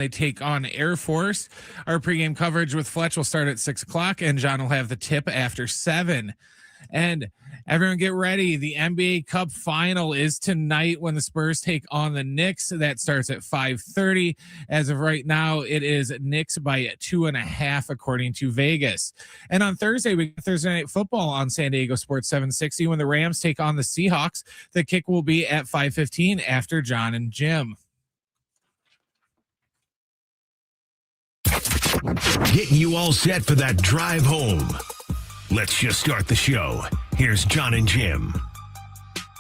They take on Air Force. Our pregame coverage with Fletch will start at 6 o'clock, and John will have the tip after 7. And everyone get ready. The NBA Cup final is tonight when the Spurs take on the Knicks. That starts at 5:30. As of right now, it is Knicks by 2.5, according to Vegas. And on Thursday, we get Thursday Night Football on San Diego Sports 760 when the Rams take on the Seahawks. The kick will be at 5:15 after John and Jim. Getting you all set for that drive home. Let's just start the show. Here's John and Jim.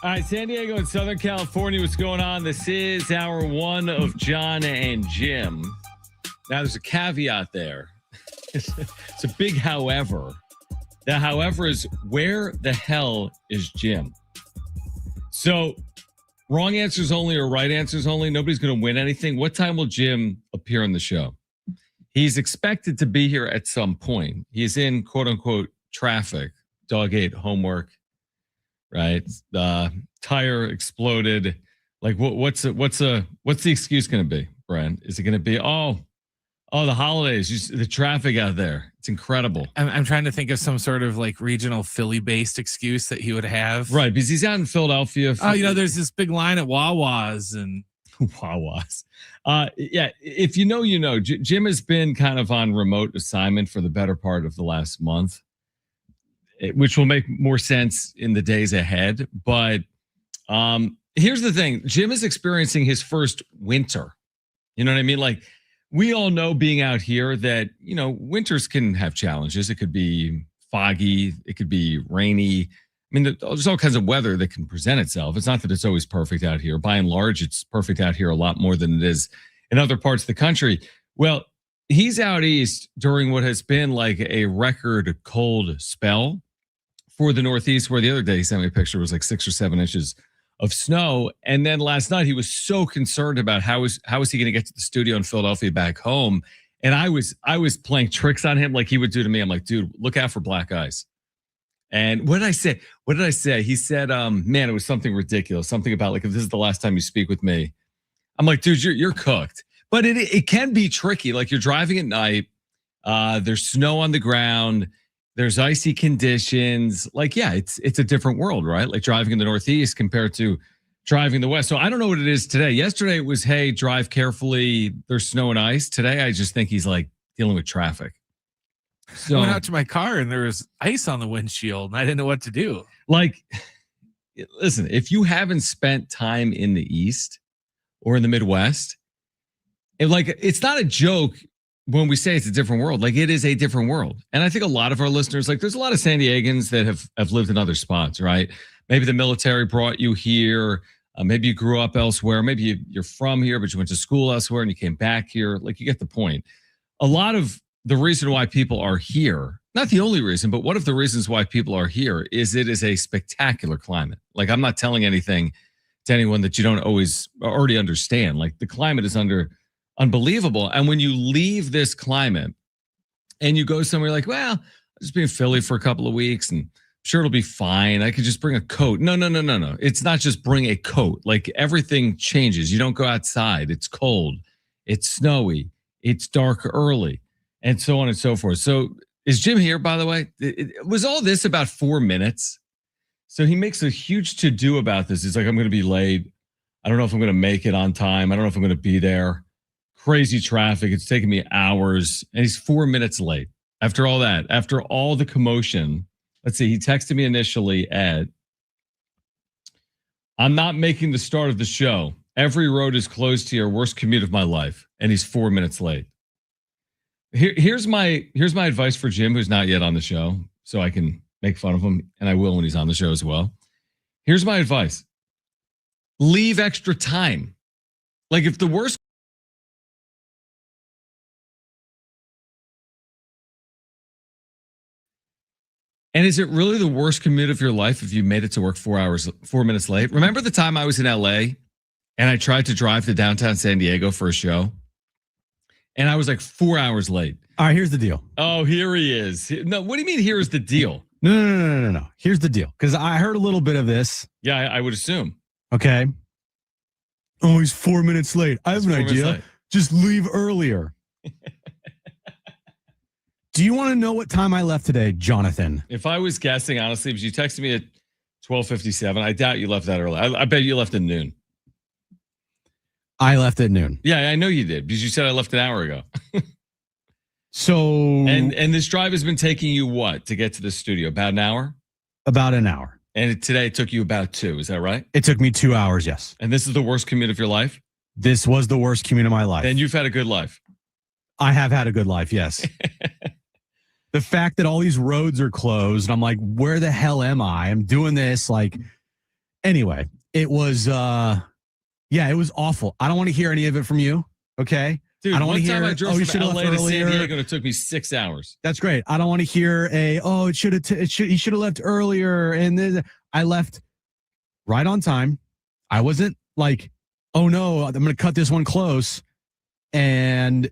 All right, San Diego and Southern California, what's going on? This is hour 1 of John and Jim. Now, there's a caveat there. It's a big however. The however is, where the hell is Jim? So, wrong answers only or right answers only. Nobody's going to win anything. What time will Jim appear on the show? He's expected to be here at some point. He's in quote unquote traffic, dog ate homework, right? Tire exploded. Like what's the excuse going to be, Brent? Is it going to be, oh, the holidays, the traffic out there. It's incredible. I'm trying to think of some sort of like regional Philly-based excuse that he would have. Right, because he's out in Philadelphia. There's this big line at Wawa's and Wawa's. Yeah, if you know, you know. Jim has been kind of on remote assignment for the better part of the last month, which will make more sense in the days ahead. But here's the thing. Jim is experiencing his first winter. You know what I mean? Like, we all know being out here that, you know, winters can have challenges. It could be foggy. It could be rainy. I mean, there's all kinds of weather that can present itself. It's not that it's always perfect out here. By and large, it's perfect out here a lot more than it is in other parts of the country. Well, he's out east during what has been like a record cold spell for the Northeast, where the other day he sent me a picture, was like 6 or 7 inches of snow. And then last night he was so concerned about how is he going to get to the studio in Philadelphia back home. And I was playing tricks on him like he would do to me. I'm like, dude, look out for black ice. And what did I say? He said, man, it was something ridiculous. Something about like, if this is the last time you speak with me. I'm like, dude, you're cooked. But it can be tricky. Like, you're driving at night. There's snow on the ground. There's icy conditions. Like, yeah, it's a different world, right? Like driving in the Northeast compared to driving in the West. So I don't know what it is today. Yesterday it was, hey, drive carefully. There's snow and ice. Today I just think he's like dealing with traffic. So, I went out to my car and there was ice on the windshield and I didn't know what to do. Like, listen, if you haven't spent time in the East or in the Midwest, it's not a joke when we say it's a different world. Like, it is a different world. And I think a lot of our listeners, like, there's a lot of San Diegans that have lived in other spots, right? Maybe the military brought you here. Maybe you grew up elsewhere. Maybe you're from here, but you went to school elsewhere and you came back here. Like, you get the point. A lot of the reason why people are here, not the only reason, but one of the reasons why people are here is it is a spectacular climate. Like, I'm not telling anything to anyone that you don't already understand. Like, the climate is unbelievable. And when you leave this climate and you go somewhere like, well, I'll just be in Philly for a couple of weeks and I'm sure it'll be fine. I could just bring a coat. No. It's not just bring a coat. Like, everything changes. You don't go outside. It's cold. It's snowy. It's dark early. And so on and so forth. So is Jim here, by the way? It was all this about 4 minutes. So he makes a huge to-do about this. He's like, I'm going to be late. I don't know if I'm going to make it on time. I don't know if I'm going to be there. Crazy traffic. It's taking me hours. And he's 4 minutes late. After all that, after all the commotion, let's see, he texted me initially at, I'm not making the start of the show. Every road is closed here. Worst commute of my life. And he's 4 minutes late. Here's my advice for Jim, who's not yet on the show, so I can make fun of him, and I will when he's on the show as well. Here's my advice. Leave extra time. Like, if the worst... And is it really the worst commute of your life if you made it to work 4 minutes late? Remember the time I was in LA and I tried to drive to downtown San Diego for a show? And I was like 4 hours late. All right, here's the deal. Oh, here he is. No, what do you mean here's the deal? No. Here's the deal. Because I heard a little bit of this. Yeah, I would assume. Okay. Oh, he's 4 minutes late. I have an idea. Just leave earlier. Do you want to know what time I left today, Jonathan? If I was guessing, honestly, if you texted me at 12:57, I doubt you left that early. I bet you left at noon. I left at noon. Yeah, I know you did because you said I left an hour ago. So and this drive has been taking you what to get to the studio? About an hour? About an hour. And today it took you about 2. Is that right? It took me 2 hours, yes. And this is the worst commute of your life? This was the worst commute of my life. And you've had a good life. I have had a good life, yes. The fact that all these roads are closed, and I'm like, where the hell am I? I'm doing this. Like, anyway, it was, it was awful. I don't want to hear any of it from you, okay? Dude, I don't want to hear. I drove you from should have LA left to San earlier. Diego. It took me 6 hours. That's great. I don't want to hear he should have left earlier. And then I left right on time. I wasn't like, oh no, I'm going to cut this one close. And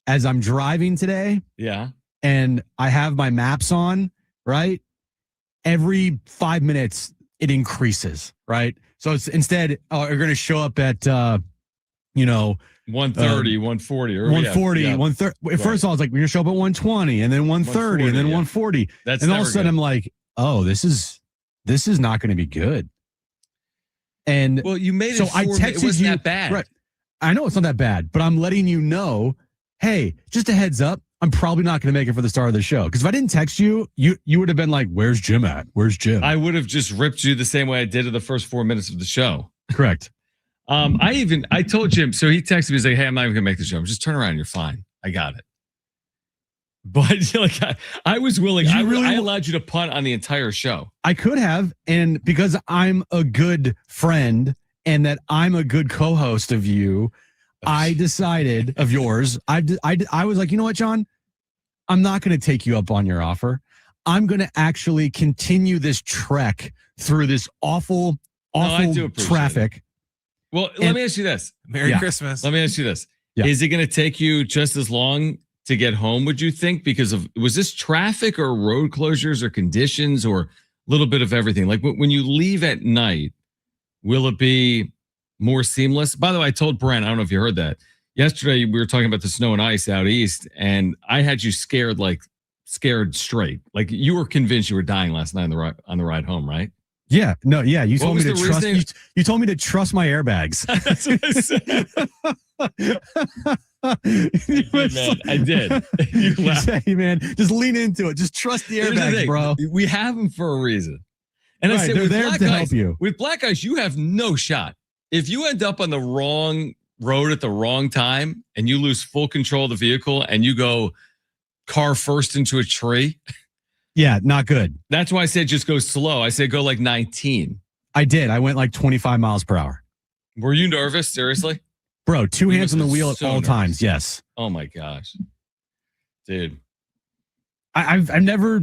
as I'm driving today, yeah, and I have my maps on, right? Every 5 minutes it increases, right? So it's instead, you're going to show up at, 130, 140, or 140, yeah. 130. Right. First of all, I was like, we're gonna show up at 120, and then 130, and then 140. That's and all of a sudden, good. I'm like, oh, this is not going to be good. And well, you made it. So I texted it wasn't you. That bad. Right. I know it's not that bad, but I'm letting you know, hey, just a heads up. I'm probably not going to make it for the start of the show because if I didn't text you, you would have been like, "Where's Jim at? Where's Jim?" I would have just ripped you the same way I did in the first 4 minutes of the show. Correct. I told Jim, so he texted me, he's like, hey, I'm not even gonna make the show. Just turn around, you're fine. I got it. But like I was willing, I allowed you to punt on the entire show. I could have, and because I'm a good friend and that I'm a good co-host of you, I decided of yours. I was like, you know what, John? I'm not going to take you up on your offer. I'm going to actually continue this trek through this awful traffic. Well, let me ask you this. Merry Christmas. Let me ask you this. Yeah. Is it going to take you just as long to get home, would you think? Because was this traffic or road closures or conditions or a little bit of everything? Like when you leave at night, will it be more seamless? By the way, I told Brent, I don't know if you heard that. Yesterday, we were talking about the snow and ice out east, and I had you scared straight. Like you were convinced you were dying last night on the ride home, right? Yeah, no, yeah. You told me to trust. You told me to trust my airbags. That's what I said. I did. You say, man, just lean into it. Just trust the airbags, bro. We have them for a reason. And right, I said, they're there to help you. With black ice, you have no shot. If you end up on the wrong road at the wrong time and you lose full control of the vehicle and you go car first into a tree. Yeah, not good. That's why I said just go slow. I said go like 19. I did. I went like 25 miles per hour. Were you nervous? Seriously? Bro, two hands on the wheel at all times. Yes. Oh my gosh. Dude. I've never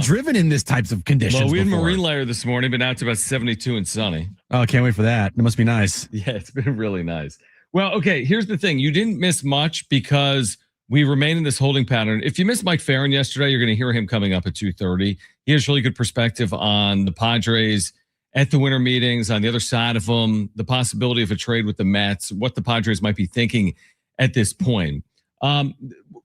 driven in this types of conditions. Well, we had before. marine layer this morning, but now it's about 72 and sunny. Oh, can't wait for that. It must be nice. Yeah, it's been really nice. Well, okay, here's the thing. You didn't miss much because we remain in this holding pattern. If you missed Mike Farron yesterday, you're going to hear him coming up at 2:30. He has really good perspective on the Padres at the winter meetings, on the other side of them, the possibility of a trade with the Mets, what the Padres might be thinking at this point.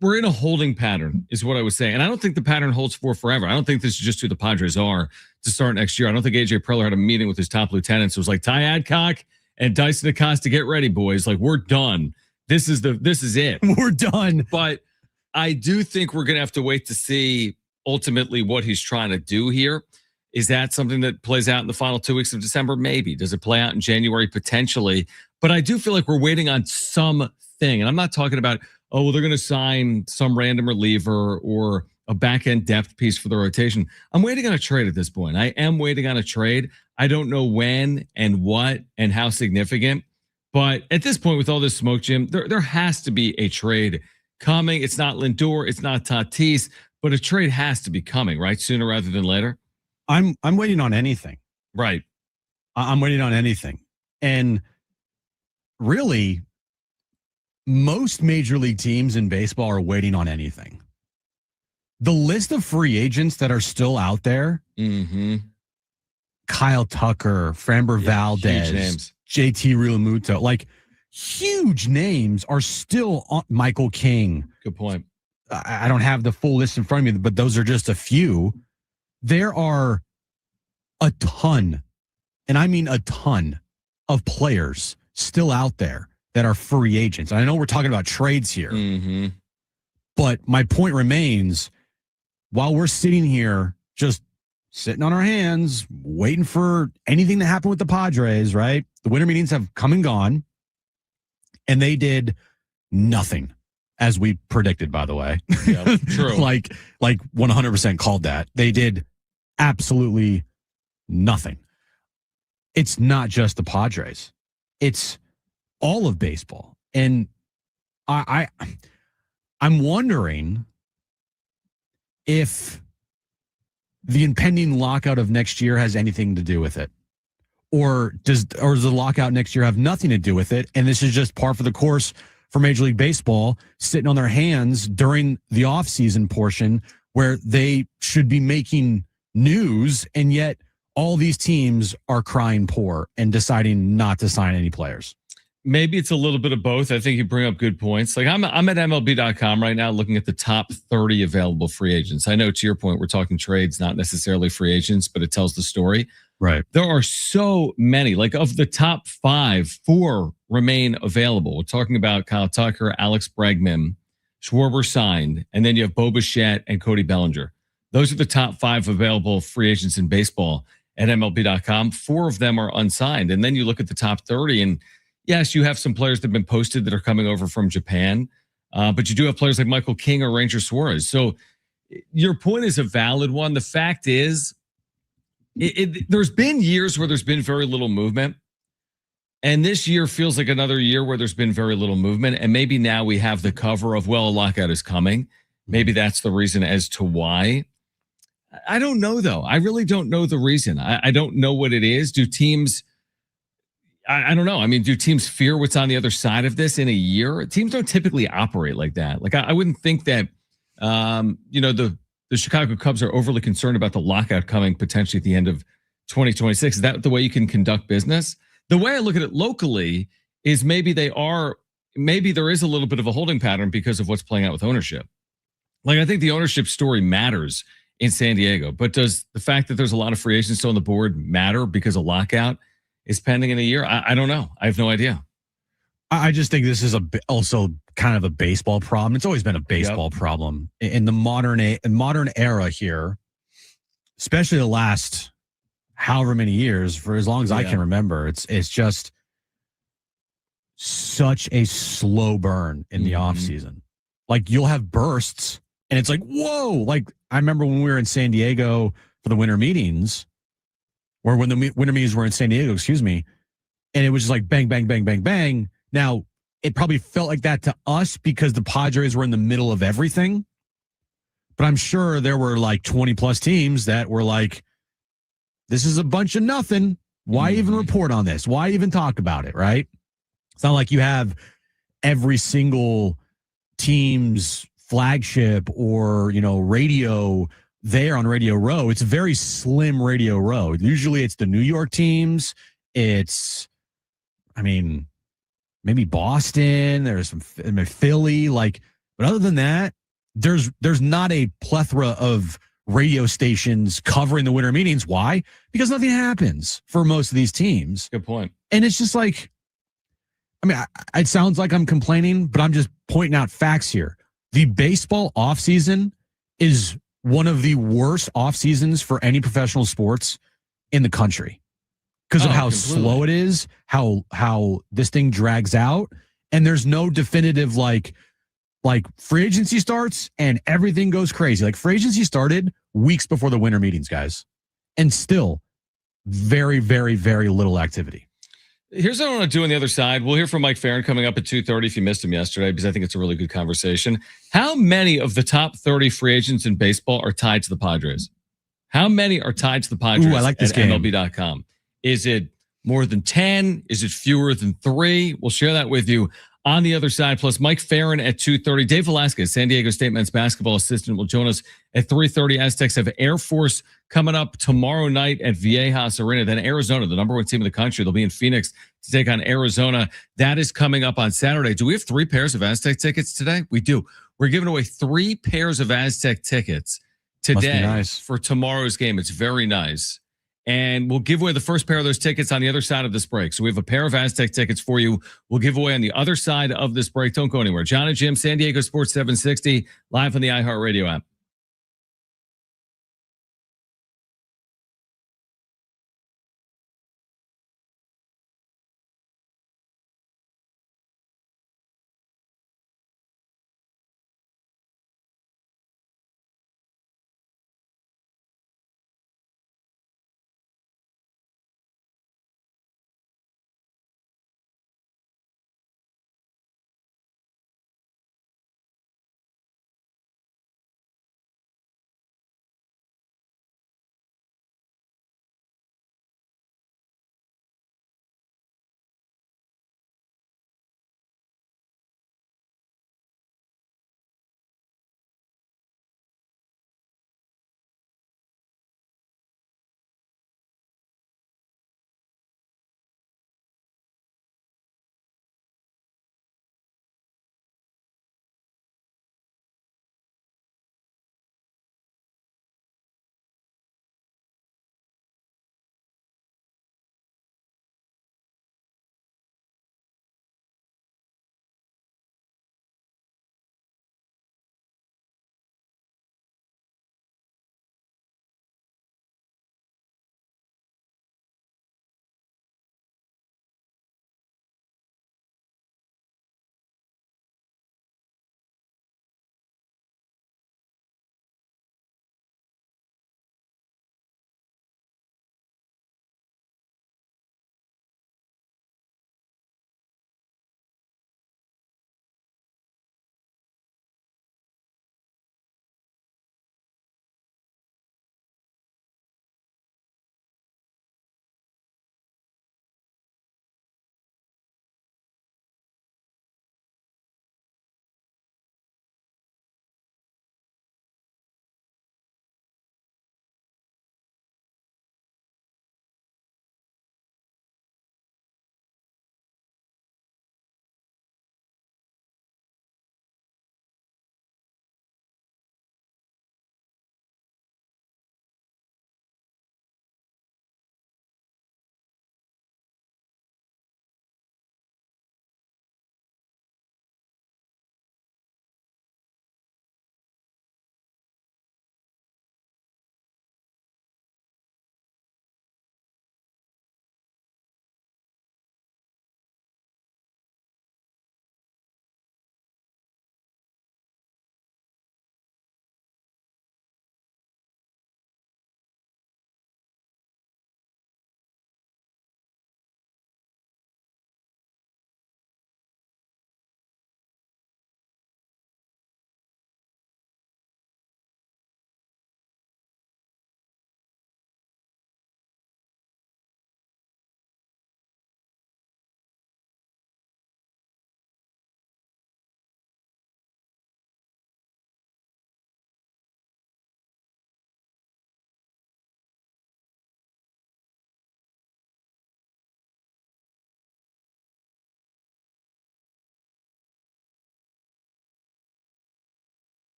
We're in a holding pattern is what I was saying. And I don't think the pattern holds for forever. I don't think this is just who the Padres are to start next year. I don't think AJ Preller had a meeting with his top lieutenants. It was like Ty Adcock and Dyson Acosta, get ready, boys. Like, we're done. This is it. We're done. But I do think we're going to have to wait to see ultimately what he's trying to do here. Is that something that plays out in the final 2 weeks of December? Maybe. Does it play out in January? Potentially. But I do feel like we're waiting on something. And I'm not talking about, oh, well, they're going to sign some random reliever or a back-end depth piece for the rotation. I'm waiting on a trade at this point. I am waiting on a trade. I don't know when and what and how significant. But at this point, with all this smoke, Jim, there has to be a trade coming. It's not Lindor. It's not Tatis. But a trade has to be coming, right? Sooner rather than later. I'm waiting on anything. Right. I'm waiting on anything. And really, most major league teams in baseball are waiting on anything. The list of free agents that are still out there, Kyle Tucker, Framber Valdez, JT Realmuto, like huge names are still on. Michael King. Good point. I don't have the full list in front of me, but those are just a few. There are a ton, and I mean a ton, of players still out there that are free agents. And I know we're talking about trades here, but my point remains, while we're sitting here just sitting on our hands, waiting for anything to happen with the Padres, right? The winter meetings have come and gone, and they did nothing, as we predicted, by the way. Yeah, true. like 100% called that. They did absolutely nothing. It's not just the Padres. It's all of baseball. And I'm wondering if the impending lockout of next year has anything to do with it. Or does the lockout next year have nothing to do with it? And this is just par for the course for Major League Baseball, sitting on their hands during the offseason portion where they should be making news, and yet all these teams are crying poor and deciding not to sign any players. Maybe it's a little bit of both. I think you bring up good points. Like I'm at MLB.com right now looking at the top 30 available free agents. I know, to your point, we're talking trades, not necessarily free agents, but it tells the story. Right. There are so many. Like of the top 5, 4 remain available. We're talking about Kyle Tucker, Alex Bregman, Schwarber signed, and then you have Bo Bichette and Cody Bellinger. Those are the top 5 available free agents in baseball at MLB.com. 4 of them are unsigned. And then you look at the top 30, and yes, you have some players that have been posted that are coming over from Japan, but you do have players like Michael King or Ranger Suarez. So your point is a valid one. The fact is, there's been years where there's been very little movement, and this year feels like another year where there's been very little movement, and maybe now we have the cover of, well, a lockout is coming. Maybe that's the reason as to why. I don't know, though. I really don't know the reason. I don't know what it is. Do teams... I don't know. I mean, do teams fear what's on the other side of this in a year? Teams don't typically operate like that. Like I wouldn't think that, the Chicago Cubs are overly concerned about the lockout coming potentially at the end of 2026. Is that the way you can conduct business? The way I look at it locally is maybe there is a little bit of a holding pattern because of what's playing out with ownership. Like I think the ownership story matters in San Diego, but does the fact that there's a lot of free agents still on the board matter because a lockout is pending in a year? I don't know. I have no idea. I just think this is also kind of a baseball problem. It's always been a baseball problem in the modern era here, especially the last however many years, for as long as I can remember. It's just such a slow burn in the off season. Like you'll have bursts, and it's like, whoa! Like I remember when we were in San Diego for the winter meetings. Or when the winter meetings were in San Diego, and it was just like bang, bang, bang, bang, bang. Now, it probably felt like that to us because the Padres were in the middle of everything. But I'm sure there were like 20 plus teams that were like, this is a bunch of nothing. Why even report on this? Why even talk about it, right? It's not like you have every single team's flagship or, radio there on Radio Row. It's a very slim Radio Row. Usually it's the New York teams. It's, maybe Boston. There's some Philly. But other than that, there's not a plethora of radio stations covering the winter meetings. Why? Because nothing happens for most of these teams. Good point. And it's just like, it sounds like I'm complaining, but I'm just pointing out facts here. The baseball offseason is one of the worst off seasons for any professional sports in the country because of how slow it is, how this thing drags out, and there's no definitive like free agency starts and everything goes crazy. Like free agency started weeks before the winter meetings, guys, and still very, very, very little activity. Here's what I want to do on the other side. We'll hear from Mike Farron coming up at 2:30 if you missed him yesterday, because I think it's a really good conversation. How many of the top 30 free agents in baseball are tied to the Padres? How many are tied to the Padres? I like this game. MLB.com. Is it more than 10? Is it fewer than 3? We'll share that with you on the other side. Plus Mike Farron at 2:30. Dave Velasquez, San Diego State men's basketball assistant, will join us at 3:30. Aztecs have Air Force coming up tomorrow night at Viejas Arena. Then Arizona, the number 1 team in the country, they'll be in Phoenix to take on Arizona. That is coming up on Saturday. Do we have 3 pairs of Aztec tickets today? We do. We're giving away 3 pairs of Aztec tickets today nice. for tomorrow's game. It's very nice. And we'll give away the first pair of those tickets on the other side of this break. So we have a pair of Aztec tickets for you. We'll give away on the other side of this break. Don't go anywhere. John and Jim, San Diego Sports 760, live on the iHeartRadio app.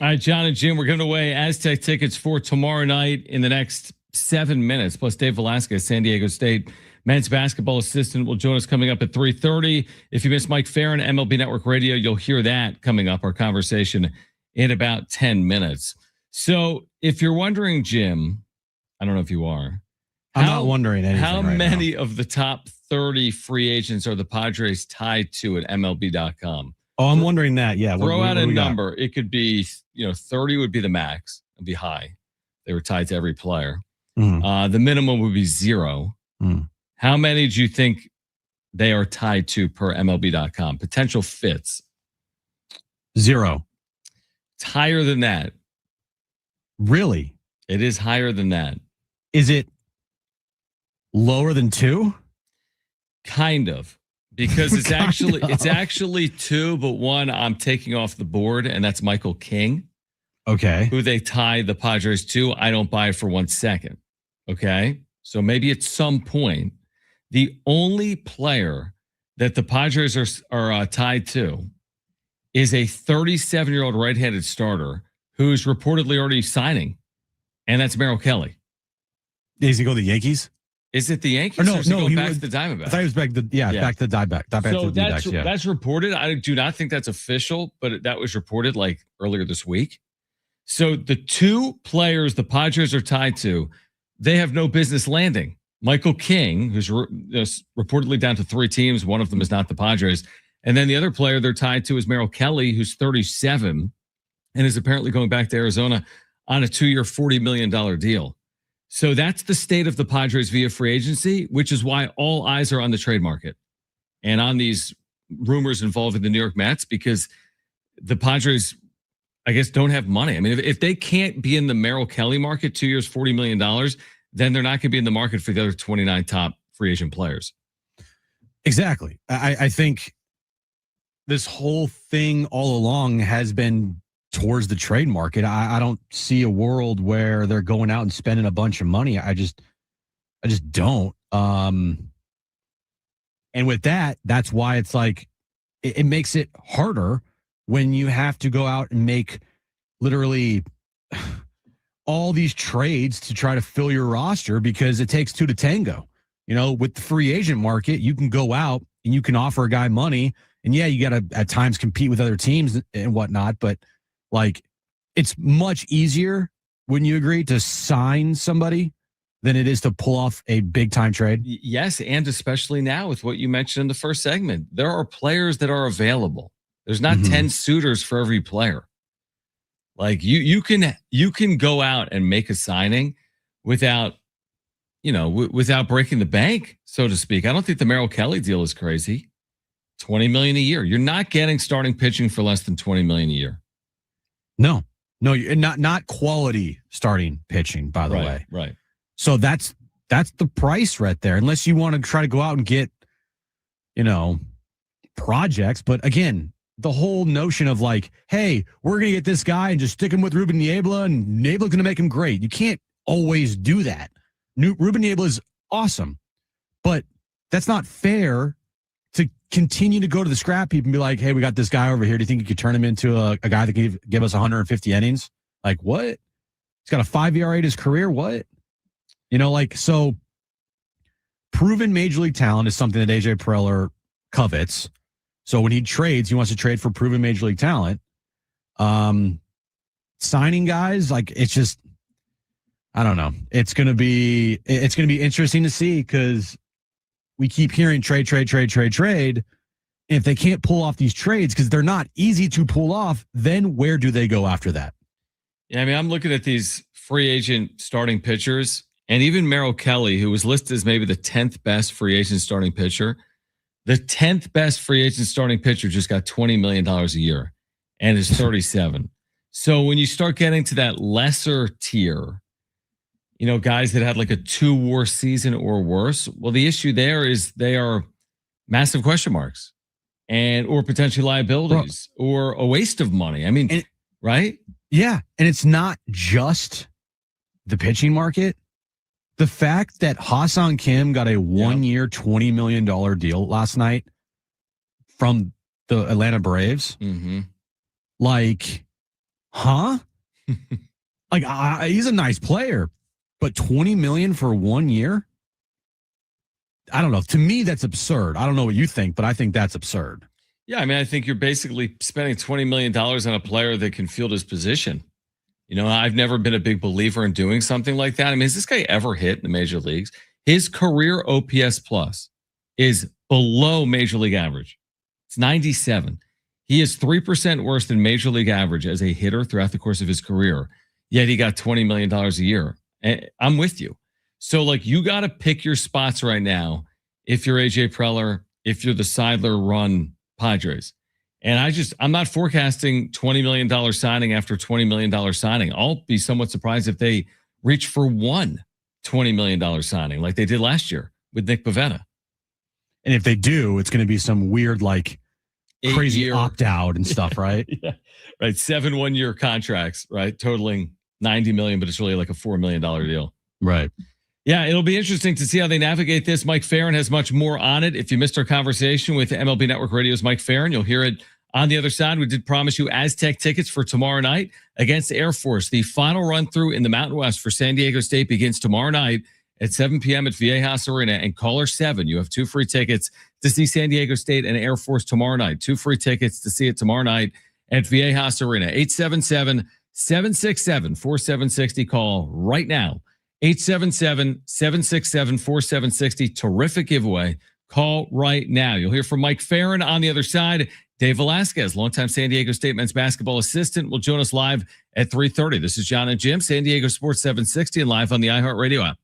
All right, John and Jim, we're giving away Aztec tickets for tomorrow night in the next 7 minutes. Plus, Dave Velasquez, San Diego State men's basketball assistant, will join us coming up at 3:30. If you missed Mike Farron, MLB Network Radio, you'll hear that coming up, our conversation in about 10 minutes. So if you're wondering, Jim, I don't know if you are. I'm not wondering anything. How right many now. of the top 30 free agents are the Padres tied to at MLB.com? Oh, I'm wondering that. Yeah. Throw out a number. It could be, 30 would be the max. It'd be high. They were tied to every player. Mm. The minimum would be 0. Mm. How many do you think they are tied to per MLB.com? Potential fits. 0. It's higher than that. Really? It is higher than that. Is it lower than 2? Kind of. Because it's actually 2, but 1 I'm taking off the board, and that's Michael King. Okay. Who they tied the Padres to. I don't buy it for 1 second. Okay. So maybe at some point, the only player that the Padres are tied to is a 37-year-old right-handed starter who's reportedly already signing, and that's Merrill Kelly. Is he going to the Yankees? Is it the Yankees? Or no, or is he going he back was, to the Diamondbacks? I thought he was back to back to the Diamondbacks. So Yeah. that's reported. I do not think that's official, but that was reported like earlier this week. So the 2 players the Padres are tied to, they have no business landing. Michael King, who's reportedly down to 3 teams. One of them is not the Padres. And then the other player they're tied to is Merrill Kelly, who's 37 and is apparently going back to Arizona on a 2-year, $40 million deal. So that's the state of the Padres via free agency, which is why all eyes are on the trade market and on these rumors involving the New York Mets, because the Padres, I guess, don't have money. I mean, if they can't be in the Merrill Kelly market, 2 years, $40 million, then they're not going to be in the market for the other 29 top free agent players. Exactly. I think this whole thing all along has been towards the trade market. I don't see a world where they're going out and spending a bunch of money. I just don't. And with that, that's why it's like it makes it harder when you have to go out and make literally all these trades to try to fill your roster, because it takes 2 to tango. With the free agent market, you can go out and you can offer a guy money, and yeah, you got to at times compete with other teams and whatnot, but like, it's much easier, wouldn't you agree, to sign somebody than it is to pull off a big time trade? Yes, and especially now with what you mentioned in the first segment, there are players that are available. There's not 10 suitors for every player. Like you can go out and make a signing without breaking the bank, so to speak. I don't think the Merrill Kelly deal is crazy. $20 million a year. You're not getting starting pitching for less than $20 million a year. No, you're not quality starting pitching, by the way. Right. So that's the price right there. Unless you want to try to go out and get, projects. But again, the whole notion of like, hey, we're going to get this guy and just stick him with Ruben Niebla, and Niebla's going to make him great. You can't always do that. Ruben Niebla is awesome, but that's not fair to continue to go to the scrap heap and be like, hey, we got this guy over here. Do you think you could turn him into a guy that can give us 150 innings? Like, what? He's got a 5 ERA in his career. What? So proven major league talent is something that AJ Preller covets. So when he trades, he wants to trade for proven major league talent. Signing guys, like, it's just, I don't know. It's going to be interesting to see, because we keep hearing trade. And if they can't pull off these trades, because they're not easy to pull off, then where do they go after that? Yeah, I mean, I'm looking at these free agent starting pitchers, and even Merrill Kelly, who was listed as maybe the 10th best free agent starting pitcher. The 10th best free agent starting pitcher just got $20 million a year and is 37. So when you start getting to that lesser tier, guys that had like a 2-WAR season or worse, well, the issue there is they are massive question marks or potentially liabilities or a waste of money. I mean, right? Yeah. And it's not just the pitching market. The fact that Ha-Seong Kim got a 1-year, $20 million deal last night from the Atlanta Braves, like, huh? Like, he's a nice player, but $20 million for 1 year? I don't know. To me, that's absurd. I don't know what you think, but I think that's absurd. Yeah, I mean, I think you're basically spending $20 million on a player that can field his position. I've never been a big believer in doing something like that. I mean, has this guy ever hit in the major leagues? His career OPS plus is below major league average. It's 97. He is 3% worse than major league average as a hitter throughout the course of his career. Yet he got $20 million a year. And I'm with you. So, like, you got to pick your spots right now if you're AJ Preller, if you're the Seidler run Padres. And I'm not forecasting $20 million signing after $20 million signing. I'll be somewhat surprised if they reach for one $20 million signing like they did last year with Nick Pivetta. And if they do, it's going to be some weird, like, crazy opt-out and stuff, right? Yeah. Right. 7 1-year contracts, right? Totaling $90 million, but it's really like a $4 million deal. Right. Yeah, it'll be interesting to see how they navigate this. Mike Farron has much more on it. If you missed our conversation with MLB Network Radio's Mike Farron, you'll hear it on the other side. We did promise you Aztec tickets for tomorrow night against Air Force. The final run through in the Mountain West for San Diego State begins tomorrow night at 7 p.m. at Viejas Arena. And caller 7, you have 2 free tickets to see San Diego State and Air Force tomorrow night. 2 free tickets to see it tomorrow night at Viejas Arena. 877-767-4760. Call right now. 877-767-4760. Terrific giveaway. Call right now. You'll hear from Mike Farron on the other side. Dave Velasquez, longtime San Diego State men's basketball assistant, will join us live at 3:30. This is John and Jim, San Diego Sports 760, and live on the iHeartRadio app.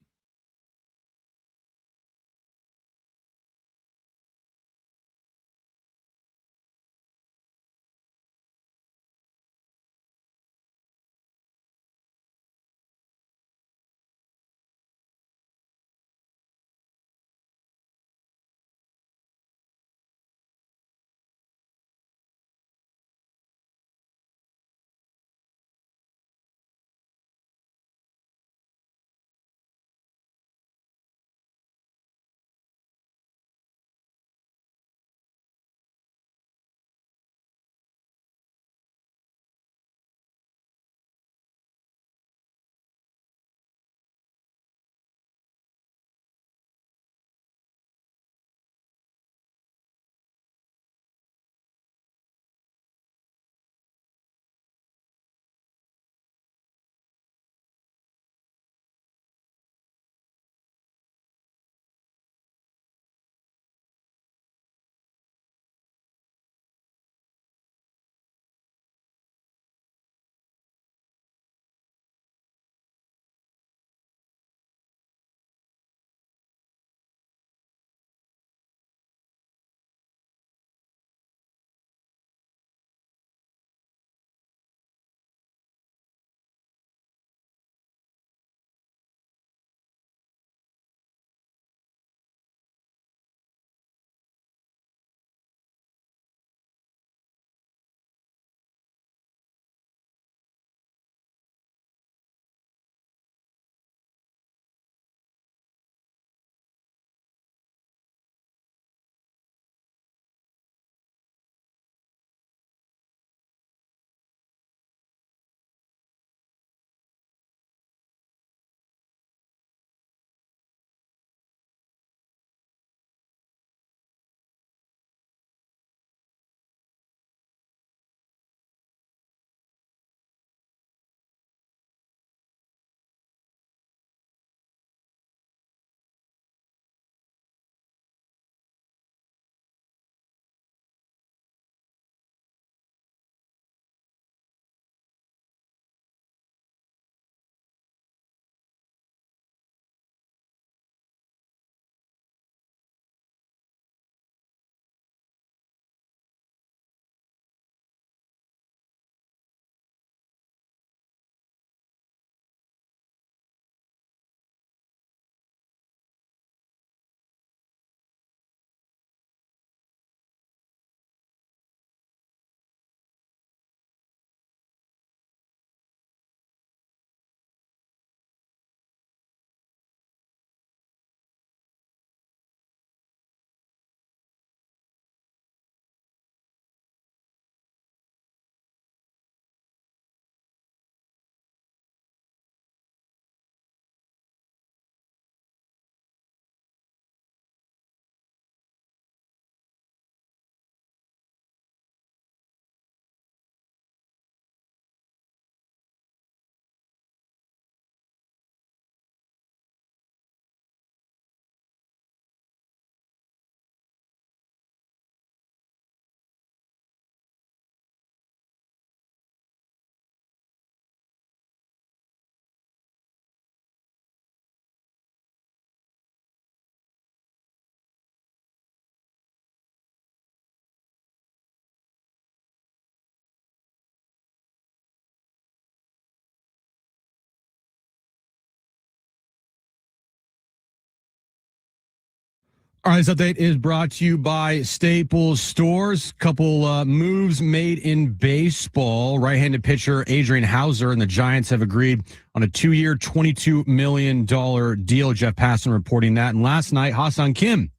All right, this update is brought to you by Staples Stores. Couple moves made in baseball. Right-handed pitcher Adrian Hauser and the Giants have agreed on a 2-year, $22 million deal. Jeff Passan reporting that. And last night, Ha-Seong Kim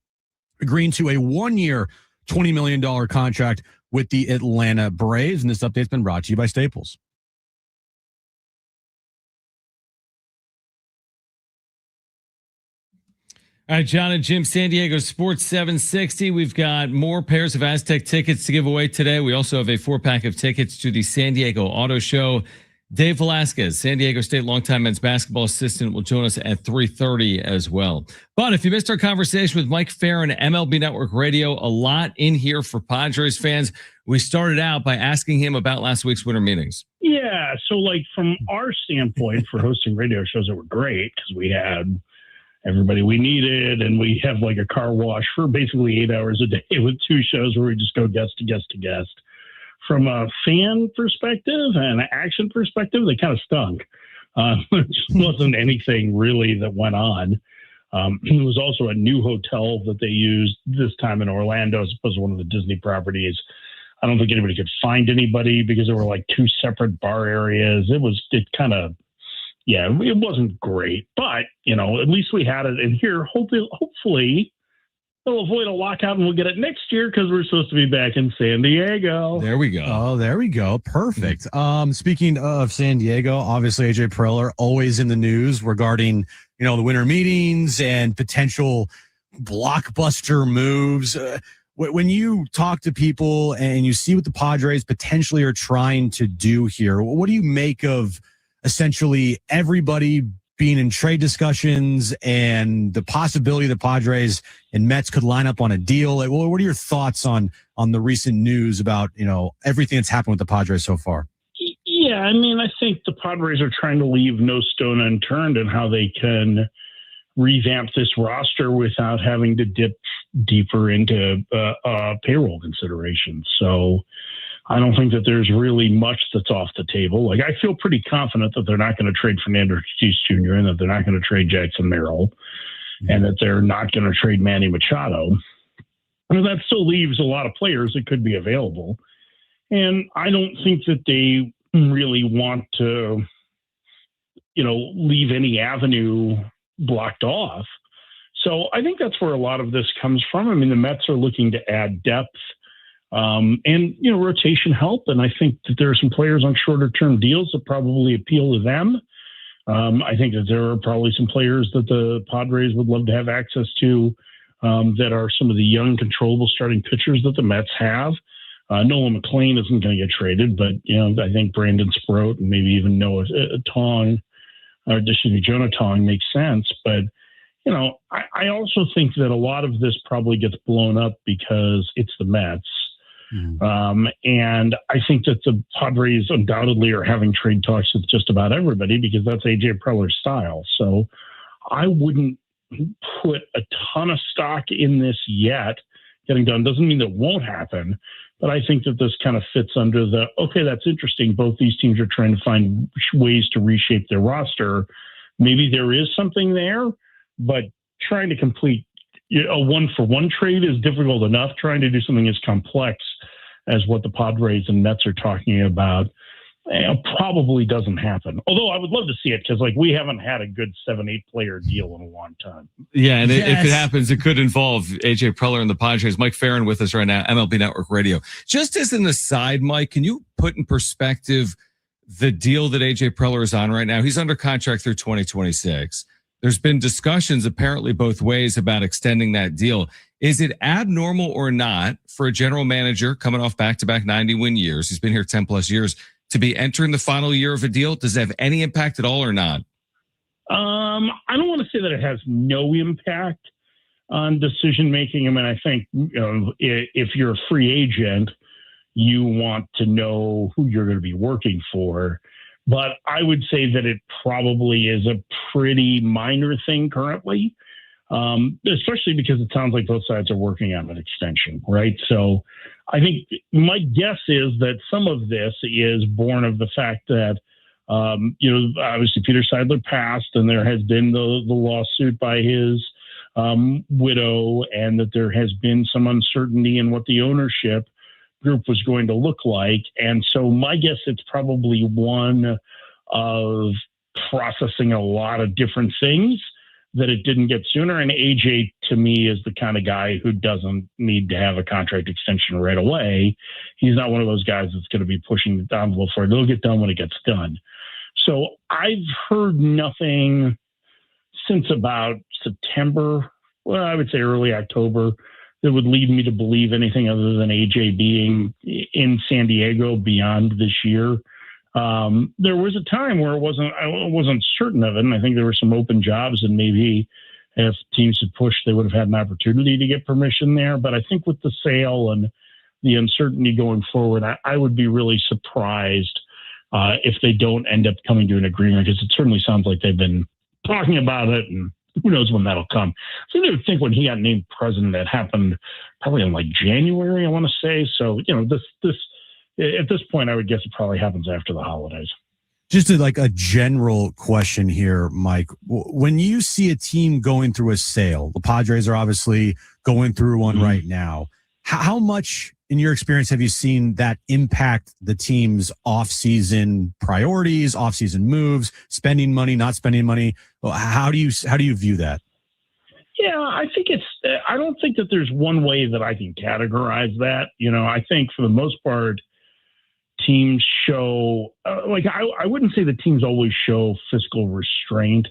agreeing to a 1-year, $20 million contract with the Atlanta Braves. And this update's been brought to you by Staples. All right, John and Jim, San Diego Sports 760. We've got more pairs of Aztec tickets to give away today. We also have a 4-pack of tickets to the San Diego Auto Show. Dave Velasquez, San Diego State longtime men's basketball assistant, will join us at 3:30 as well. But if you missed our conversation with Mike Farron, MLB Network Radio, a lot in here for Padres fans. We started out by asking him about last week's winter meetings. Yeah, so like from our standpoint for hosting radio shows that were great because we had everybody we needed, and we have like a car wash for basically 8 hours a day with 2 shows where we just go guest to guest to guest. From a fan perspective and an action perspective, they kind of stunk. There just wasn't anything really that went on. It was also a new hotel that they used this time in Orlando as opposed to one of the Disney properties. I don't think anybody could find anybody because there were like 2 separate bar areas. It wasn't great, but at least we had it in here. Hopefully they'll avoid a lockout and we'll get it next year because we're supposed to be back in San Diego. There we go. Oh, there we go. Perfect. Speaking of San Diego, obviously AJ Preller always in the news regarding, the winter meetings and potential blockbuster moves. When you talk to people and you see what the Padres potentially are trying to do here, what do you make of essentially everybody being in trade discussions and the possibility the Padres and Mets could line up on a deal? What are your thoughts on the recent news about, everything that's happened with the Padres so far? Yeah, I think the Padres are trying to leave no stone unturned in how they can revamp this roster without having to dip deeper into payroll considerations. So I don't think that there's really much that's off the table. Like, I feel pretty confident that they're not going to trade Fernando Tatis Jr. and that they're not going to trade Jackson Merrill and that they're not going to trade Manny Machado. And that still leaves a lot of players that could be available. And I don't think that they really want to, leave any avenue blocked off. So I think that's where a lot of this comes from. The Mets are looking to add depth and rotation help. And I think that there are some players on shorter term deals that probably appeal to them. I think that there are probably some players that the Padres would love to have access to that are some of the young controllable starting pitchers that the Mets have. Nolan McLean isn't going to get traded, but I think Brandon Sproat and maybe even Jonah Tong makes sense. But I also think that a lot of this probably gets blown up because it's the Mets. And I think that the Padres undoubtedly are having trade talks with just about everybody because that's AJ Preller's style. So I wouldn't put a ton of stock in this yet getting done. Doesn't mean that won't happen, but I think that this kind of fits under okay, that's interesting. Both these teams are trying to find ways to reshape their roster. Maybe there is something there, but trying to complete a 1-for-1 trade is difficult enough. Trying to do something as complex as what the Padres and Mets are talking about probably doesn't happen. Although I would love to see it because we haven't had a good 7-8 player deal in a long time. Yeah, and if it happens, it could involve AJ Preller and the Padres. Mike Farron with us right now, MLB Network Radio. Just as an aside, Mike, can you put in perspective the deal that AJ Preller is on right now? He's under contract through 2026. There's been discussions apparently both ways about extending that deal. Is it abnormal or not for a general manager coming off back-to-back 90-win years, he's been here 10 plus years, to be entering the final year of a deal? Does it have any impact at all or not? I don't want to say that it has no impact on decision making. I think if you're a free agent, you want to know who you're going to be working for. But I would say that it probably is a pretty minor thing currently, especially because it sounds like both sides are working on an extension, right? So I think my guess is that some of this is born of the fact that, obviously Peter Seidler passed and there has been the lawsuit by his widow, and that there has been some uncertainty in what the ownership group was going to look like. And so my guess, it's probably one of processing a lot of different things that it didn't get sooner. And AJ, to me, is the kind of guy who doesn't need to have a contract extension right away. He's not one of those guys that's going to be pushing the envelope for it. It'll get done when it gets done. So I've heard nothing since about September, well, I would say early October, that would lead me to believe anything other than AJ being in San Diego beyond this year. There was a time where I wasn't certain of it, and I think there were some open jobs, and maybe if teams had pushed, they would have had an opportunity to get permission there. But I think with the sale and the uncertainty going forward, I would be really surprised if they don't end up coming to an agreement, because it certainly sounds like they've been talking about it, and who knows when that'll come. So I would think when he got named president, that happened probably in like January, I want to say. So, this at this point, I would guess it probably happens after the holidays. Just a general question here, Mike. When you see a team going through a sale, the Padres are obviously going through one right now. How much, in your experience, have you seen that impact the team's off-season priorities, off-season moves, spending money, not spending money? How do you view that? Yeah, I don't think that there's one way that I can categorize that. I think for the most part, teams show, I wouldn't say the teams always show fiscal restraint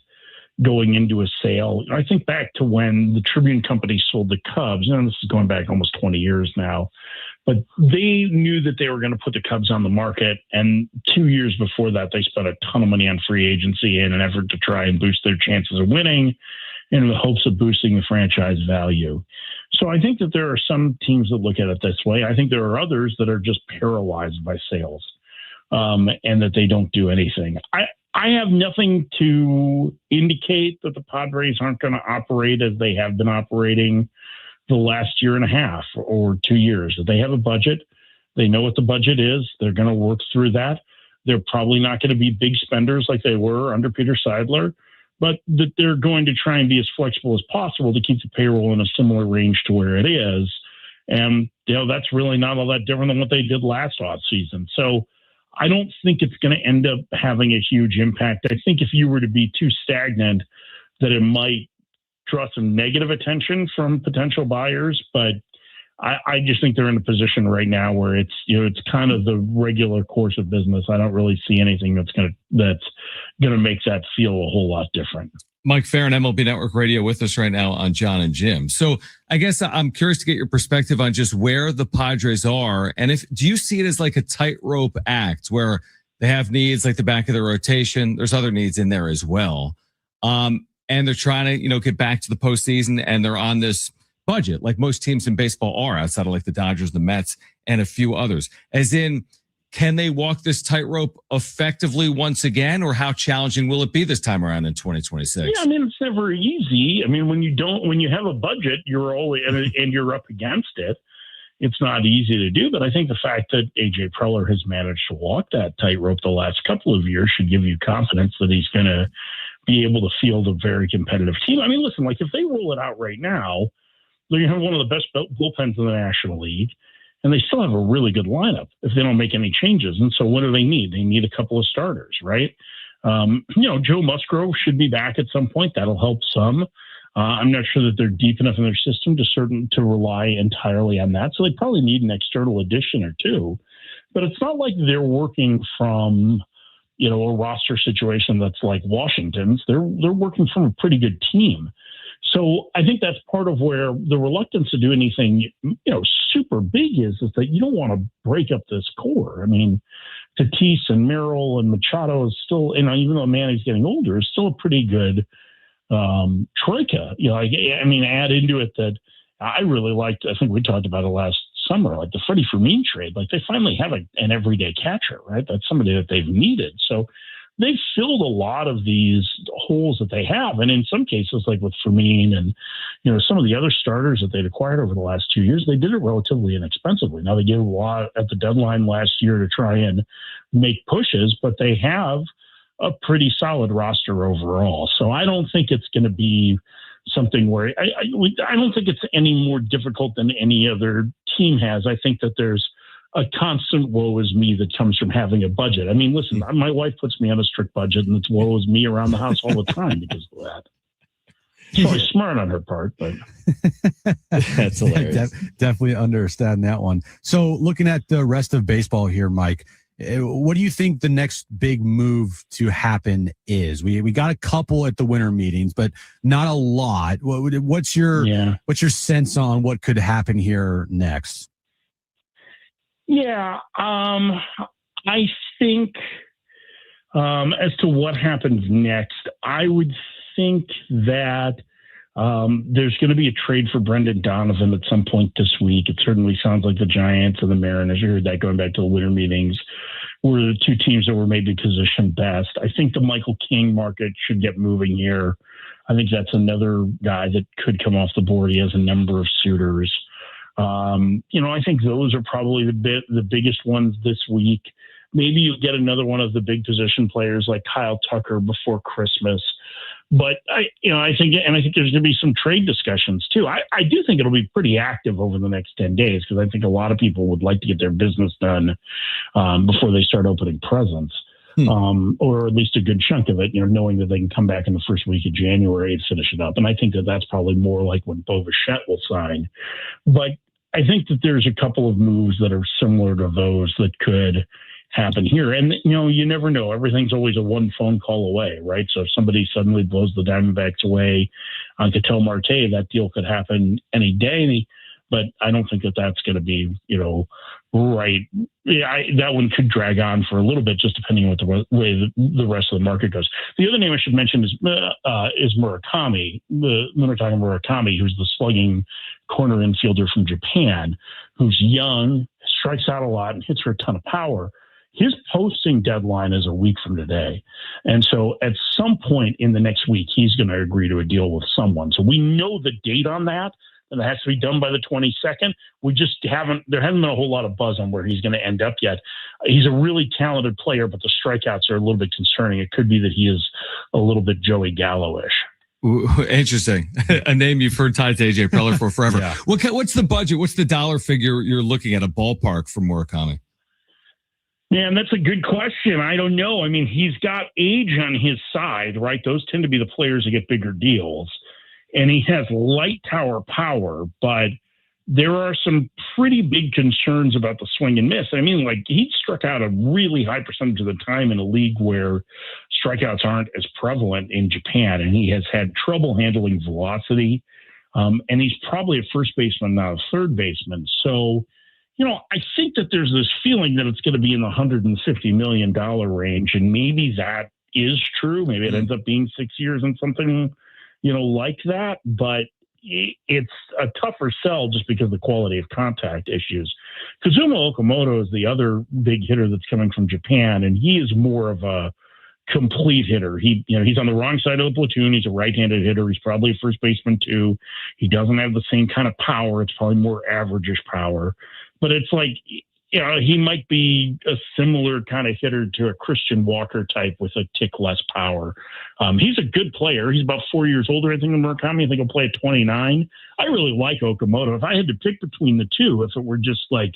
going into a sale. I think back to when the Tribune Company sold the Cubs, and this is going back almost 20 years now, but they knew that they were going to put the Cubs on the market. And 2 years before that, they spent a ton of money on free agency in an effort to try and boost their chances of winning, in the hopes of boosting the franchise value. So I think that there are some teams that look at it this way. I think there are others that are just paralyzed by sales, and that they don't do anything. I have nothing to indicate that the Padres aren't going to operate as they have been operating the last year and a half or 2 years. They have a budget. They know what the budget is. They're going to work through that. They're probably not going to be big spenders like they were under Peter Seidler, but that they're going to try and be as flexible as possible to keep the payroll in a similar range to where it is. And, that's really not all that different than what they did last offseason. So I don't think it's going to end up having a huge impact. I think if you were to be too stagnant, that it might draw some negative attention from potential buyers. But I just think they're in a position right now where it's kind of the regular course of business. I don't really see anything that's gonna make that feel a whole lot different. Mike Farron, MLB Network Radio, with us right now on John and Jim. So I guess I'm curious to get your perspective on just where the Padres are, and do you see it as like a tightrope act where they have needs like the back of the rotation? There's other needs in there as well, and they're trying to get back to the postseason, and they're on this budget like most teams in baseball are, outside of like the Dodgers, the Mets, and a few others. As in, can they walk this tightrope effectively once again, or how challenging will it be this time around in 2026? Yeah, it's never easy. When you have a budget, you're always and you're up against it. It's not easy to do, but I think the fact that AJ Preller has managed to walk that tightrope the last couple of years should give you confidence that he's going to be able to field a very competitive team. Listen, if they roll it out right now, they're going to have one of the best bullpens in the National League, and they still have a really good lineup if they don't make any changes. And so what do they need? They need a couple of starters, right? Joe Musgrove should be back at some point. That'll help some. I'm not sure that they're deep enough in their system to rely entirely on that. So they probably need an external addition or two. But it's not like they're working from, a roster situation that's like Washington's. They're working from a pretty good team. So I think that's part of where the reluctance to do anything, super big is that you don't want to break up this core. Tatis and Merrill and Machado is still, even though Manny's getting older, is still a pretty good troika. Add into it that I really liked. I think we talked about it last summer, like the Freddie Fermin trade. Like they finally have an everyday catcher, right? That's somebody that they've needed. So they've filled a lot of these holes that they have. And in some cases, like with Fermin and, some of the other starters that they'd acquired over the last 2 years, they did it relatively inexpensively. Now they gave a lot at the deadline last year to try and make pushes, but they have a pretty solid roster overall. So I don't think it's going to be something where I don't think it's any more difficult than any other team has. I think that there's a constant woe is me that comes from having a budget. I mean, listen, my wife puts me on a strict budget, and it's woe is me around the house all the time because of that. It's probably smart on her part, but that's hilarious. Definitely understand that one. So looking at the rest of baseball here, Mike, what do you think the next big move to happen is? We got a couple at the winter meetings, but not a lot. What's your sense on what could happen here next? Yeah, I think as to what happens next, I would think that there's going to be a trade for Brendan Donovan at some point this week. It certainly sounds like the Giants and the Mariners, you heard that going back to the winter meetings, were the two teams that were maybe positioned best. I think the Michael King market should get moving here. I think that's another guy that could come off the board. He has a number of suitors. I think those are probably the biggest ones this week. Maybe you get another one of the big position players like Kyle Tucker before Christmas. But I think there's going to be some trade discussions too. I do think it'll be pretty active over the next 10 days because I think a lot of people would like to get their business done before they start opening presents. Or at least a good chunk of it, knowing that they can come back in the first week of January and finish it up. And I think that that's probably more like when Bo Bichette will sign. But I think that there's a couple of moves that are similar to those that could happen here. And, you never know. Everything's always a one phone call away, right? So if somebody suddenly blows the Diamondbacks away on Ketel Marte, that deal could happen any day. But I don't think that that's going to be, right. Yeah, that one could drag on for a little bit, just depending on what the way the rest of the market goes. The other name I should mention is Murakami, the Munetaka Murakami, who's the slugging corner infielder from Japan, who's young, strikes out a lot, and hits for a ton of power. His posting deadline is a week from today. And so at some point in the next week, he's going to agree to a deal with someone. So we know the date on that. And it has to be done by the 22nd. There hasn't been a whole lot of buzz on where he's going to end up yet. He's a really talented player, but the strikeouts are a little bit concerning. It could be that he is a little bit Joey Gallo-ish. Ooh, interesting. A name you've heard tied to AJ Preller for forever. Yeah. What's the budget? What's the dollar figure you're looking at, a ballpark for Murakami? Man, that's a good question. I don't know. I mean, he's got age on his side, right? Those tend to be the players that get bigger deals. And he has light tower power, but there are some pretty big concerns about the swing and miss. I mean, like, he struck out a really high percentage of the time in a league where strikeouts aren't as prevalent in Japan, and he has had trouble handling velocity. And he's probably a first baseman, not a third baseman. So, I think that there's this feeling that it's going to be in the $150 million range, and maybe that is true. Maybe it ends up being 6 years and something like that, but it's a tougher sell just because of the quality of contact issues. Kazuma Okamoto is the other big hitter that's coming from Japan, and he is more of a complete hitter. He's on the wrong side of the platoon. He's a right-handed hitter. He's probably a first baseman too. He doesn't have the same kind of power. It's probably more average-ish power, but it's like, he might be a similar kind of hitter to a Christian Walker type with a tick less power. He's a good player. He's about 4 years older, I think, than Murakami. I think he'll play at 29. I really like Okamoto. If I had to pick between the two, if it were just like,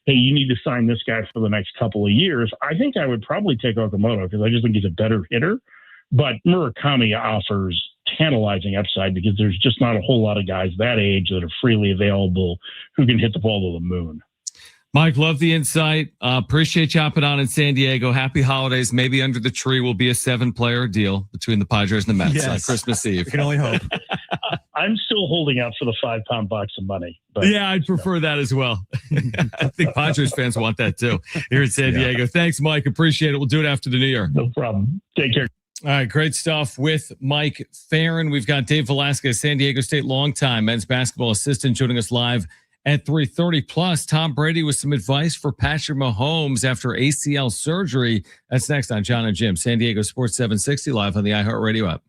hey, you need to sign this guy for the next couple of years, I think I would probably take Okamoto because I just think he's a better hitter. But Murakami offers tantalizing upside because there's just not a whole lot of guys that age that are freely available who can hit the ball to the moon. Mike, love the insight. Appreciate you hopping on in San Diego. Happy holidays. Maybe under the tree will be a 7-player deal between the Padres and the Mets on Christmas Eve. You can only hope. I'm still holding out for the 5-pound box of money. But, yeah, I'd prefer that as well. I think Padres fans want that too here in San Diego. Thanks, Mike. Appreciate it. We'll do it after the new year. No problem. Take care. All right, great stuff with Mike Farron. We've got Dave Velasquez, San Diego State longtime men's basketball assistant, joining us live at 3:30. Plus, Tom Brady with some advice for Patrick Mahomes after ACL surgery. That's next on John and Jim, San Diego Sports 760, live on the iHeartRadio app.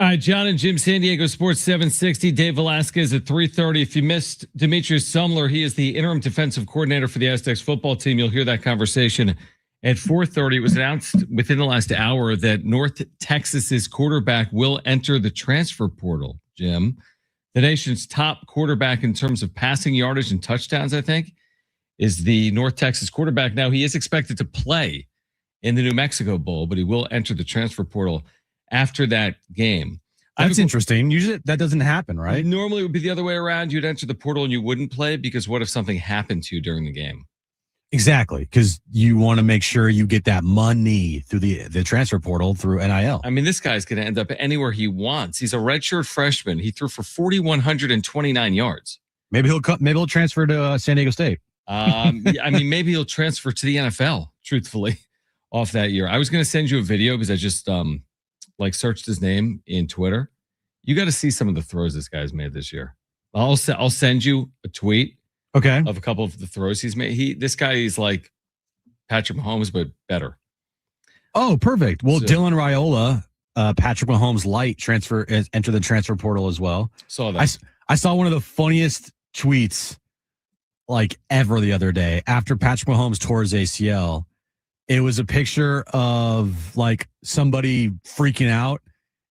All right, John and Jim, San Diego Sports 760. Dave Velasquez at 3:30. If you missed Demetrius Sumler, he is the interim defensive coordinator for the Aztecs football team. You'll hear that conversation at 4:30. It was announced within the last hour that North Texas's quarterback will enter the transfer portal, Jim. The nation's top quarterback in terms of passing yardage and touchdowns, I think, is the North Texas quarterback. Now, he is expected to play in the New Mexico Bowl, but he will enter the transfer portal after that game. That's interesting. Usually that doesn't happen, right? Normally it would be the other way around. You'd enter the portal and you wouldn't play because what if something happened to you during the game? Exactly, because you want to make sure you get that money through the transfer portal through NIL. I mean, this guy's going to end up anywhere he wants. He's a redshirt freshman. He threw for 4,129 yards. Maybe he'll transfer to San Diego State. I mean, maybe he'll transfer to the NFL, truthfully, off that year. I was going to send you a video because I just searched his name in Twitter. You got to see some of the throws this guy's made this year. I'll send you a tweet. Okay. Of a couple of the throws he's made. This guy is like Patrick Mahomes, but better. Oh, perfect. Well, So- Dylan Raiola, Patrick Mahomes light enter the transfer portal as well. Saw that. I saw one of the funniest tweets like ever the other day after Patrick Mahomes tore his ACL. It was a picture of like somebody freaking out.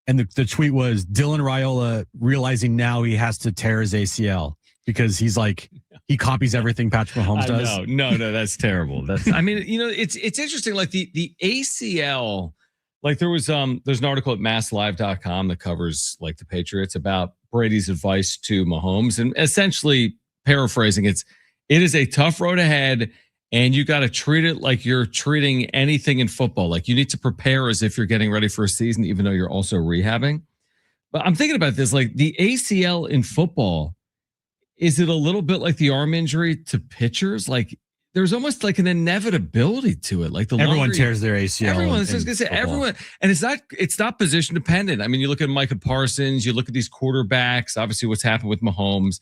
And the tweet was Dylan Raiola realizing now he has to tear his ACL because he's like, he copies everything Patrick Mahomes does. No, that's terrible. I mean, it's interesting. Like the ACL, like there's an article at masslive.com that covers like the Patriots about Brady's advice to Mahomes, and essentially paraphrasing, it is a tough road ahead, and you got to treat it like you're treating anything in football. Like you need to prepare as if you're getting ready for a season, even though you're also rehabbing. But I'm thinking about this, like the ACL in football. Is it a little bit like the arm injury to pitchers? Like there's almost like an inevitability to it. Like everyone tears their ACL. Everyone, and it's not position dependent. I mean, you look at Micah Parsons, you look at these quarterbacks. Obviously, what's happened with Mahomes,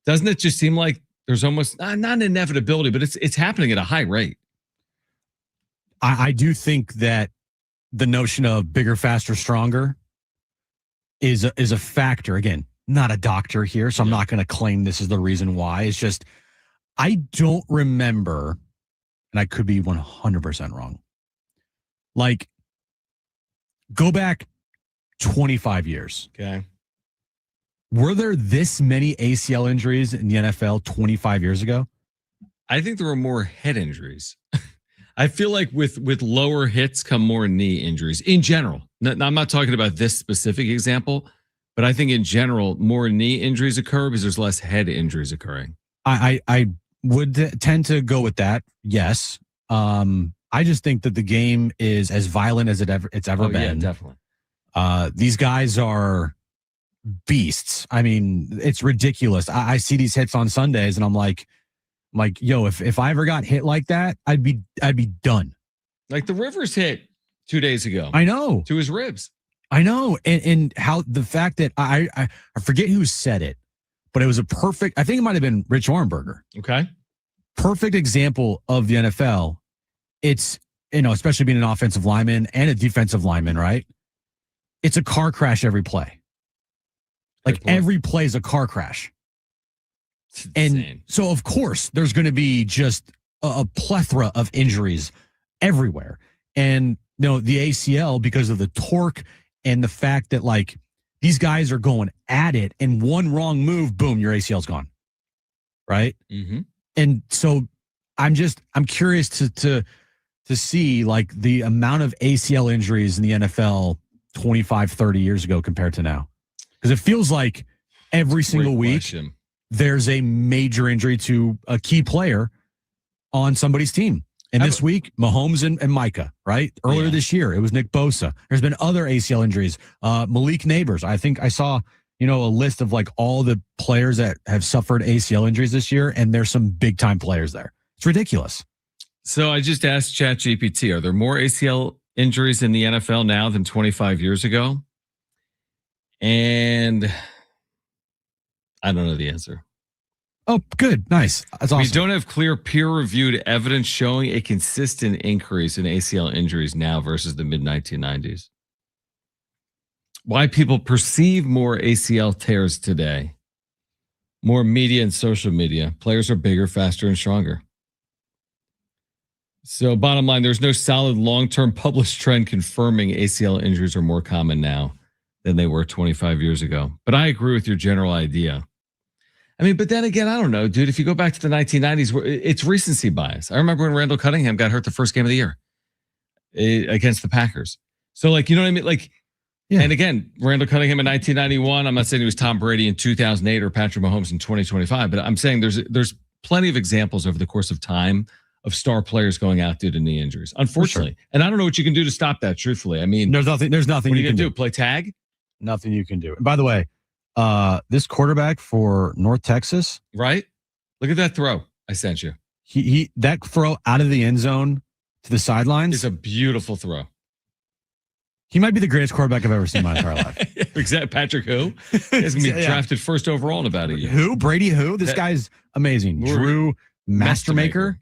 doesn't it just seem like there's almost not an inevitability, but it's happening at a high rate. I do think that the notion of bigger, faster, stronger is a factor. Again, not a doctor here, so I'm not going to claim this is the reason why. It's just, I don't remember, and I could be 100% wrong. Like, go back 25 years. Okay. Were there this many ACL injuries in the NFL 25 years ago? I think there were more head injuries. I feel like with lower hits come more knee injuries in general. I'm not talking about this specific example, but I think in general, more knee injuries occur because there's less head injuries occurring. I would tend to go with that. Yes. I just think that the game is as violent as it's ever been. Yeah, definitely. These guys are beasts. I mean, it's ridiculous. I see these hits on Sundays and I'm like, yo, if I ever got hit like that, I'd be done. Like the Rivers hit 2 days ago. I know. To his ribs. I know. And how the fact that I forget who said it, but it was a perfect, I think it might have been Rich Orenberger. Okay. Perfect example of the NFL. It's, especially being an offensive lineman and a defensive lineman, right? It's a car crash every play. Like every play is a car crash. And so, of course, there's going to be just a plethora of injuries everywhere. And, the ACL, because of the torque and the fact that, like, these guys are going at it and one wrong move, boom, your ACL's gone. Right? Mm-hmm. And so I'm curious to see, like, the amount of ACL injuries in the NFL 25, 30 years ago compared to now. Because it feels like every single week there's a major injury to a key player on somebody's team. And this week, Mahomes and Micah, right? Earlier this year, it was Nick Bosa. There's been other ACL injuries. Malik Neighbors. I think I saw, a list of like all the players that have suffered ACL injuries this year, and there's some big time players there. It's ridiculous. So I just asked ChatGPT, are there more ACL injuries in the NFL now than 25 years ago? And I don't know the answer. Oh, good. Nice. That's awesome. We don't have clear peer-reviewed evidence showing a consistent increase in ACL injuries now versus the mid-1990s. why people perceive more ACL tears today. More media and social media. Players are bigger, faster, and stronger. So bottom line, there's no solid long-term published trend confirming ACL injuries are more common now than they were 25 years ago. But I agree with your general idea. I mean, but then again, I don't know, dude. If you go back to the 1990s, it's recency bias. I remember when Randall Cunningham got hurt the first game of the year against the Packers. So, like, you know what I mean? Like, yeah. And again, Randall Cunningham in 1991. I'm not saying he was Tom Brady in 2008 or Patrick Mahomes in 2025, but I'm saying there's plenty of examples over the course of time of star players going out due to knee injuries, unfortunately. Sure. And I don't know what you can do to stop that, truthfully. I mean, there's nothing what are you can do. Play tag? Nothing you can do. And by the way, this quarterback for North Texas, right? Look at that throw I sent you. He that throw out of the end zone to the sidelines is a beautiful throw. He might be the greatest quarterback I've ever seen in my entire life. Exactly. Patrick who? He's going to be drafted first overall in about a year. Who? Brady who? This guy's amazing. Drew Mestamaker.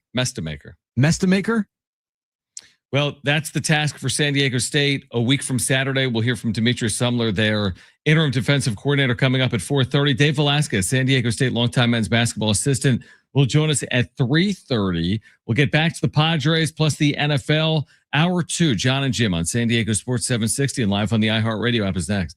Well, that's the task for San Diego State. A week from Saturday, we'll hear from Demetrius Sumler, their interim defensive coordinator, coming up at 4:30. Dave Velasquez, San Diego State longtime men's basketball assistant, will join us at 3:30. We'll get back to the Padres plus the NFL. Hour 2, John and Jim on San Diego Sports 760 and live on the iHeartRadio app is next.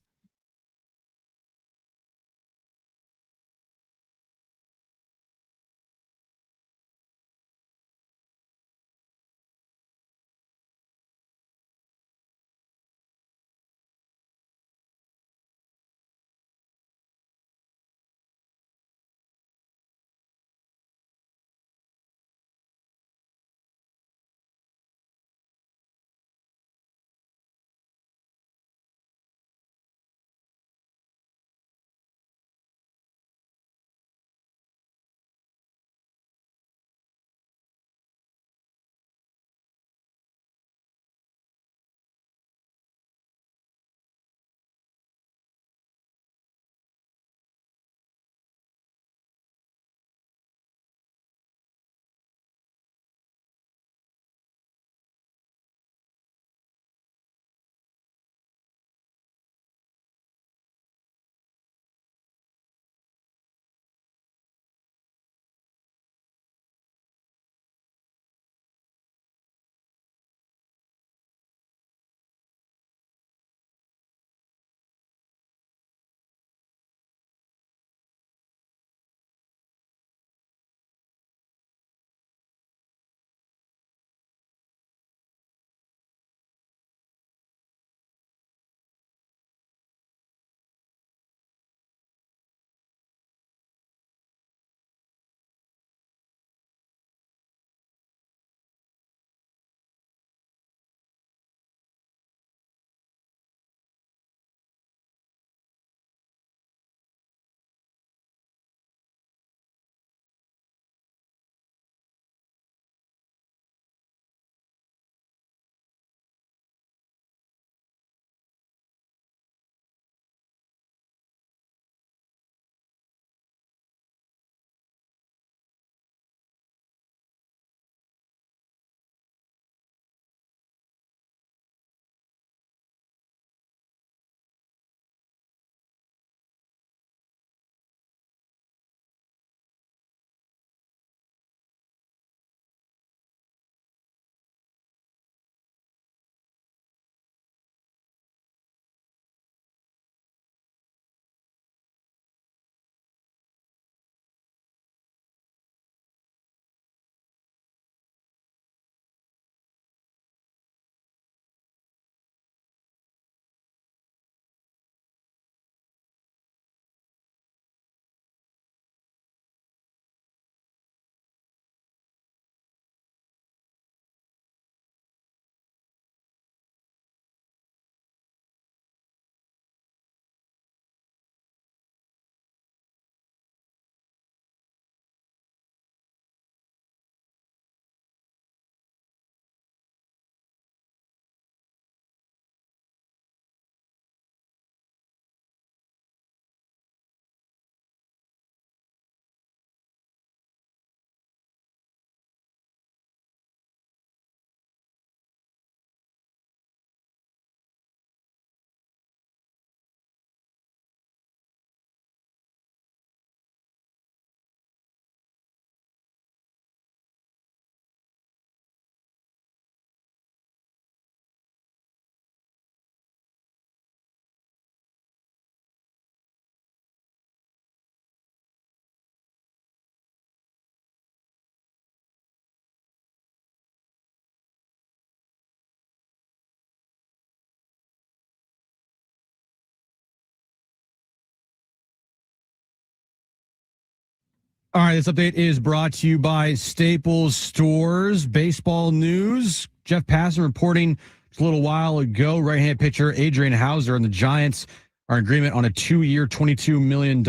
All right, this update is brought to you by Staples Stores. Baseball news. Jeff Passan reporting just a little while ago, right-hand pitcher Adrian Hauser and the Giants are in agreement on a 2-year, $22 million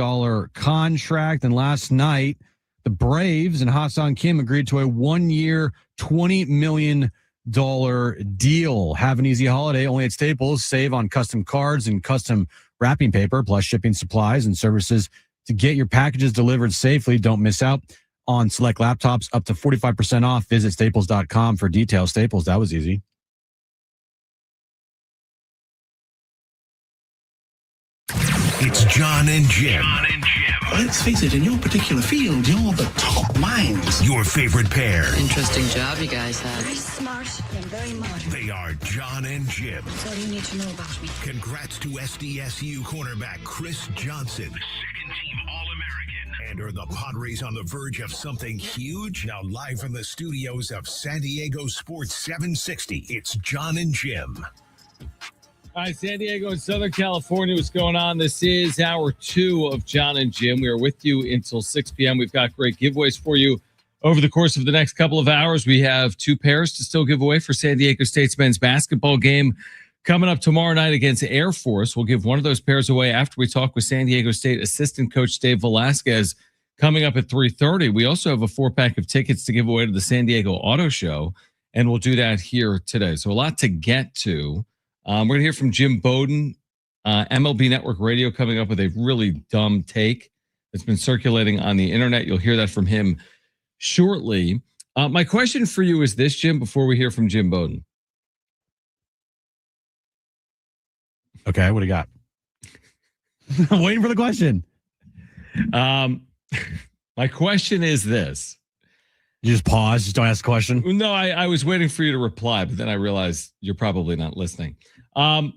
contract. And last night, the Braves and Ha-Seong Kim agreed to a 1-year, $20 million deal. Have an easy holiday only at Staples. Save on custom cards and custom wrapping paper, plus shipping supplies and services to get your packages delivered safely. Don't miss out on select laptops up to 45% off. Visit staples.com for details. Staples, that was easy. It's John and Jim. Let's face it, in your particular field, you're the top minds. Your favorite pair. Interesting job you guys have. Very smart and very modern. They are John and Jim. That's all you need to know about me. Congrats to SDSU cornerback Chris Johnson, the second-team All-American. And are the Padres on the verge of something huge? Now live from the studios of San Diego Sports 760, it's John and Jim. All right, San Diego and Southern California, what's going on? This is hour 2 of John and Jim. We are with you until 6 p.m. We've got great giveaways for you over the course of the next couple of hours. We have 2 pairs to still give away for San Diego State's men's basketball game coming up tomorrow night against Air Force. We'll give one of those pairs away after we talk with San Diego State assistant coach Dave Velasquez coming up at 3:30. We also have a 4-pack of tickets to give away to the San Diego Auto Show, and we'll do that here today. So a lot to get to. We're going to hear from Jim Bowden, MLB Network Radio, coming up with a really dumb take that's been circulating on the internet. You'll hear that from him shortly. My question for you is this, Jim, before we hear from Jim Bowden. Okay, what do you got? I'm waiting for the question. My question is this. You just pause, just don't ask the question. No, I was waiting for you to reply, but then I realized you're probably not listening. I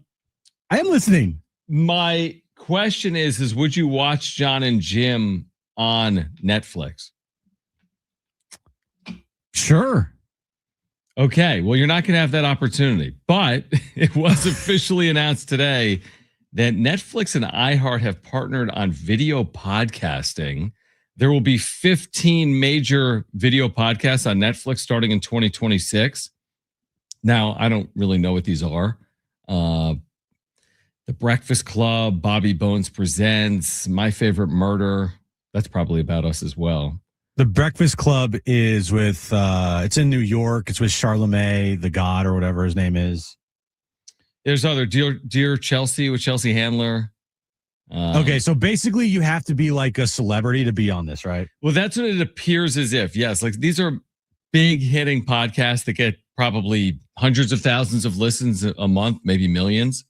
am listening. My question is would you watch John and Jim on Netflix? Sure. Okay, well, you're not going to have that opportunity, but it was officially announced today that Netflix and iHeart have partnered on video podcasting. There will be 15 major video podcasts on Netflix starting in 2026. Now, I don't really know what these are. The Breakfast Club, Bobby Bones Presents, My Favorite Murder. That's probably about us as well. The Breakfast Club is with, it's in New York. It's with Charlemagne, the God, or whatever his name is. There's other Dear Chelsea with Chelsea Handler. Okay, so basically you have to be like a celebrity to be on this, right? Well, that's what it appears as if. Yes, like these are big hitting podcasts that get probably hundreds of thousands of listens a month, maybe millions.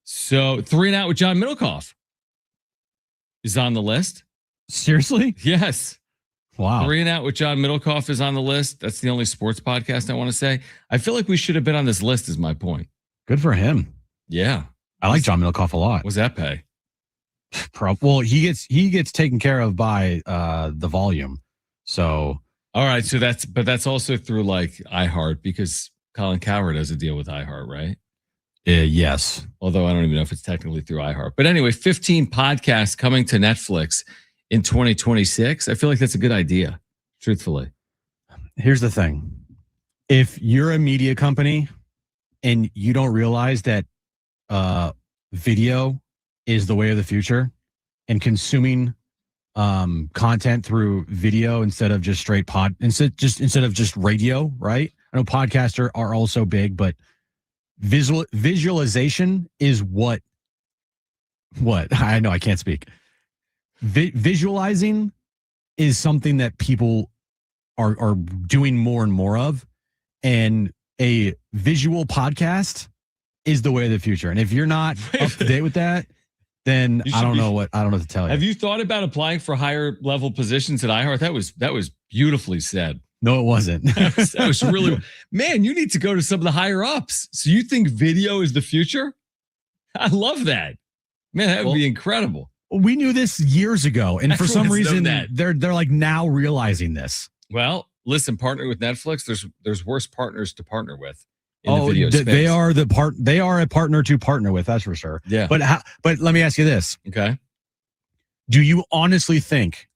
So 3 and Out with John Middlecoff is on the list. Seriously? Yes. Wow. 3 and Out with John Middlecoff is on the list. That's the only sports podcast I want to say. I feel like we should have been on this list is my point. Good for him. Yeah. I like John Middlecoff a lot. What does that pay? Well, he gets taken care of by the volume. So all right, so that's also through like iHeart because Colin Cowherd has a deal with iHeart, right? Yes. Although I don't even know if it's technically through iHeart. But anyway, 15 podcasts coming to Netflix in 2026. I feel like that's a good idea, truthfully. Here's the thing. If you're a media company and you don't realize that video is the way of the future and consuming content through video instead of just straight instead of just radio, right? I know podcasts are also big, but visualization is what I know I can't speak. Visualizing is something that people are doing more and more of, and a visual podcast is the way of the future. And if you're not up to date with that, then I don't know what to tell you. Have you thought about applying for higher level positions at iHeart? That was beautifully said. No, it wasn't. that was really, man, you need to go to some of the higher ups. So you think video is the future? I love that. Man, that would be incredible. We knew this years ago. And for some reason they're like now realizing this. Well, listen, partnering with Netflix, there's worse partners to partner with. In the video space. They are a partner to partner with, that's for sure. Yeah. But let me ask you this. Okay. Do you honestly think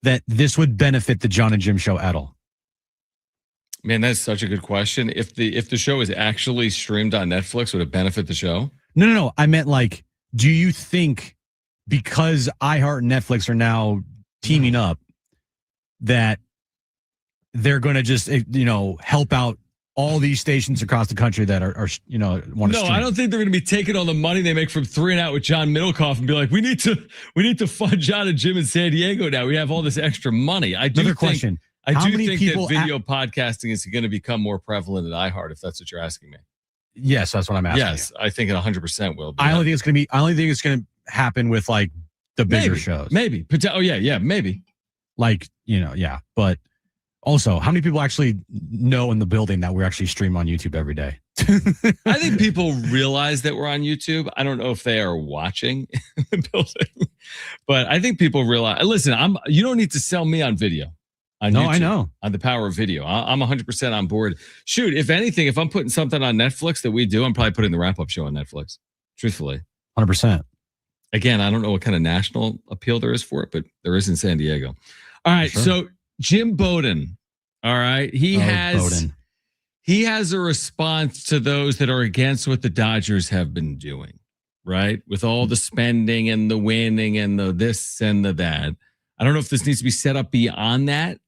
that this would benefit the John and Jim show at all? Man, that's such a good question. If the show is actually streamed on Netflix, would it benefit the show? No. I meant like, do you think because iHeart and Netflix are now teaming up that they're going to just, help out all these stations across the country that are want to No, stream? I don't think they're going to be taking all the money they make from 3 and Out with John Middlecoff and be like, we need to fund John and Jim in San Diego now. We have all this extra money. Another question. I do think that video podcasting is going to become more prevalent at iHeart, if that's what you're asking me. Yes, that's what I'm asking. Yes, I think it 100% will be. I only think it's going to happen with like the bigger shows. Maybe. Oh, yeah, maybe. Like, yeah. But also, how many people actually know in the building that we actually stream on YouTube every day? I think people realize that we're on YouTube. I don't know if they are watching the building, but I think people realize. Listen, you don't need to sell me on video. On no, YouTube, I know. On the power of video. I'm 100% on board. Shoot, if anything, if I'm putting something on Netflix that we do, I'm probably putting the wrap-up show on Netflix, truthfully. 100%. Again, I don't know what kind of national appeal there is for it, but there is in San Diego. All right, so Jim Bowden, all right, he has a response to those that are against what the Dodgers have been doing, right? With all the spending and the winning and the this and the that. I don't know if this needs to be set up beyond that,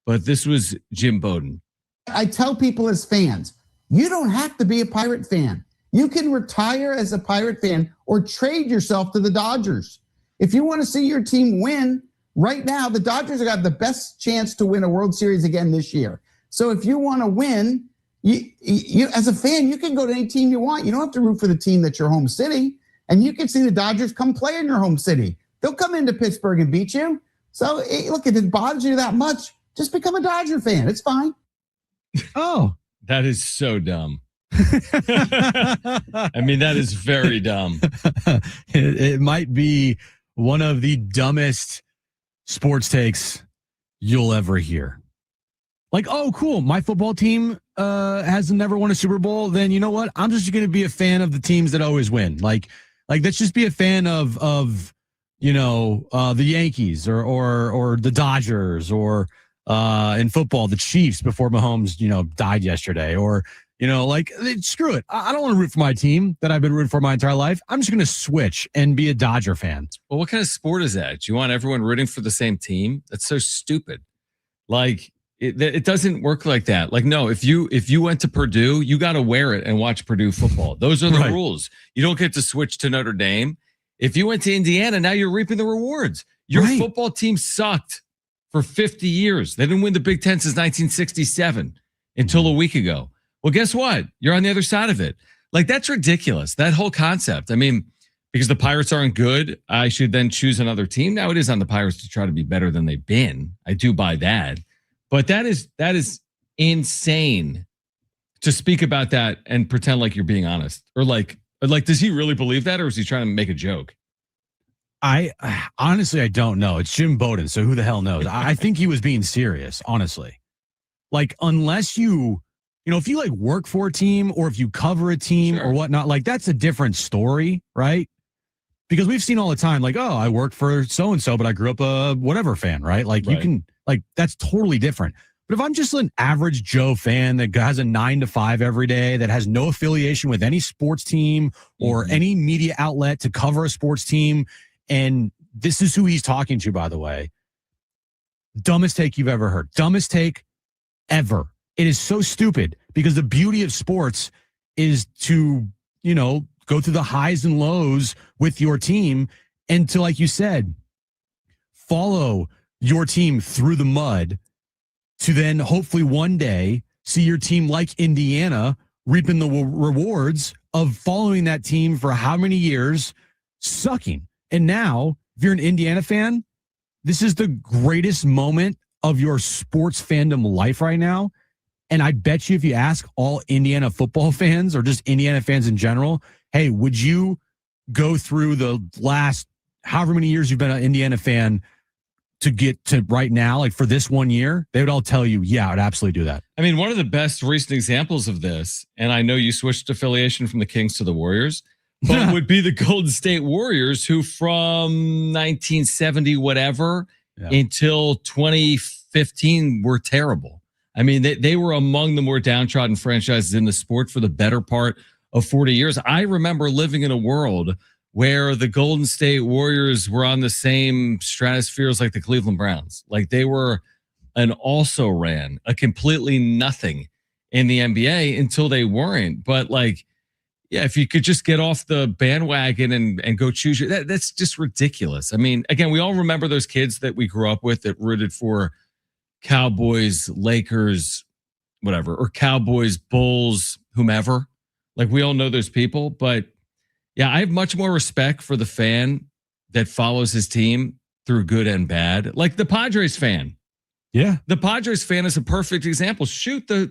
but this was Jim Bowden. I tell people as fans, you don't have to be a Pirate fan. You can retire as a Pirate fan or trade yourself to the Dodgers. If you want to see your team win, right now, the Dodgers have got the best chance to win a World Series again this year. So if you want to win, you as a fan, you can go to any team you want. You don't have to root for the team that's your home city. And you can see the Dodgers come play in your home city. They'll come into Pittsburgh and beat you. So look, if it bothers you that much, just become a Dodger fan. It's fine. Oh, that is so dumb. I mean, that is very dumb. It might be one of the dumbest sports takes you'll ever hear. Like, oh, cool. My football team has never won a Super Bowl. Then you know what? I'm just going to be a fan of the teams that always win. Like let's just be a fan of the Yankees or the Dodgers or in football, the Chiefs before Mahomes, died yesterday or, screw it. I don't want to root for my team that I've been rooting for my entire life. I'm just going to switch and be a Dodger fan. Well, what kind of sport is that? Do you want everyone rooting for the same team? That's so stupid. Like it doesn't work like that. Like, no, if you went to Purdue, you got to wear it and watch Purdue football. Those are the rules. You don't get to switch to Notre Dame. If you went to Indiana, now you're reaping the rewards. Your football team sucked for 50 years. They didn't win the Big Ten since 1967 until a week ago. Well, guess what? You're on the other side of it. Like, that's ridiculous. That whole concept. I mean, because the Pirates aren't good, I should then choose another team. Now it is on the Pirates to try to be better than they've been. I do buy that. But that is insane to speak about that and pretend like you're being honest. Or like, does he really believe that, or is he trying to make a joke? I honestly, I don't know. It's Jim Bowden, so who the hell knows? I think he was being serious, honestly. Like, unless if you like work for a team or if you cover a team or whatnot, like that's a different story, right? Because we've seen all the time, like, oh, I work for so-and-so, but I grew up a whatever fan, right? Like you can, like, that's totally different. But if I'm just an average Joe fan that has a 9 to 5 every day, that has no affiliation with any sports team or any media outlet to cover a sports team, and this is who he's talking to, by the way, dumbest take you've ever heard. Dumbest take ever. It is so stupid because the beauty of sports is to, go through the highs and lows with your team and to, like you said, follow your team through the mud to then hopefully one day see your team like Indiana reaping the rewards of following that team for how many years sucking. And now, if you're an Indiana fan, this is the greatest moment of your sports fandom life right now. And I bet you if you ask all Indiana football fans or just Indiana fans in general, hey, would you go through the last however many years you've been an Indiana fan to get to right now, like for this 1 year? They would all tell you, yeah, I'd absolutely do that. I mean, one of the best recent examples of this, and I know you switched affiliation from the Kings to the Warriors, but would be the Golden State Warriors, who from 1970 whatever until 2015 were terrible. I mean, they were among the more downtrodden franchises in the sport for the better part of 40 years. I remember living in a world where the Golden State Warriors were on the same stratosphere as like the Cleveland Browns. Like they were an also ran, a completely nothing in the NBA until they weren't. But like, yeah, if you could just get off the bandwagon and go choose that's just ridiculous. I mean, again, we all remember those kids that we grew up with that rooted for Cowboys, Lakers, whatever, or Cowboys, Bulls, whomever. Like we all know those people, but yeah, I have much more respect for the fan that follows his team through good and bad. Like the Padres fan. Yeah. The Padres fan is a perfect example. Shoot, I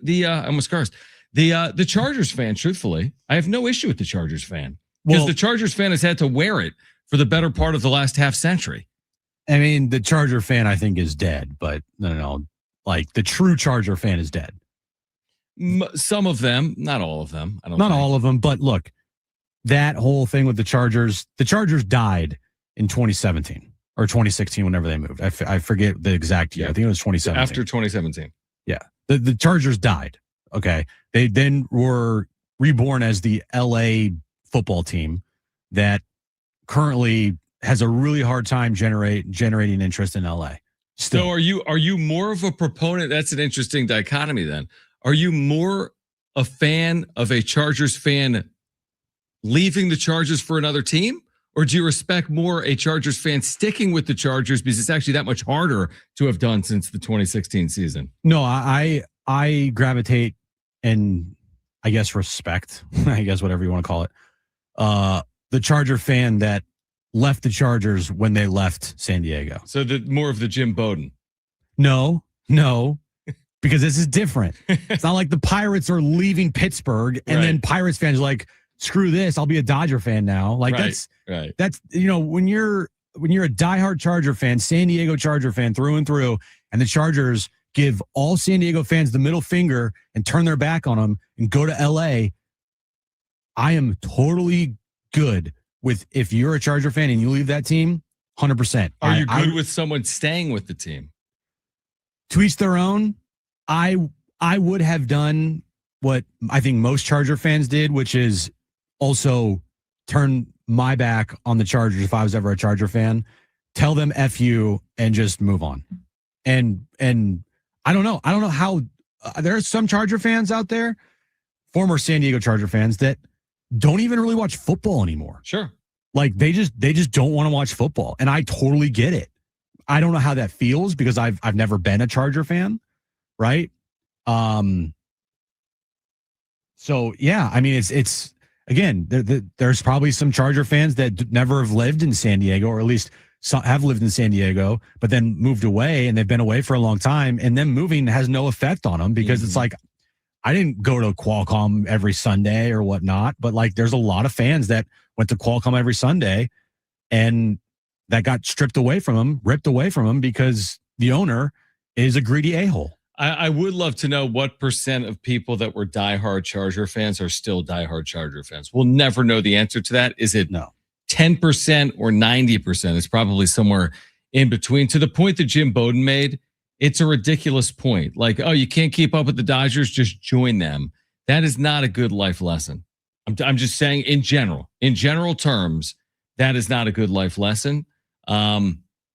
almost cursed. The Chargers fan, truthfully, I have no issue with the Chargers fan because the Chargers fan has had to wear it for the better part of the last half century. I mean, the Charger fan, I think, is dead, but no. Like the true Charger fan is dead. Some of them, not all of them. I don't. Not all of them, but look, that whole thing with the Chargers died in 2017 or 2016, whenever they moved. I forget the exact year. I think it was 2017. After 2017. Yeah, the Chargers died. Okay, they then were reborn as the LA football team that currently has a really hard time generating interest in LA. Still. So are you more of a proponent? That's an interesting dichotomy then. Are you more a fan of a Chargers fan leaving the Chargers for another team? Or do you respect more a Chargers fan sticking with the Chargers because it's actually that much harder to have done since the 2016 season? No, I gravitate and I guess respect, I guess whatever you want to call it, the Charger fan that left the Chargers when they left San Diego. So more of the Jim Bowden. No, because this is different. It's not like the Pirates are leaving Pittsburgh and then Pirates fans are like, screw this, I'll be a Dodger fan now. Like that's when you're a diehard Charger fan, San Diego Charger fan through and through, and the Chargers give all San Diego fans the middle finger and turn their back on them and go to LA. I am totally good with if you're a Charger fan and you leave that team, 100%. Are you good with someone staying with the team? To each their own. I would have done what I think most Charger fans did, which is also turn my back on the Chargers if I was ever a Charger fan. Tell them F you and just move on. And I don't know how there are some Charger fans out there, former San Diego Charger fans that don't even really watch football anymore. Sure. Like they just don't want to watch football. And I totally get it. I don't know how that feels because I've never been a Charger fan. Right. So yeah, I mean, it's again, there's probably some Charger fans that never have lived in San Diego, or at least have lived in San Diego, but then moved away and they've been away for a long time. And then moving has no effect on them because it's like, I didn't go to Qualcomm every Sunday or whatnot, but like there's a lot of fans that went to Qualcomm every Sunday and that got ripped away from them because the owner is a greedy a-hole. I would love to know what percent of people that were diehard Charger fans are still diehard Charger fans. We'll never know the answer to that. Is it 10% or 90%? It's probably somewhere in between. To the point that Jim Bowden made, it's a ridiculous point. Like, oh, you can't keep up with the Dodgers, just join them. That is not a good life lesson. I'm just saying in general terms, that is not a good life lesson.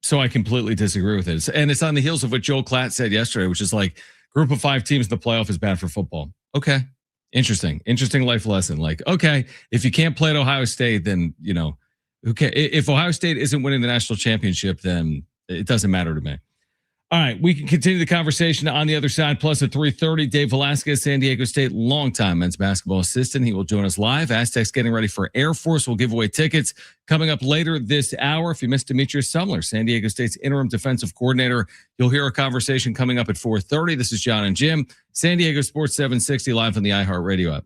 So I completely disagree with it. And it's on the heels of what Joel Klatt said yesterday, which is like group of 5 teams in the playoff is bad for football. Okay. Interesting life lesson. Like, okay, if you can't play at Ohio State, then, okay. If Ohio State isn't winning the national championship, then it doesn't matter to me. All right, we can continue the conversation on the other side. Plus at 3:30, Dave Velasquez, San Diego State longtime men's basketball assistant. He will join us live. Aztecs getting ready for Air Force. We'll give away tickets coming up later this hour. If you missed Demetrius Sumler, San Diego State's interim defensive coordinator, you'll hear a conversation coming up at 4:30. This is John and Jim, San Diego Sports 760 live on the iHeartRadio app.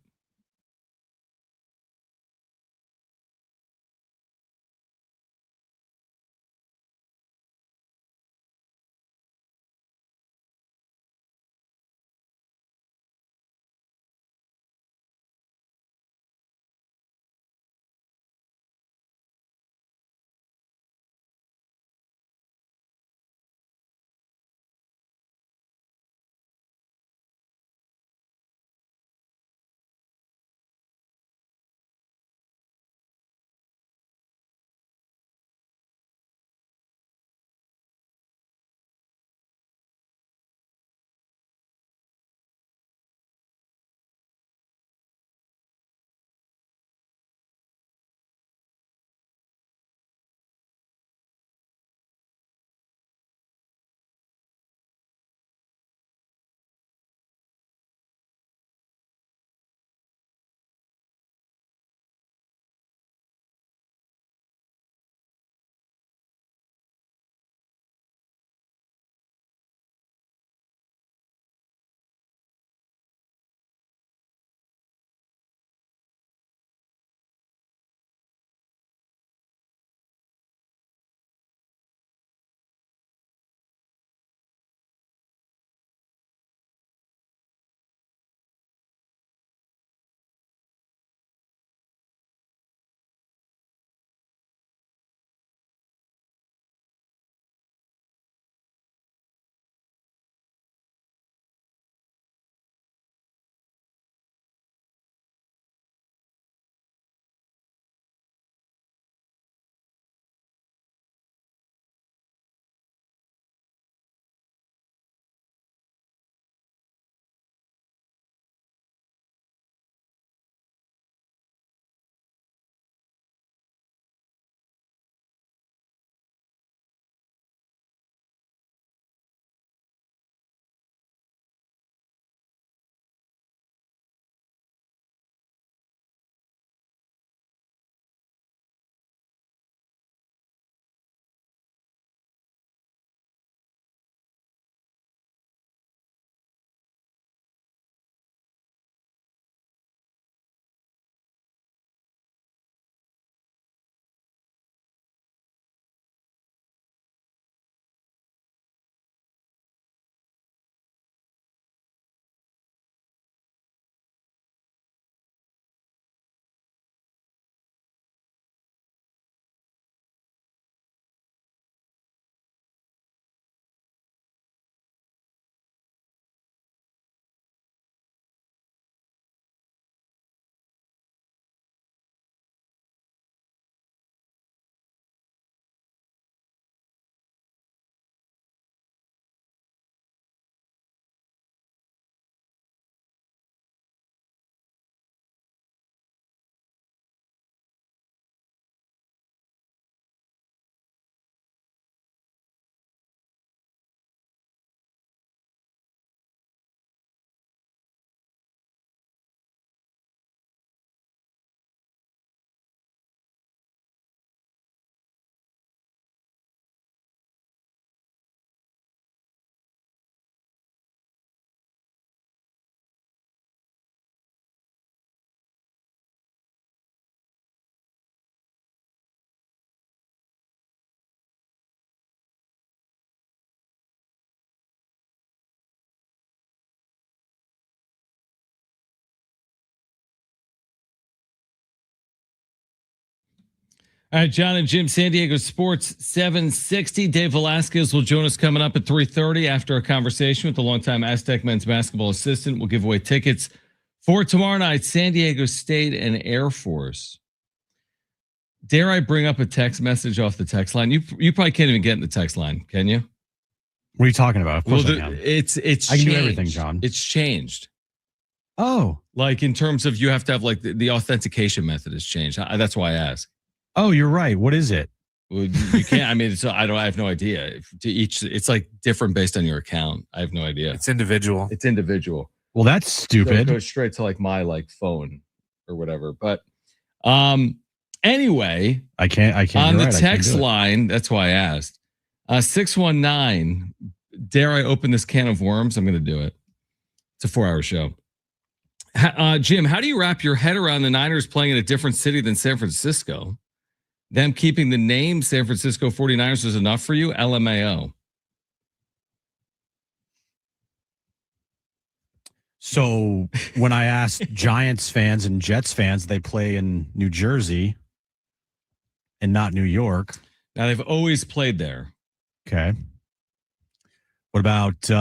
All right, John and Jim, San Diego Sports 760. Dave Velasquez will join us coming up at 3:30 after a conversation with the longtime Aztec men's basketball assistant. We'll give away tickets for tomorrow night, San Diego State and Air Force. Dare I bring up a text message off the text line? You probably can't even get in the text line, can you? What are you talking about? Of course I can. It's I can do everything, John. It's changed. Oh. Like in terms of you have to have like the authentication method has changed. That's why I ask. Oh, you're right. What is it? Well, you can't. I mean, I have no idea. It's like different based on your account. I have no idea. It's individual. It's individual. Well, that's stupid. So it goes straight to like my phone or whatever. But anyway, I can't. On the text line, that's why I asked. 619. Dare I open this can of worms? I'm going to do it. It's a 4-hour show. Jim, how do you wrap your head around the Niners playing in a different city than San Francisco? Them keeping the name San Francisco 49ers is enough for you? LMAO. So when I asked Giants fans and Jets fans, they play in New Jersey and not New York. Now, they've always played there. Okay. What about,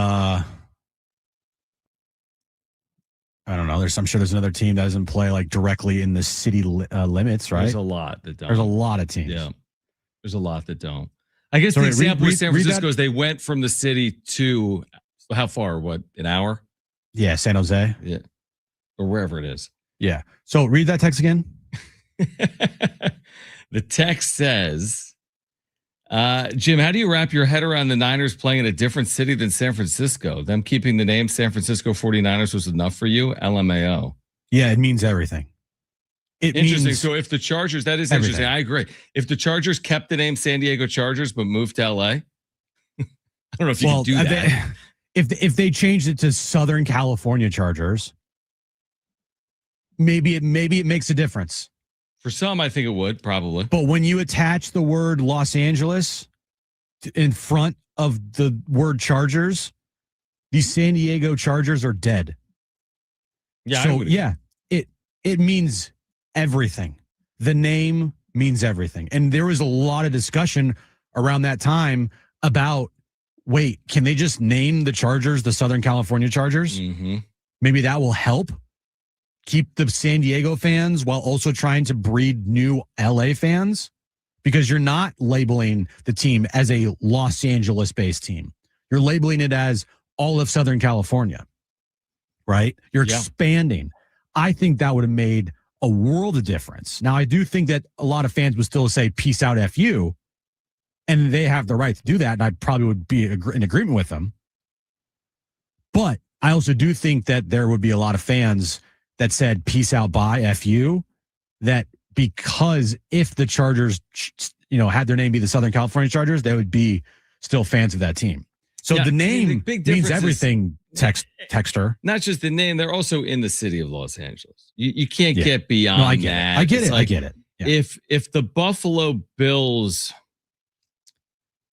I don't know. I'm sure there's another team that doesn't play like directly in the city limits, right? There's a lot that don't. There's a lot of teams. Yeah. There's a lot that don't. I guess the example with San Francisco is they went from the city to how far? What, an hour? Yeah, San Jose. Yeah. Or wherever it is. Yeah. So read that text again. The text says, Jim, how do you wrap your head around the Niners playing in a different city than San Francisco? Them keeping the name San Francisco 49ers was enough for you? LMAO. Yeah, it means everything. Interesting. So if the Chargers, that is interesting. I agree. If the Chargers kept the name San Diego Chargers but moved to LA, I don't know if you can do that. If they changed it to Southern California Chargers, maybe it makes a difference. For some, I think it would, probably. But when you attach the word Los Angeles in front of the word Chargers, these San Diego Chargers are dead. Yeah. So yeah, it means everything. The name means everything. And there was a lot of discussion around that time about, wait, can they just name the Chargers the Southern California Chargers? Mm-hmm. Maybe that will help keep the San Diego fans while also trying to breed new LA fans, because you're not labeling the team as a Los Angeles based team. You're labeling it as all of Southern California, right? You're expanding. I think that would have made a world of difference. Now, I do think that a lot of fans would still say peace out FU, and they have the right to do that. And I probably would be in agreement with them. But I also do think that there would be a lot of fans that said peace out bye FU, that because if the Chargers, had their name be the Southern California Chargers, they would be still fans of that team. So the name means everything, texter. Not just the name, they're also in the city of Los Angeles. You can't get beyond that. I get it. I get it. Yeah. If the Buffalo Bills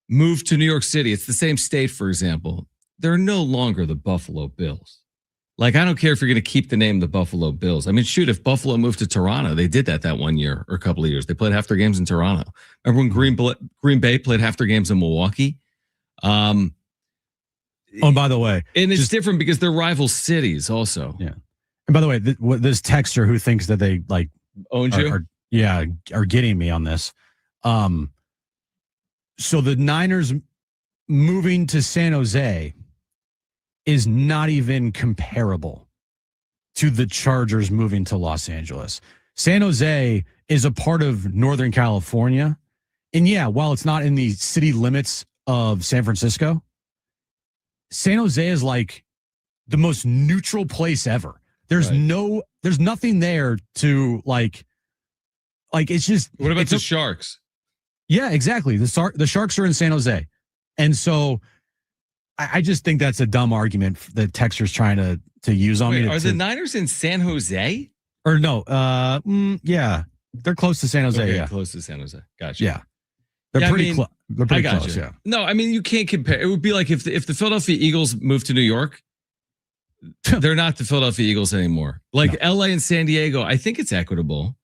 move to New York City, it's the same state, for example, they're no longer the Buffalo Bills. Like, I don't care if you're going to keep the name the Buffalo Bills. I mean, shoot, if Buffalo moved to Toronto, they did that 1 year or a couple of years. They played half their games in Toronto. Remember when Green Bay played half their games in Milwaukee? And by the way, and it's different because they're rival cities also. Yeah. And by the way, this texter who thinks that they like owned you, are getting me on this. So the Niners moving to San Jose is not even comparable to the Chargers moving to Los Angeles. San Jose is a part of Northern California. And yeah, while it's not in the city limits of San Francisco, San Jose is like the most neutral place ever. There's nothing there to like it's just. What about the Sharks? Yeah, exactly. The Sharks are in San Jose. And so I just think that's a dumb argument that Texter's trying to use on me. Are the Niners in San Jose? Or no, yeah. They're close to San Jose. Okay, yeah. Close to San Jose. Gotcha. Yeah. They're pretty close. They're pretty close, you. yeah. No, I mean, you can't compare. It would be like if the Philadelphia Eagles moved to New York, they're not the Philadelphia Eagles anymore. Like LA and San Diego, I think it's equitable.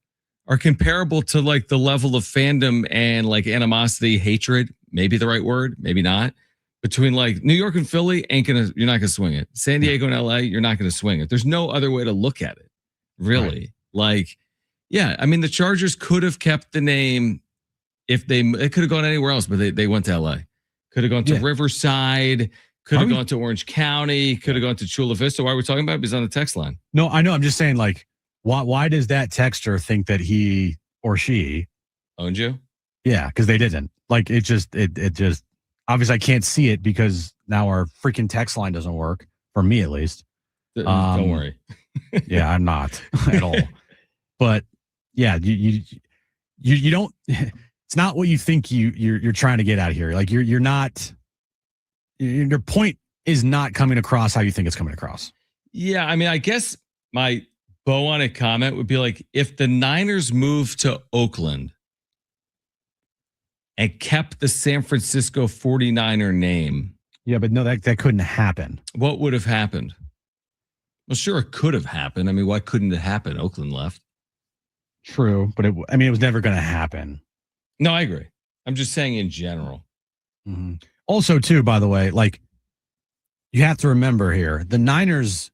are comparable to like the level of fandom and like animosity, hatred, maybe the right word, maybe not, between like New York and Philly. You're not gonna swing it. San Diego and LA, you're not gonna swing it. There's no other way to look at it, really. Right. Like, yeah, I mean, the Chargers could have kept the name if they could have gone anywhere else, but they went to LA. Could have gone to Riverside, could have gone to Orange County, could have gone to Chula Vista. Why are we talking about it? Because on the text line. No, I know. I'm just saying, like, why does that texter think that he or she owned you? Yeah, because they didn't. Like, it just obviously I can't see it because now our freaking text line doesn't work, for me at least. Don't worry. Yeah, I'm not at all. But yeah, you don't. It's not what you think you're trying to get out of here. Like you're not. Your point is not coming across how you think it's coming across. Yeah, I mean, I guess my bow on a comment would be like, if the Niners moved to Oakland and kept the San Francisco 49er name. Yeah, but no, that couldn't happen. What would have happened? Well, sure, it could have happened. I mean, why couldn't it happen? Oakland left. True, but it was never going to happen. No, I agree. I'm just saying in general. Mm-hmm. Also, too, by the way, like you have to remember here, the Niners,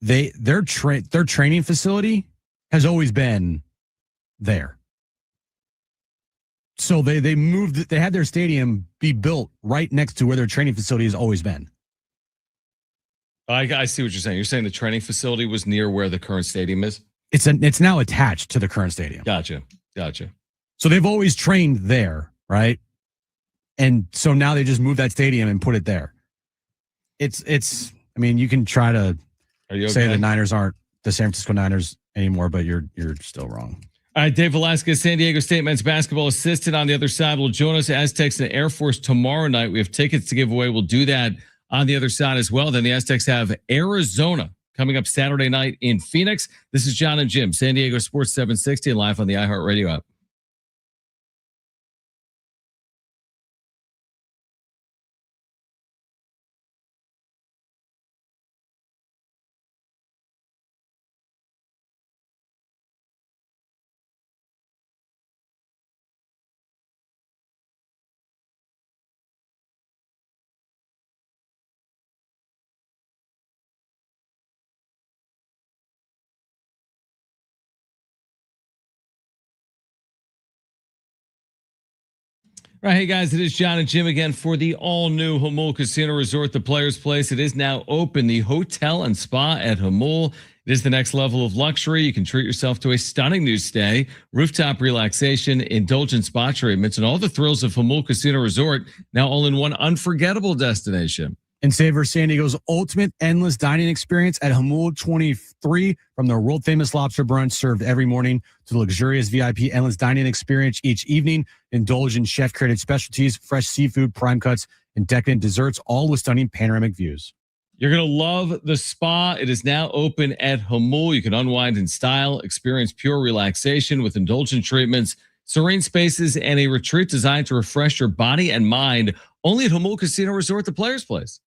their training facility has always been there. So they moved. They had their stadium be built right next to where their training facility has always been. I see what you're saying. You're saying the training facility was near where the current stadium is? It's now attached to the current stadium. Gotcha. So they've always trained there, right? And so now they just moved that stadium and put it there. It's. I mean, you can try to say the Niners aren't the San Francisco Niners anymore, but you're still wrong. All right, Dave Velasquez, San Diego State men's basketball assistant on the other side, will join us. Aztecs and Air Force tomorrow night. We have tickets to give away. We'll do that on the other side as well. Then the Aztecs have Arizona coming up Saturday night in Phoenix. This is John and Jim, San Diego Sports 760, and live on the iHeartRadio app. Right, hey guys, it is John and Jim again for the all-new Jamul Casino Resort, the Players Place. It is now open, the hotel and spa at Jamul. It is the next level of luxury. You can treat yourself to a stunning new stay, rooftop relaxation, indulgent spa treatments, and all the thrills of Jamul Casino Resort, now all in one unforgettable destination. And savor San Diego's ultimate endless dining experience at Jamul 23, from their world-famous lobster brunch served every morning to the luxurious VIP endless dining experience each evening. Indulge in chef-created specialties, fresh seafood, prime cuts, and decadent desserts, all with stunning panoramic views. You're going to love the spa. It is now open at Jamul. You can unwind in style, experience pure relaxation with indulgent treatments, serene spaces, and a retreat designed to refresh your body and mind. Only at Jamul Casino Resort, the Players Place.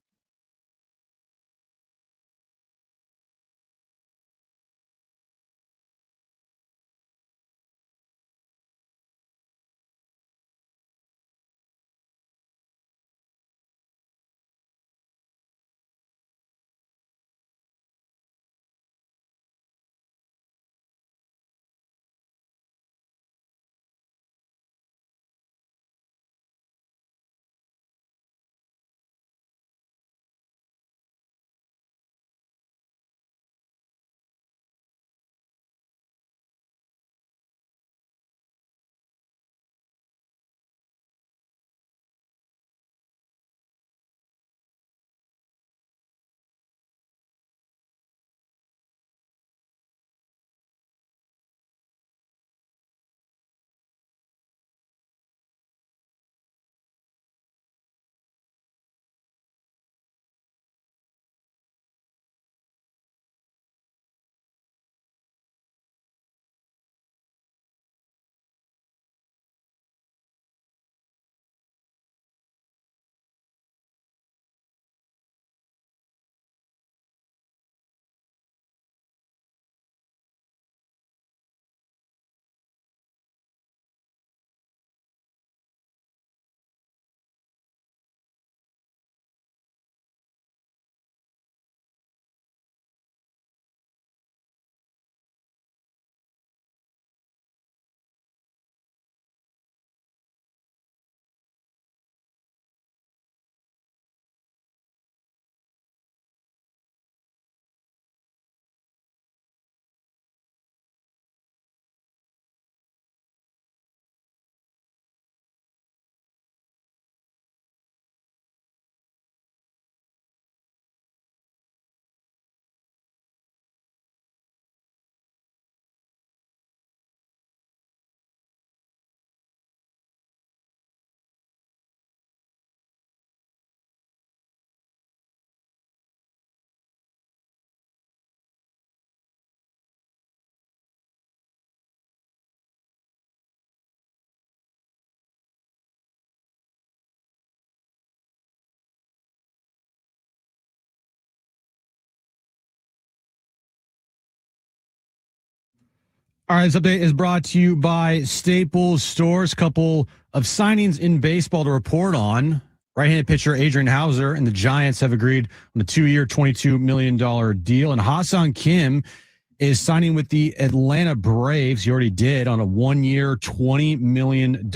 All right, this update is brought to you by Staples Stores. Couple of signings in baseball to report on. Right-handed pitcher Adrian Hauser and the Giants have agreed on a 2-year, $22 million deal. And Ha-Seong Kim is signing with the Atlanta Braves. He already did on a 1-year, $20 million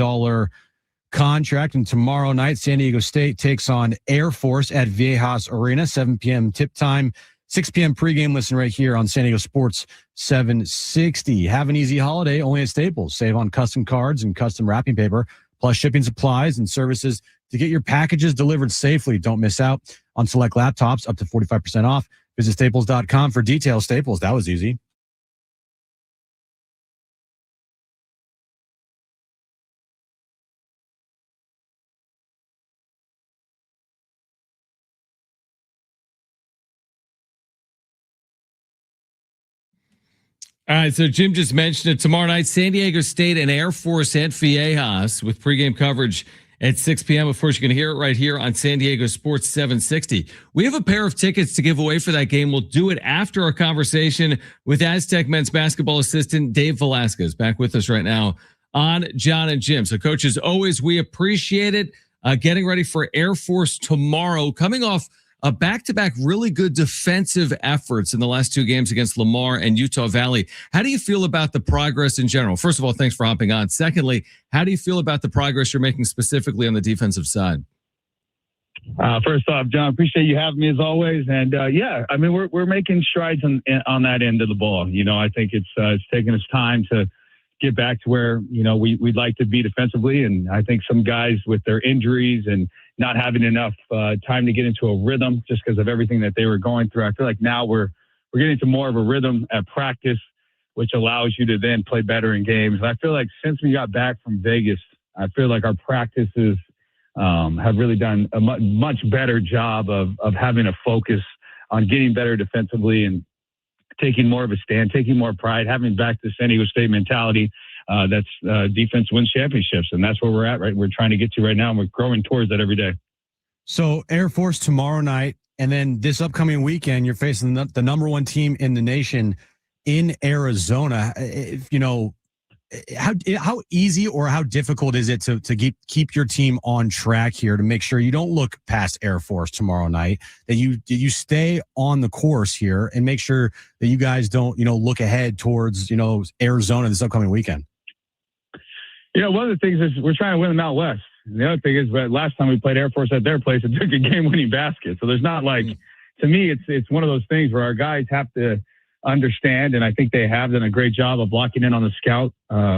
contract. And tomorrow night, San Diego State takes on Air Force at Viejas Arena, 7 p.m. tip time. 6 p.m. pregame. Listen right here on San Diego Sports 760. Have an easy holiday only at Staples. Save on custom cards and custom wrapping paper, plus shipping supplies and services to get your packages delivered safely. Don't miss out on select laptops up to 45% off. Visit staples.com for details. Staples, that was easy. All right, so Jim just mentioned it. Tomorrow night, San Diego State and Air Force at Viejas with pregame coverage at 6 p.m. Of course, you're going to hear it right here on San Diego Sports 760. We have a pair of tickets to give away for that game. We'll do it after our conversation with Aztec men's basketball assistant Dave Velasquez. Back with us right now on John and Jim. So, Coach, as always, we appreciate it. Getting ready for Air Force tomorrow, coming off a back-to-back really good defensive efforts in the last 2 games against Lamar and Utah Valley. How do you feel about the progress in general? First of all, thanks for hopping on. Secondly, how do you feel about the progress you're making specifically on the defensive side? First off, John, appreciate you having me as always. And yeah, I mean, we're making strides on that end of the ball. You know, I think it's taken us time to get back to where, you know, we'd like to be defensively. And I think some guys with their injuries and not having enough time to get into a rhythm just because of everything that they were going through. I feel like now we're getting into more of a rhythm at practice, which allows you to then play better in games. And I feel like since we got back from Vegas, I feel like our practices have really done a much better job of having a focus on getting better defensively and taking more of a stand, taking more pride, having back the San Diego State mentality. That's defense wins championships, and that's where we're at, right? We're trying to get to right now, and we're growing towards that every day. So Air Force tomorrow night, and then this upcoming weekend, you're facing the number 1 team in the nation in Arizona. You know, how easy or how difficult is it to keep your team on track here to make sure you don't look past Air Force tomorrow night, that you stay on the course here and make sure that you guys don't, you know, look ahead towards, you know, Arizona this upcoming weekend? You know, one of the things is we're trying to win them out west. And the other thing is, that last time we played Air Force at their place, it took a game-winning basket. So there's not like, to me, it's one of those things where our guys have to understand, and I think they have done a great job of locking in on the scout.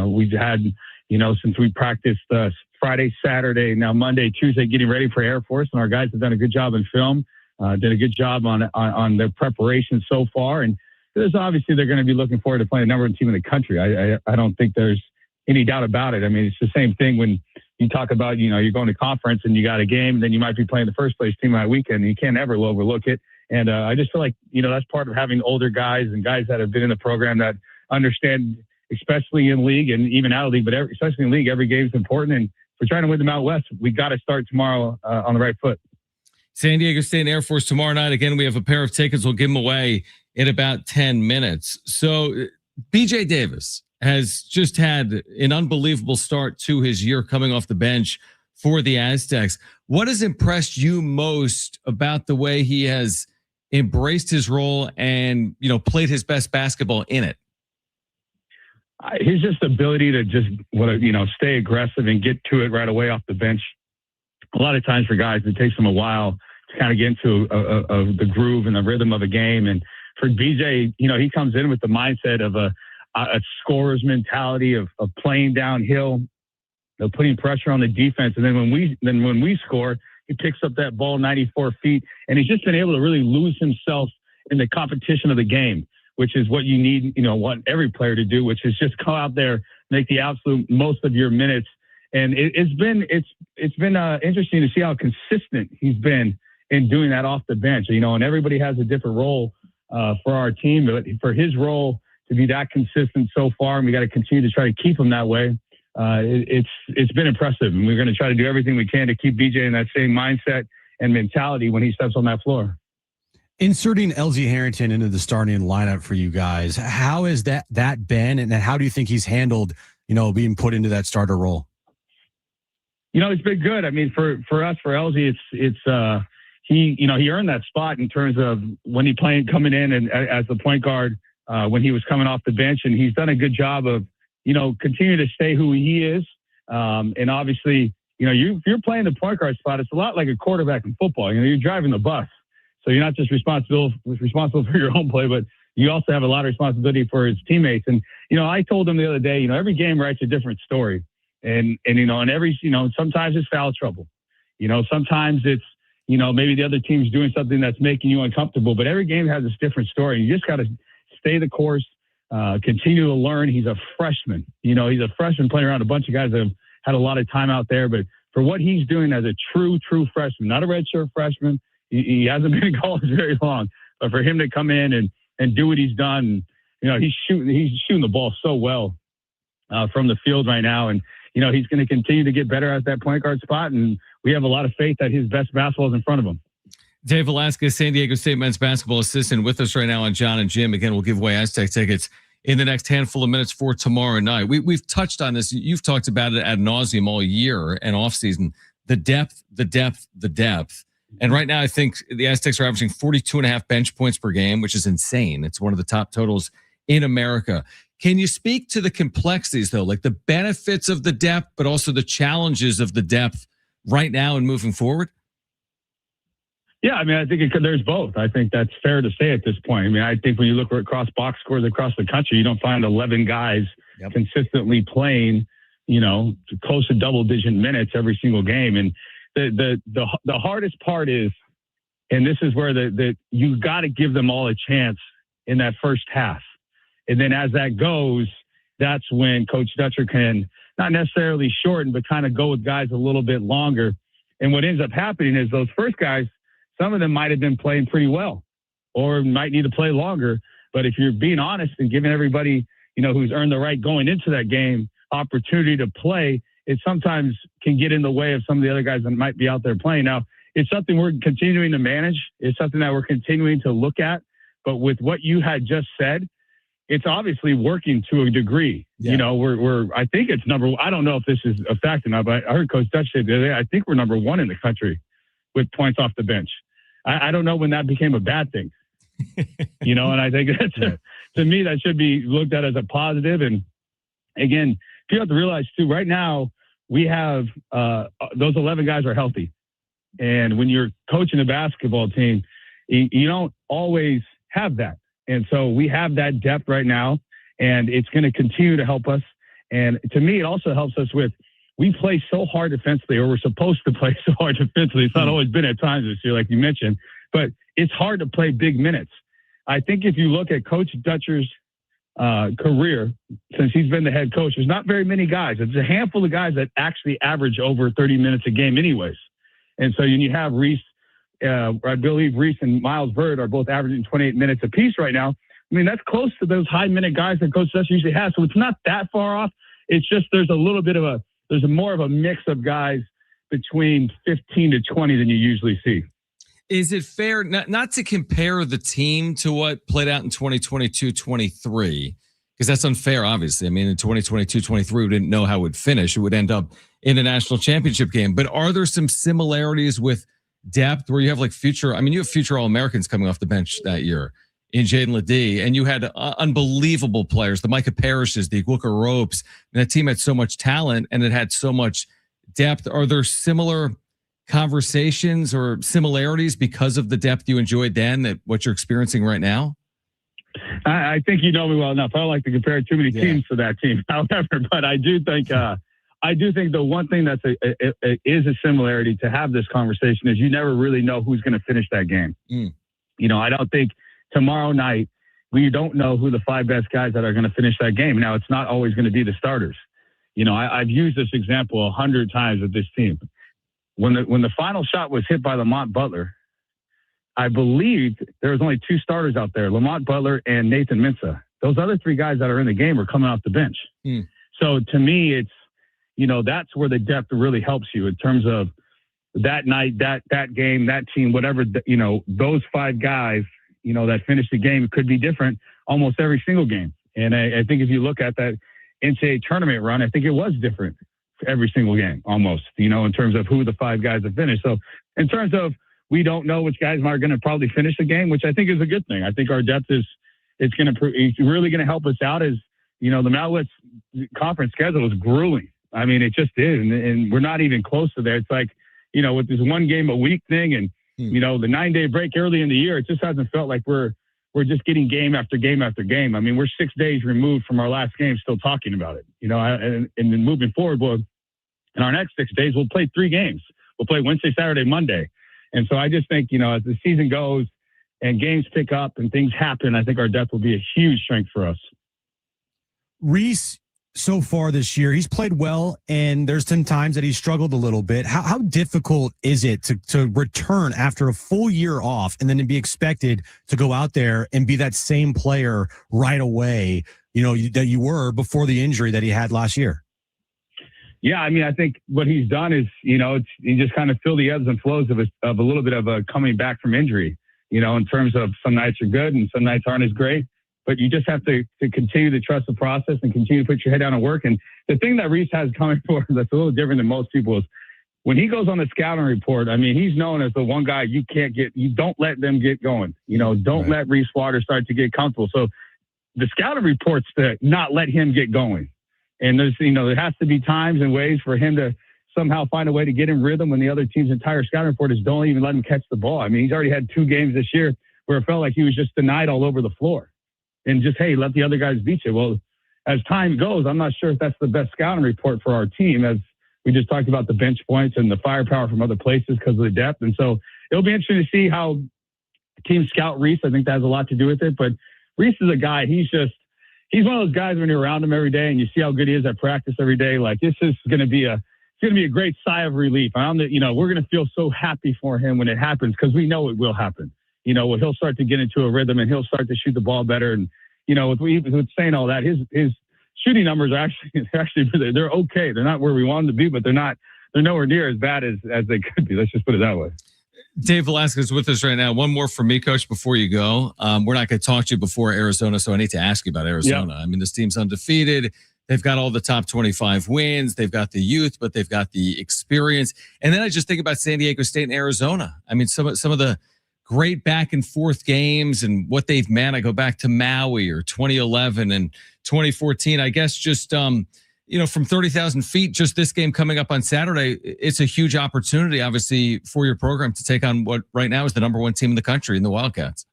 We've had, you know, since we practiced Friday, Saturday, now Monday, Tuesday, getting ready for Air Force, and our guys have done a good job in film, did a good job on their preparation so far. And there's obviously they're going to be looking forward to playing the number 1 team in the country. I don't think there's any doubt about it. I mean, it's the same thing when you talk about, you know, you're going to conference and you got a game, and then you might be playing the first place team that weekend, and you can't ever overlook it. And I just feel like, you know, that's part of having older guys and guys that have been in the program that understand, especially in league and even out of league, but especially in league, every game is important. And if we're trying to win them out west, we got to start tomorrow on the right foot. San Diego State and Air Force tomorrow night. Again, we have a pair of tickets. We'll give them away in about 10 minutes. So BJ Davis has just had an unbelievable start to his year coming off the bench for the Aztecs. What has impressed you most about the way he has embraced his role and, you know, played his best basketball in it? His just ability to just, you know, stay aggressive and get to it right away off the bench. A lot of times for guys, it takes them a while to kind of get into the groove and the rhythm of a game. And for BJ, you know, he comes in with the mindset of a scorer's mentality of playing downhill, of putting pressure on the defense. And then when we score, he picks up that ball 94 feet, and he's just been able to really lose himself in the competition of the game, which is what you need, you know, want every player to do, which is just come out there, make the absolute most of your minutes. And it's been interesting to see how consistent he's been in doing that off the bench, you know, and everybody has a different role for our team, but for his role to be that consistent so far, and we got to continue to try to keep him that way. It's been impressive, and we're going to try to do everything we can to keep BJ in that same mindset and mentality when he steps on that floor. Inserting LZ Harrington into the starting lineup for you guys, how has that been, and how do you think he's handled, being put into that starter role? It's been good. I mean, for us, for LZ, he earned that spot in terms of when he coming in and as the point guard when he was coming off the bench, and he's done a good job of continue to stay who he is. And obviously, if you're playing the point guard spot, it's a lot like a quarterback in football. You're driving the bus. So you're not just responsible for your own play, but you also have a lot of responsibility for his teammates. And, I told him the other day, every game writes a different story. And every, sometimes it's foul trouble. Sometimes it's, maybe the other team's doing something that's making you uncomfortable, but every game has this different story. You just got to stay the course, continue to learn. He's a freshman. He's a freshman playing around a bunch of guys that have had a lot of time out there. But for what he's doing as a true freshman, not a redshirt freshman, he hasn't been in college very long, but for him to come in and do what he's done, he's shooting the ball so well from the field right now. And, he's going to continue to get better at that point guard spot. And we have a lot of faith that his best basketball is in front of him. Dave Velasquez, San Diego State men's basketball assistant, with us right now on John and Jim. Again, we'll give away Aztec tickets in the next handful of minutes for tomorrow night. We've touched on this. You've talked about it ad nauseum all year and off season. The depth. And right now, I think the Aztecs are averaging 42.5 bench points per game, which is insane. It's one of the top totals in America. Can you speak to the complexities, though, like the benefits of the depth, but also the challenges of the depth right now and moving forward? Yeah, I mean, I think there's both. I think that's fair to say at this point. I mean, I think when you look across box scores across the country, you don't find 11 guys consistently playing, close to double-digit minutes every single game. And the hardest part is, and this is where you got to give them all a chance in that first half. And then as that goes, that's when Coach Dutcher can not necessarily shorten, but kind of go with guys a little bit longer. And what ends up happening is those first guys, some of them might have been playing pretty well or might need to play longer. But if you're being honest and giving everybody, who's earned the right going into that game opportunity to play, it sometimes can get in the way of some of the other guys that might be out there playing. Now, it's something we're continuing to manage. It's something that we're continuing to look at. But with what you had just said, it's obviously working to a degree. Yeah. I think it's I don't know if this is a fact or not, but I heard Coach Dutch say the other day, I think we're number one in the country with points off the bench. I don't know when that became a bad thing, and I think that's to me, that should be looked at as a positive. And again, you have to realize too, right now we have those 11 guys are healthy. And when you're coaching a basketball team, you don't always have that. And so we have that depth right now, and it's going to continue to help us. And to me, it also helps us we play so hard defensively, or we're supposed to play so hard defensively. It's not always been at times this year, like you mentioned, but it's hard to play big minutes. I think if you look at Coach Dutcher's career, since he's been the head coach, there's not very many guys. It's a handful of guys that actually average over 30 minutes a game anyways. And so you have Reese, I believe Reese and Miles Bird are both averaging 28 minutes apiece right now. I mean, that's close to those high minute guys that Coach Dutcher usually has. So it's not that far off. It's just there's more of a mix of guys between 15 to 20 than you usually see. Is it fair not to compare the team to what played out in 2022-23? Because that's unfair, obviously. I mean, in 2022-23, we didn't know how it would finish. It would end up in a national championship game. But are there some similarities with depth where you have you have future All-Americans coming off the bench that year in Jaden Ledee, and you had unbelievable players, the Micah Parishes, the Iguoka Ropes, and that team had so much talent and it had so much depth. Are there similar conversations or similarities because of the depth you enjoyed then that what you're experiencing right now? I think you know me well enough. I don't like to compare too many teams to that team, however, but I do think the one thing that's is a similarity to have this conversation is you never really know who's going to finish that game. I don't think tomorrow night we don't know who the 5 best guys that are going to finish that game. Now, it's not always going to be the starters. I've used this example 100 times with this team. When the final shot was hit by Lamont Butler, I believe there was only 2 starters out there, Lamont Butler and Nathan Mensah. Those other 3 guys that are in the game are coming off the bench. So to me, it's, that's where the depth really helps you in terms of that night, that game, that team, whatever, those 5 guys, that finished the game, it could be different almost every single game. And I think if you look at that NCAA tournament run, I think it was different for every single game almost, in terms of who the 5 guys have finished. So in terms of, we don't know which guys are going to probably finish the game, which I think is a good thing. I think our depth it's really going to help us out. As the Mountain West Conference schedule is grueling. I mean, it just is, and we're not even close to there. It's like, with this 1 game a week thing, and the 9-day break early in the year, it just hasn't felt like we're just getting game after game after game. I mean, we're 6 days removed from our last game, still talking about it. And then moving forward, in our next 6 days, we'll play 3 games. We'll play Wednesday, Saturday, Monday. And so I just think, as the season goes and games pick up and things happen, I think our depth will be a huge strength for us. Reese, so far this year, he's played well, and there's some times that he's struggled a little bit. How difficult is it to return after a full year off and then to be expected to go out there and be that same player right away, that you were before the injury that he had last year? Yeah, I mean, I think what he's done is, you just kind of feel the ebbs and flows of a little bit of a coming back from injury, in terms of some nights are good and some nights aren't as great. But you just have to continue to trust the process and continue to put your head down and work. And the thing that Reese has coming for him that's a little different than most people is when he goes on the scouting report, I mean, he's known as the one guy you don't let them get going. Don't let Reese Waters start to get comfortable. So the scouting report's to not let him get going. And there's, there has to be times and ways for him to somehow find a way to get in rhythm when the other team's entire scouting report is don't even let him catch the ball. I mean, he's already had 2 games this year where it felt like he was just denied all over the floor and just, hey, let the other guys beat you. Well, as time goes, I'm not sure if that's the best scouting report for our team, as we just talked about the bench points and the firepower from other places because of the depth. And so it'll be interesting to see how teams scout Reese. I think that has a lot to do with it. But Reese is a guy, he's one of those guys when you're around him every day and you see how good he is at practice every day. Like, this is going to be a great sigh of relief. We're going to feel so happy for him when it happens because we know it will happen. He'll start to get into a rhythm and he'll start to shoot the ball better. And, with saying all that, his shooting numbers are actually they're okay. They're not where we want them to be, but they're nowhere near as bad as they could be. Let's just put it that way. Dave Velasquez is with us right now. One more from me, Coach, before you go. We're not going to talk to you before Arizona, so I need to ask you about Arizona. Yep. I mean, this team's undefeated. They've got all the top 25 wins. They've got the youth, but they've got the experience. And then I just think about San Diego State and Arizona. I mean, some of the great back and forth games and what they've meant. I go back to Maui or 2011 and 2014. I guess just from 30,000 feet, just this game coming up on Saturday, it's a huge opportunity, obviously, for your program to take on what right now is the number 1 team in the country in the Wildcats.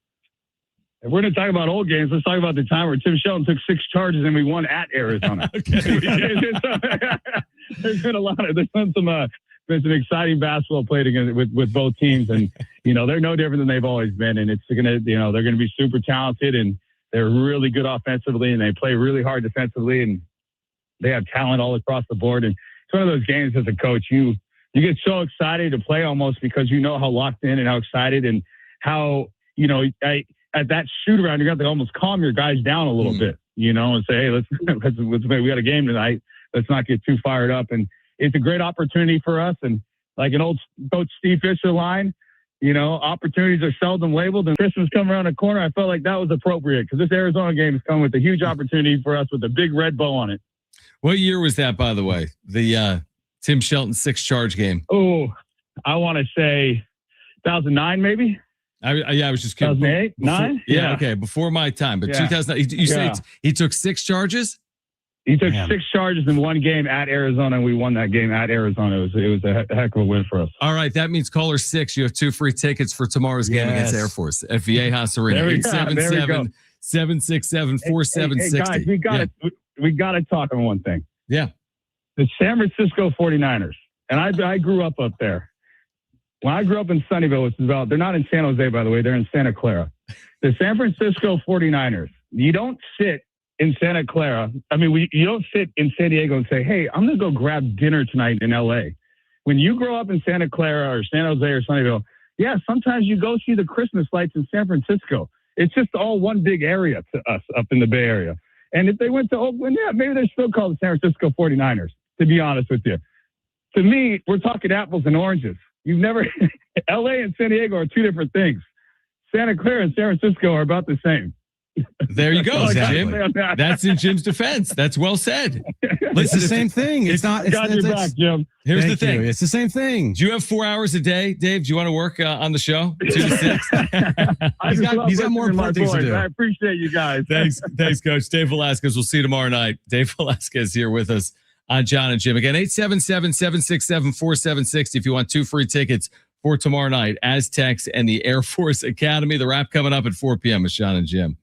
If we're going to talk about old games, let's talk about the time where Tim Shelton took 6 charges and we won at Arizona. There's been some exciting basketball played against with both teams, and they're no different than they've always been. And it's gonna, they're going to be super talented, and they're really good offensively, and they play really hard defensively, and they have talent all across the board. And it's one of those games as a coach, you get so excited to play almost because you know how locked in and how excited and how, at that shoot around, you got to almost calm your guys down a little bit, and say, hey, let's we got a game tonight. Let's not get too fired up. And it's a great opportunity for us. And like an old Coach Steve Fisher line, opportunities are seldom labeled, and Christmas come around the corner. I felt like that was appropriate because this Arizona game is coming with a huge opportunity for us with a big red bow on it. What year was that, by the way? The Tim Shelton 6 charge game? Oh, I want to say 2009, maybe. I was just kidding. 2008, 9? Yeah, okay, before my time. But 2000, you say he took 6 charges? He took 6 charges in 1 game at Arizona, and we won that game at Arizona. It was a heck of a win for us. All right, that means caller 6. You have 2 free tickets for tomorrow's game against Air Force at Viejas Arena. 877-767-4760. Hey, guys, we got to talk on one thing. Yeah. The San Francisco 49ers, and I grew up there. When I grew up in Sunnyvale, which is they're not in San Jose, by the way, they're in Santa Clara. The San Francisco 49ers, you don't sit in Santa Clara. I mean, you don't sit in San Diego and say, hey, I'm going to go grab dinner tonight in LA. When you grow up in Santa Clara or San Jose or Sunnyvale, sometimes you go see the Christmas lights in San Francisco. It's just all one big area to us up in the Bay Area. And if they went to Oakland, maybe they're still called the San Francisco 49ers, to be honest with you. To me, we're talking apples and oranges. You've never LA and San Diego are two different things. Santa Clara and San Francisco are about the same. There you go, Exactly. Jim. That's in Jim's defense. That's well said. It's the same thing. It's not. Got your back, Jim. Here's the Thank thing. you. It's the same thing. Do you have 4 hours a day, Dave? Do you want to work on the show? 2 to 6? He's got more important things to do. I appreciate you guys. Thanks, Coach. Dave Velasquez. We'll see you tomorrow night. Dave Velasquez here with us on John and Jim. Again, 877-767-4760 if you want 2 free tickets for tomorrow night. Aztecs and the Air Force Academy. The wrap coming up at 4 p.m. with John and Jim.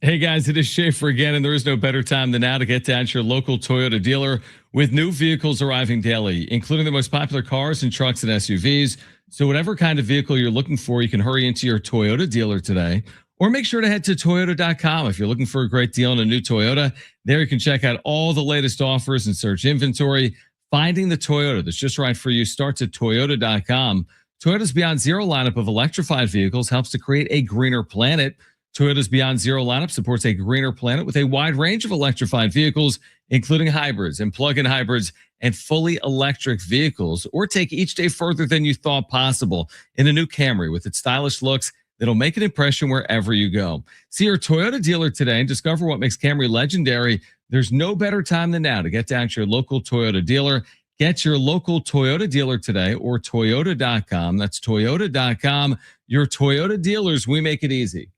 Hey guys, it is Schaefer again, and there is no better time than now to get down to your local Toyota dealer with new vehicles arriving daily, including the most popular cars and trucks and SUVs. So whatever kind of vehicle you're looking for, you can hurry into your Toyota dealer today, or make sure to head to Toyota.com. If you're looking for a great deal on a new Toyota, there you can check out all the latest offers and search inventory. Finding the Toyota that's just right for you starts at Toyota.com. Toyota's Beyond Zero lineup of electrified vehicles helps to create a greener planet. Toyota's Beyond Zero lineup supports a greener planet with a wide range of electrified vehicles, including hybrids and plug-in hybrids and fully electric vehicles, or take each day further than you thought possible in a new Camry with its stylish looks that'll make an impression wherever you go. See your Toyota dealer today and discover what makes Camry legendary. There's no better time than now to get down to your local Toyota dealer. Get your local Toyota dealer today or Toyota.com. That's Toyota.com. Your Toyota dealers, we make it easy.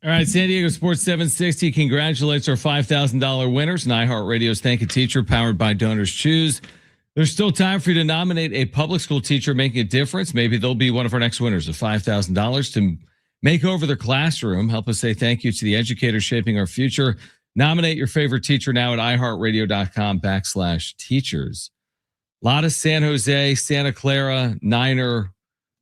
All right, San Diego Sports 760 congratulates our $5,000 winners. And iHeartRadio's Thank a Teacher, powered by Donors Choose. There's still time for you to nominate a public school teacher making a difference. Maybe they'll be one of our next winners of $5,000 to make over their classroom. Help us say thank you to the educators shaping our future. Nominate your favorite teacher now at iHeartRadio.com/teachers. A lot of San Jose, Santa Clara, Niner,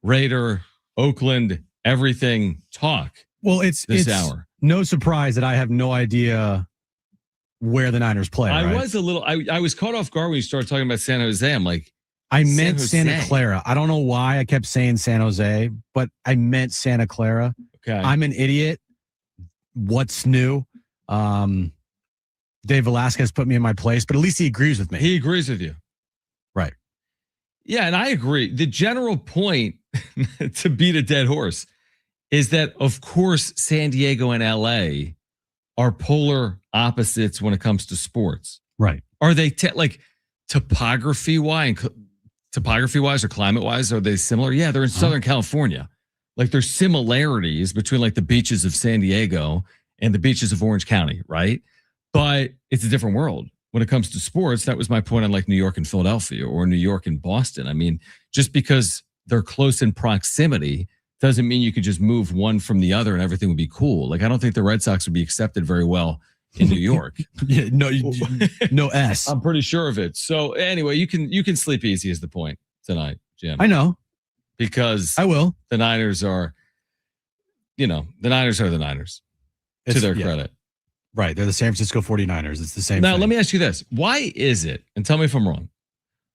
Raider, Oakland, everything talk. Well, it's hour. No surprise that I have no idea where the Niners play. I right? was a little, I was caught off guard when you started talking about San Jose. I'm like, I meant Santa Clara. I don't know why I kept saying San Jose, but I meant Santa Clara. Okay. I'm an idiot. What's new? Dave Velasquez put me in my place, but at least he agrees with me. He agrees with you. Right. Yeah, and I agree. The general point, to beat a dead horse, is that, of course, San Diego and LA are polar opposites when it comes to sports. Right. Are they topography-wise or climate-wise, are they similar? Yeah, they're in Southern California. Like, there's similarities between like the beaches of San Diego and the beaches of Orange County, right? But it's a different world. When it comes to sports, that was my point on like New York and Philadelphia or New York and Boston. I mean, just because they're close in proximity doesn't mean you could just move one from the other and everything would be cool. Like, I don't think the Red Sox would be accepted very well in New York. Yeah, no S. I'm pretty sure of it. So anyway, you can sleep easy is the point tonight, Jim. I know. Because I will. The Niners are the Niners to their credit. Right. They're the San Francisco 49ers. It's the same Now, thing. let me ask you this. Why is it, and tell me if I'm wrong,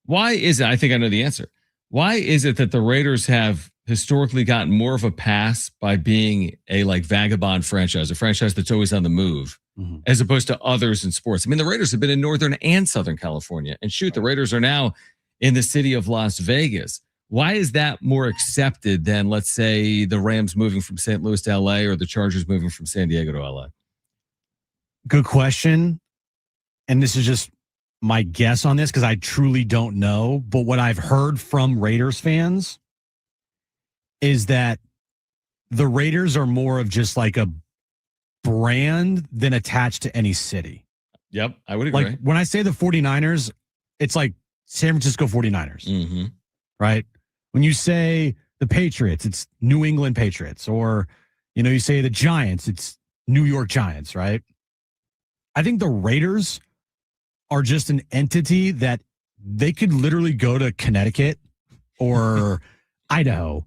why is it, I think I know the answer. Why is it that the Raiders have historically gotten more of a pass by being a like vagabond franchise, a franchise that's always on the move, as opposed to others in sports? I mean, the Raiders have been in Northern and Southern California. And shoot, the Raiders are now in the city of Las Vegas. Why is that more accepted than, let's say, the Rams moving from St. Louis to LA or the Chargers moving from San Diego to LA? Good question. And this is just my guess on this because I truly don't know. But what I've heard from Raiders fans is that the Raiders are more of just like a brand than attached to any city. Yep, I would agree. Like when I say the 49ers, it's like San Francisco 49ers, right? When you say the Patriots, it's New England Patriots. Or, you say the Giants, it's New York Giants, right? I think the Raiders are just an entity that they could literally go to Connecticut or Idaho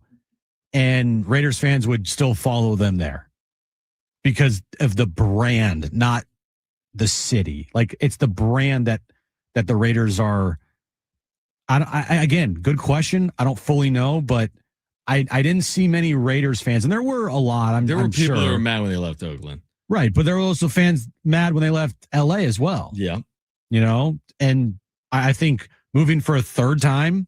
and Raiders fans would still follow them there because of the brand, not the city. Like it's the brand that the Raiders are. Again, good question. I don't fully know, but I didn't see many Raiders fans, and there were a lot. There were people sure. that were mad when they left Oakland. Right, but there were also fans mad when they left LA as well. Yeah. And I think moving for a third time,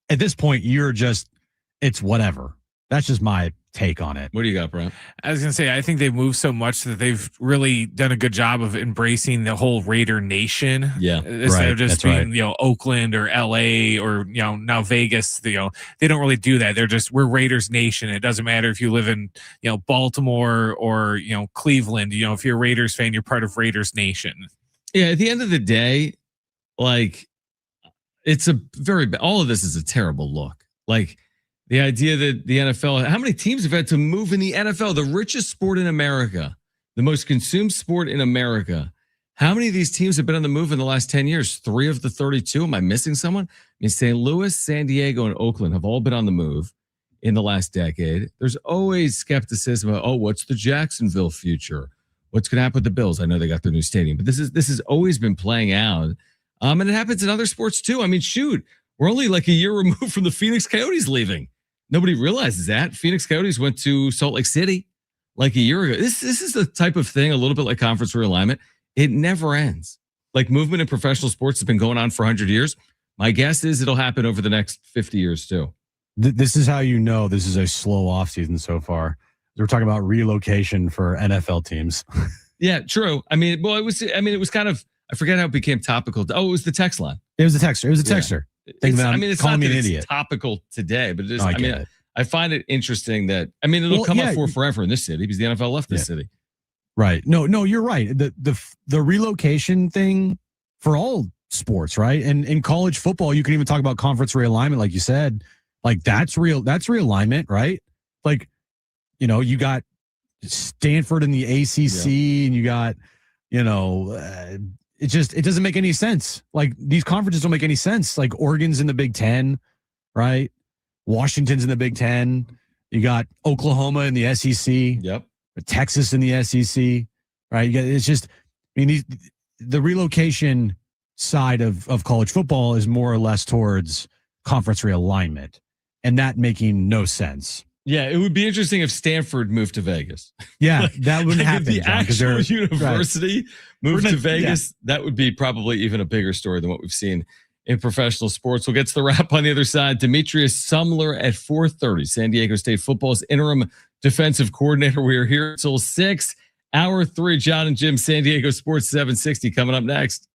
at this point, it's whatever. That's just my take on it. What do you got, Brent? I was going to say, I think they've moved so much that they've really done a good job of embracing the whole Raider nation. Yeah. Instead of just being, Oakland or LA or, now Vegas, they don't really do that. They're just, we're Raiders nation. It doesn't matter if you live in, Baltimore or, Cleveland, if you're a Raiders fan, you're part of Raiders nation. Yeah. At the end of the day, like it's all of this is a terrible look. Like, the idea that the NFL, how many teams have had to move in the NFL, the richest sport in America, the most consumed sport in America? How many of these teams have been on the move in the last 10 years? 3 of the 32. Am I missing someone? I mean, St. Louis, San Diego, and Oakland have all been on the move in the last decade. There's always skepticism about, what's the Jacksonville future? What's going to happen with the Bills? I know they got their new stadium, but this has always been playing out. And it happens in other sports too. I mean, shoot, we're only like a year removed from the Phoenix Coyotes leaving. Nobody realizes that. Phoenix Coyotes went to Salt Lake City like a year ago. This is the type of thing, a little bit like conference realignment. It never ends. Like movement in professional sports has been going on for 100 years. My guess is it'll happen over the next 50 years too. This is how this is a slow offseason so far. We're talking about relocation for NFL teams. Yeah, true. I mean, well, it was kind of, I forget how it became topical. Oh, it was the text line. It was a texter. It was a texter. Yeah. It's calling not me an that idiot. It's topical today, but it is. No, I I find it interesting that, I mean, it'll come up for forever in this city because the NFL left this city. Right. No, you're right. The relocation thing for all sports, right? And in college football, you can even talk about conference realignment, like you said. Like that's realignment, right? Like, you got Stanford in the ACC, and you got, it doesn't make any sense. Like these conferences don't make any sense. Like Oregon's in the Big Ten, right? Washington's in the Big Ten. You got Oklahoma in the SEC. Yep. Texas in the SEC, right? It's just, the relocation side of college football is more or less towards conference realignment, and that making no sense. Yeah, it would be interesting if Stanford moved to Vegas. Yeah, that wouldn't happen. If the actual university moved to Vegas, yeah. That would be probably even a bigger story than what we've seen in professional sports. We'll get to the wrap on the other side. Demetrius Sumler at 4:30. San Diego State football's interim defensive coordinator. We are here until 6. Hour 3, John and Jim, San Diego Sports 760 coming up next.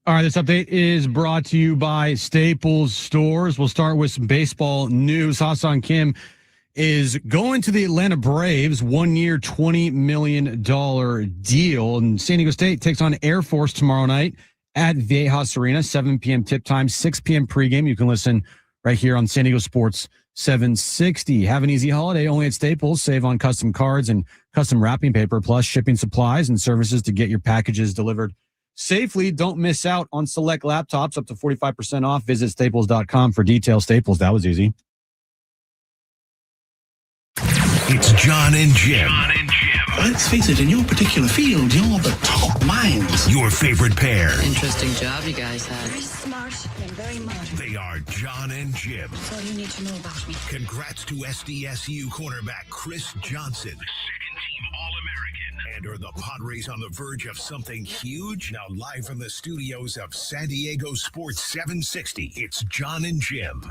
All right, this update is brought to you by Staples Stores. We'll start with some baseball news. Ha-Seong Kim is going to the Atlanta Braves, 1 year, $20 million deal. And San Diego State takes on Air Force tomorrow night at Viejas Arena, 7 p.m. tip time, 6 p.m. pregame. You can listen right here on San Diego Sports 760. Have an easy holiday only at Staples. Save on custom cards and custom wrapping paper, plus shipping supplies and services to get your packages delivered safely. Don't miss out on select laptops up to 45% off. Visit staples.com for details. Staples, that was easy. It's John and Jim. Let's face it, in your particular field, you're the top minds. Your favorite pair. Interesting job you guys had. Very smart and very modern. They are John and Jim. That's all you need to know about me. Congrats to SDSU cornerback Chris Johnson, second-team All-American. And are the Padres on the verge of something huge? Now live from the studios of San Diego Sports 760, it's John and Jim.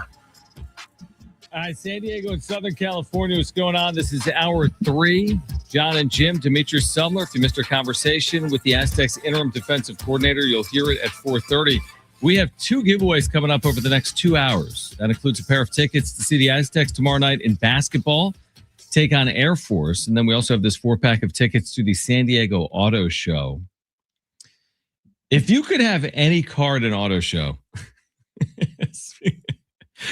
All right, San Diego and Southern California, what's going on? This is hour 3. John and Jim, Demetrius Sumler. If you missed our conversation with the Aztecs interim defensive coordinator, you'll hear it at 4:30. We have 2 giveaways coming up over the next 2 hours. That includes a pair of tickets to see the Aztecs tomorrow night in basketball, take on Air Force. And then we also have this 4-pack of tickets to the San Diego Auto Show. If you could have any car at an auto show,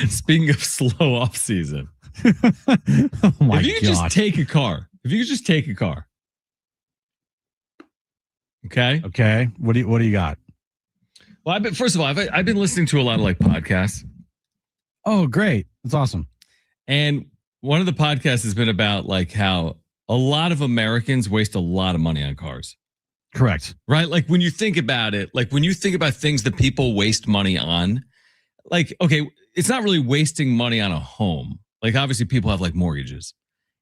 speaking of slow off season, Oh my if you could just take a car, okay. Okay. What do you got? Well, first of all, I've been listening to a lot of like podcasts. Oh, great. That's awesome. And one of the podcasts has been about like how a lot of Americans waste a lot of money on cars. Correct. Right? Like when you think about it, like when you think about things that people waste money on, like, okay, it's not really wasting money on a home. Like obviously people have like mortgages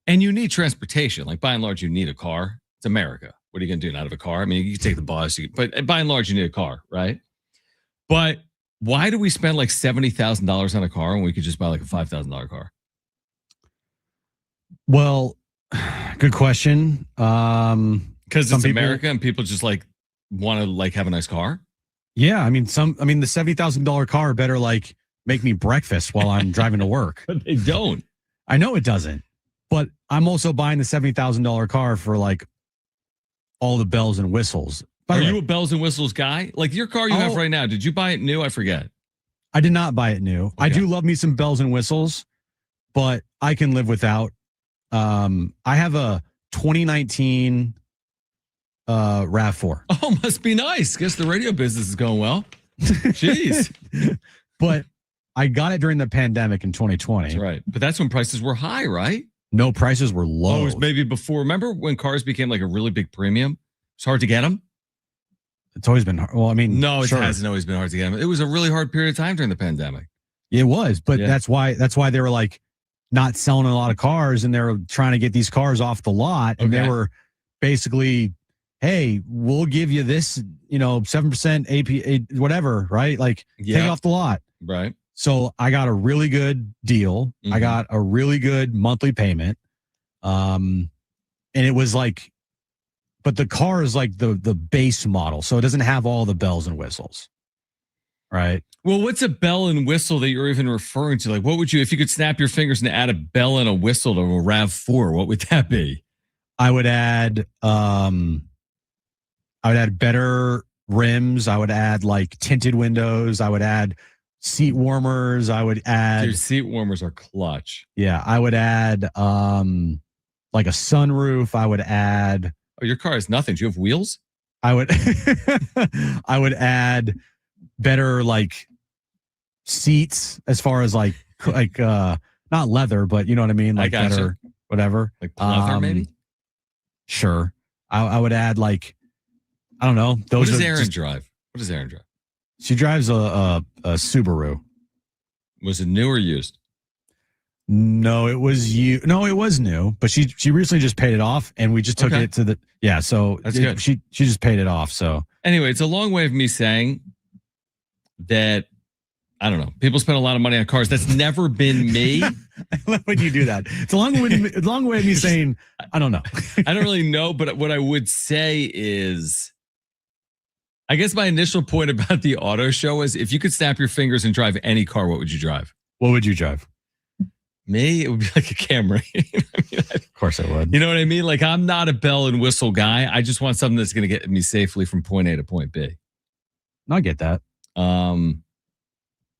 and you need transportation. Like by and large, you need a car. It's America. What are you going to do? Not have a car? I mean, you can take the bus, but by and large, you need a car, right? But why do we spend like $70,000 on a car when we could just buy like a $5,000 car? Well, good question. Because it's America and people just like want to like have a nice car. Yeah, I mean, the $70,000 car better like make me breakfast while I'm driving to work. But they don't. I know it doesn't. But I'm also buying the $70,000 car for like all the bells and whistles. Are you a bells and whistles guy? Like your car you have right now, did you buy it new? I forget. I did not buy it new. Okay. I do love me some bells and whistles, but I can live without. I have a 2019 RAV4. Oh, must be nice. Guess the radio business is going well. Jeez. But I got it during the pandemic in 2020. That's right. But that's when prices were high, right? No, prices were low. Oh, it was maybe before. Remember when cars became like a really big premium? It's hard to get them. It's always been hard. Well, I mean, no, it sure. hasn't always been hard to get them. It was a really hard period of time during the pandemic. It was, but Yeah. that's why they were like not selling a lot of cars, and they were trying to get these cars off the lot, and they Okay. were basically, hey, we'll give you this, 7% AP, whatever, right? Like take it off the lot. Right. So I got a really good deal. I Mhm. got a really good monthly payment. And it was like, but the car is like the base model. So it doesn't have all the bells and whistles. Right. Well, what's a bell and whistle that you're even referring to? Like, what would you, if you could snap your fingers and add a bell and a whistle to a RAV4, what would that be? I would add better rims. I would add like tinted windows. I would add seat warmers. I would add, Your seat warmers are clutch. yeah, I would add like a sunroof. I would add, Oh, your car has nothing. Do you have wheels? I would add better like seats as far as like not leather, but you know what I mean? I Like gotcha. better, whatever. Like leather, maybe? Sure. I would add like, I don't know. Those What does are Aaron just- drive? What does Aaron drive? She drives a Subaru. Was it new or used? No, it was it was new, but she recently just paid it off, and we just took Okay. it to the So That's good. She just paid it off. So Anyway, it's a long way of me saying that, I don't know, people spend a lot of money on cars. That's never been me. I love when you do that. It's a long way of me saying I don't know. I don't really know, but what I would say is I guess my initial point about the auto show is if you could snap your fingers and drive any car, what would you drive? What would you drive? Me, it would be like a Camry. Of course I would. You know what I mean? Like, I'm not a bell and whistle guy. I just want something that's going to get me safely from point A to point B. I get that.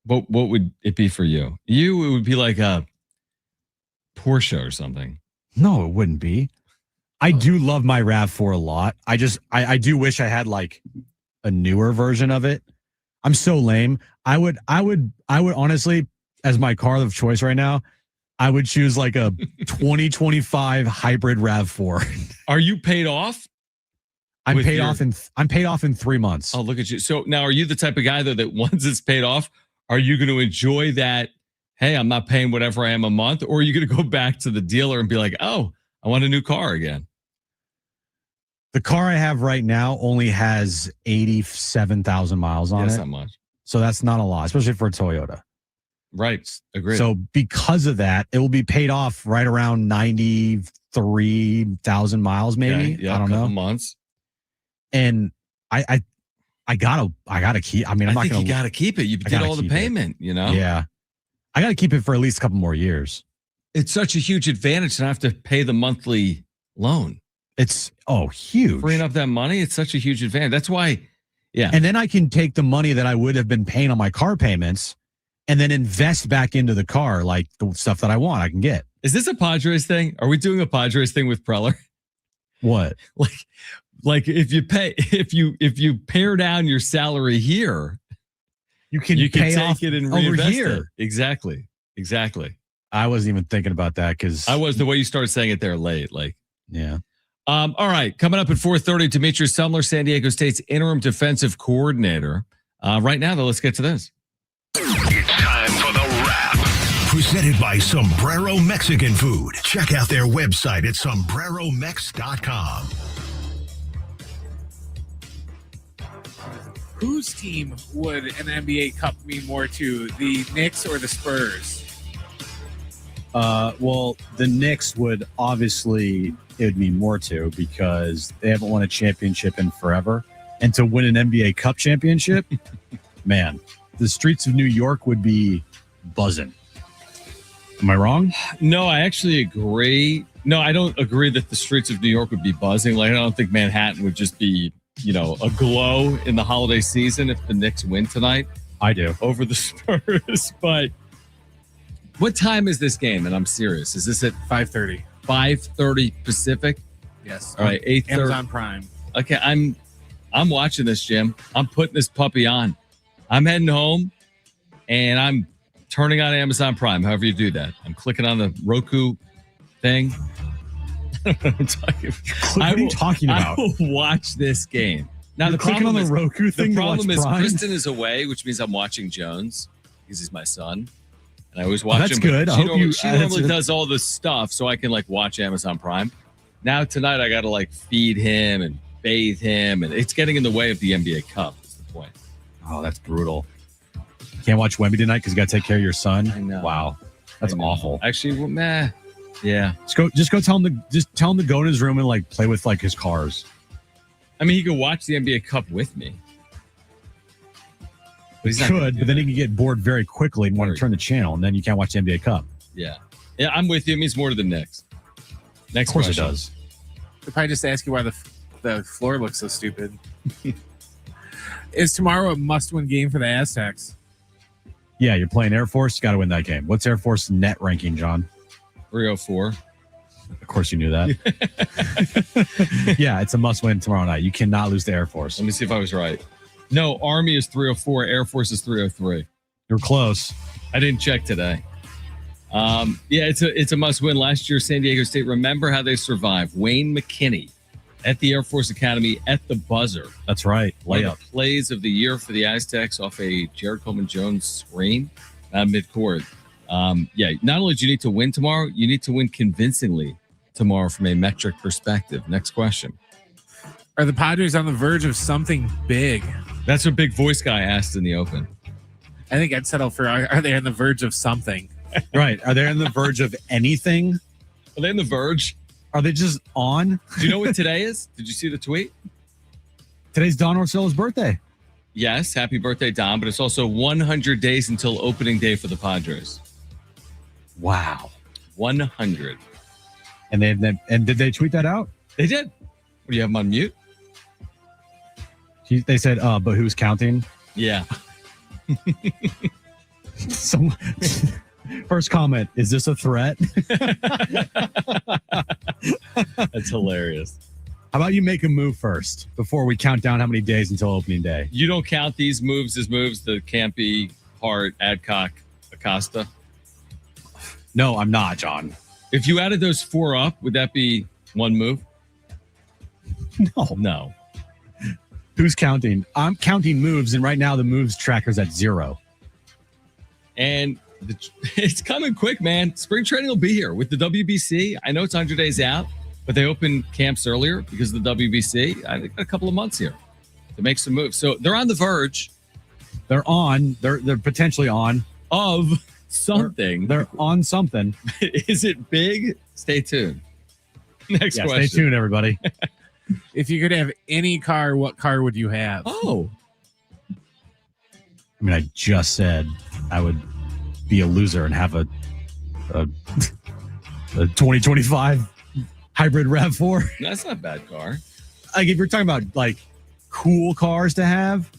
What would it be for you? It would be like a Porsche or something. No, it wouldn't be. I do love my RAV4 a lot. I do wish I had like a newer version of it. I'm so lame. I would honestly, as my car of choice right now, I would choose like a 2025 hybrid RAV4. Are you paid off? I'm paid off in 3 months. Oh, look at you. So now are you the type of guy though that once it's paid off, are you going to enjoy that? Hey, I'm not paying whatever I am a month, or are you going to go back to the dealer and be like, oh, I want a new car again? The car I have right now only has 87,000 miles on it. That's not much. So that's not a lot, especially for a Toyota. Right. Agreed. So because of that, it will be paid off right around 93,000 miles, maybe. Yeah, I don't know. Months. And I gotta keep. I mean, I'm not gonna. You gotta keep it. You did all the payment. You know. Yeah, I gotta keep it for at least a couple more years. It's such a huge advantage to not have to pay the monthly loan. It's huge. Freeing up that money, it's such a huge advantage. That's why. Yeah. And then I can take the money that I would have been paying on my car payments and then invest back into the car, like the stuff that I want, I can get. Is this a Padres thing? Are we doing a Padres thing with Preller? What? Like if you pare down your salary here, you can pay take off it and over reinvest here. It. Exactly. I wasn't even thinking about that because I was the way you started saying it there late. Like, yeah. All right. Coming up at 4:30, Demetrius Sumler, San Diego State's interim defensive coordinator. Right now, though, let's get to this. It's time for the wrap. Presented by Sombrero Mexican Food. Check out their website at sombreromex.com. Whose team would an NBA Cup mean more to, the Knicks or the Spurs? Well, the Knicks would obviously, it would mean more to because they haven't won a championship in forever. And to win an NBA Cup championship, man, the streets of New York would be buzzing. Am I wrong? No, I actually agree. No, I don't agree that the streets of New York would be buzzing. Like, I don't think Manhattan would just be, aglow in the holiday season if the Knicks win tonight. I do. Over the Spurs. But what time is this game? And I'm serious. Is this at 5:30? 5:30 Pacific? Yes. All right, 8:30. Amazon Prime. Okay, I'm watching this, Jim. I'm putting this puppy on. I'm heading home, and I'm turning on Amazon Prime, however you do that. I'm clicking on the Roku thing. I don't know what I'm talking about. What are you talking about? I will watch this game. Now, You're clicking on the Roku thing. The problem is Prime? Kristen is away, which means I'm watching Jones because he's my son. And I always watch that's him. Good. She normally does all this stuff so I can watch Amazon Prime. Now tonight I got to feed him and bathe him, and it's getting in the way of the NBA Cup is the point. Oh, that's brutal. Can't watch Wemby tonight because you got to take care of your son. I know. Wow, that's awful. Actually, meh. Yeah. Just go tell him to go in his room and play with his cars. I mean, he could watch the NBA Cup with me. But he could, but then he could get bored very quickly and want to turn the channel, and then you can't watch the NBA Cup. Yeah. Yeah, I'm with you. It means more to the Knicks. Next of course question. It does. They'll probably just ask you why the floor looks so stupid. Is tomorrow a must-win game for the Aztecs? Yeah, you're playing Air Force. You got to win that game. What's Air Force net ranking, John? 304. Of course you knew that. Yeah, it's a must-win tomorrow night. You cannot lose to Air Force. Let me see if I was right. No, Army is 304. Air Force is 303. You're close. I didn't check today. Yeah, it's a must-win. Last year, San Diego State, remember how they survived. Wayne McKinney at the Air Force Academy at the buzzer. That's right. One of the plays of the year for the Aztecs off a Jared Coleman-Jones screen mid-court. Yeah, not only do you need to win tomorrow, you need to win convincingly tomorrow from a metric perspective. Next question. Are the Padres on the verge of something big? That's what Big Voice Guy asked in the open. I think I'd settle for, are they on the verge of something? Right. Are they on the verge of anything? Are they on the verge? Are they just on? Do you know what today is? Did you see the tweet? Today's Don Orsillo's birthday. Yes, happy birthday, Don. But it's also 100 days until opening day for the Padres. Wow. 100. And did they tweet that out? They did. What, do you have them on mute? They said, but who's counting? Yeah. So, first comment, is this a threat? That's hilarious. How about you make a move first before we count down how many days until opening day? You don't count these moves as moves, the Campy, Hart, Adcock, Acosta? No, I'm not, John. If you added those 4 up, would that be one move? No. Who's counting? I'm counting moves, and right now the moves tracker's at 0. And it's coming quick, man. Spring training will be here with the WBC. I know it's 100 days out, but they open camps earlier because of the WBC. I think a couple of months here to make some moves. So they're on the verge. They're potentially on of something. They're on something. Is it big? Stay tuned. Next question. Stay tuned, everybody. If you could have any car, what car would you have? Oh. I mean, I just said I would be a loser and have a 2025 hybrid RAV4. That's not a bad car. Like, if you're talking about like cool cars to have,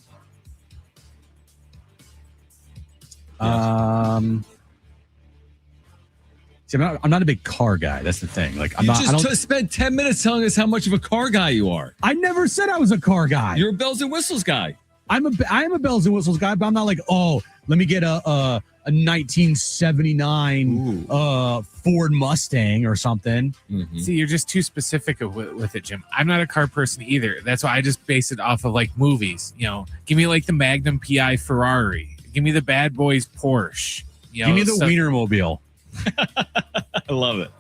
see, I'm not a big car guy. That's the thing. Like, I don't spend 10 minutes telling us how much of a car guy you are. I never said I was a car guy. You're a bells and whistles guy. I am a bells and whistles guy, but I'm not like, oh, let me get a 1979 Ford Mustang or something. Mm-hmm. See, you're just too specific with it, Jim. I'm not a car person either. That's why I just base it off of like movies. You know, give me like the Magnum PI Ferrari. Give me the Bad Boys Porsche. Give me the Wienermobile. I love it.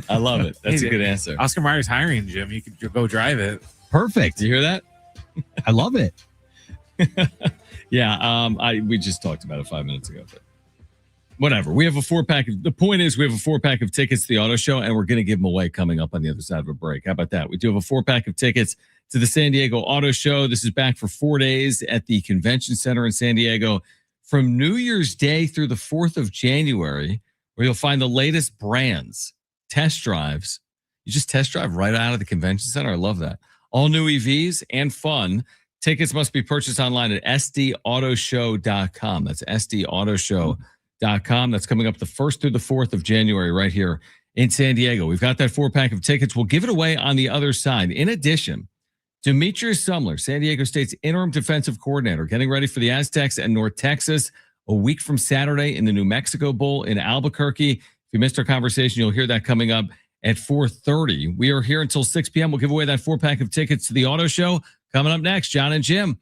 I love it. That's a good answer. Oscar Mayer's hiring, Jim. You could go drive it. Perfect. Do you hear that? I love it. Yeah, we just talked about it 5 minutes ago, but whatever. We have a 4-pack. The point is, we have a 4-pack of tickets to the auto show, and we're going to give them away coming up on the other side of a break. How about that? We do have a 4-pack of tickets to the San Diego Auto Show. This is back for 4 days at the Convention Center in San Diego from New Year's Day through the 4th of January, where you'll find the latest brands, test drives. You just test drive right out of the Convention Center. I love that. All new EVs and fun. Tickets must be purchased online at sdautoshow.com. That's sdautoshow.com. That's coming up the 1st through the 4th of January right here in San Diego. We've got that 4-pack of tickets. We'll give it away on the other side. In addition, Demetrius Sumler, San Diego State's interim defensive coordinator, getting ready for the Aztecs at North Texas a week from Saturday in the New Mexico Bowl in Albuquerque. If you missed our conversation, you'll hear that coming up at 4:30. We are here until 6 p.m. We'll give away that 4-pack of tickets to the auto show. Coming up next, John and Jim.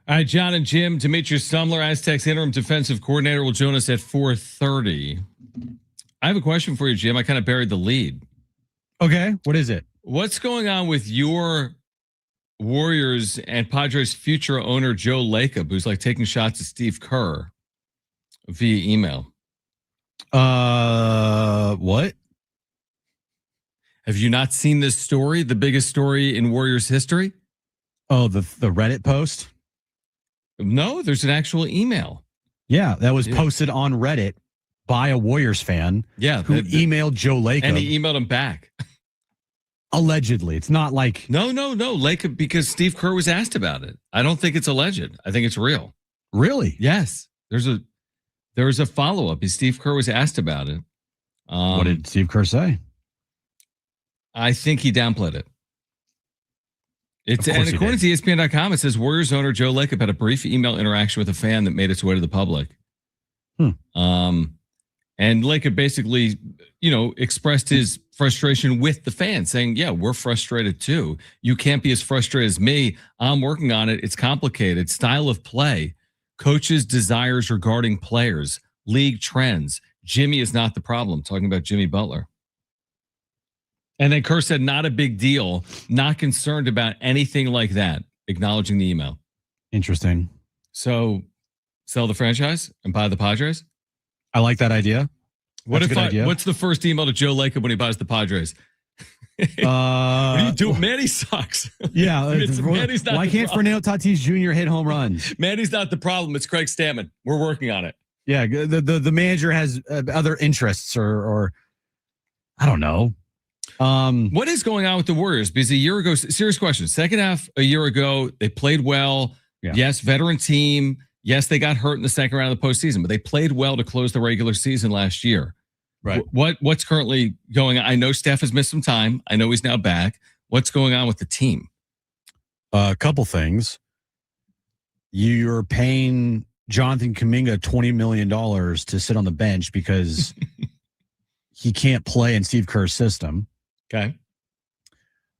All right, John and Jim, Demetrius Sumler, Aztecs interim defensive coordinator, will join us at 4:30. I have a question for you, Jim. I kind of buried the lead. Okay, what is it? What's going on with your Warriors and Padres future owner, Joe Lacob, who's like taking shots at Steve Kerr via email? What? Have you not seen this story? The biggest story in Warriors history? Oh, the Reddit post? No, there's an actual email. Yeah, that was posted on Reddit by a Warriors fan. Yeah, who emailed Joe Lacob. And he emailed him back. Allegedly. It's not like... No. Lacob, because Steve Kerr was asked about it. I don't think it's alleged. I think it's real. Really? Yes. There was a follow-up. Steve Kerr was asked about it. What did Steve Kerr say? I think he downplayed it. And according to ESPN.com, it says Warriors owner Joe Lacob had a brief email interaction with a fan that made its way to the public. And Lacob basically, expressed his frustration with the fans, saying, yeah, we're frustrated too. You can't be as frustrated as me. I'm working on it. It's complicated. Style of play, coaches' desires regarding players, league trends. Jimmy is not the problem. Talking about Jimmy Butler. And then Kerr said, not a big deal, not concerned about anything like that, acknowledging the email. Interesting. So sell the franchise and buy the Padres? I like that idea. What's the first email to Joe Lacob when he buys the Padres? What are you doing? Manny sucks. Yeah. Manny's not why can't Fernando Tatis Jr. hit home runs? Manny's not the problem. It's Craig Stammen. We're working on it. Yeah. The manager has other interests or I don't know. What is going on with the Warriors? Because a year ago, serious question. Second half a year ago, they played well. Yeah. Yes, veteran team. Yes, they got hurt in the second round of the postseason, but they played well to close the regular season last year. Right. What's currently going on? I know Steph has missed some time. I know he's now back. What's going on with the team? A couple things. You're paying Jonathan Kuminga $20 million to sit on the bench because he can't play in Steve Kerr's system. Okay.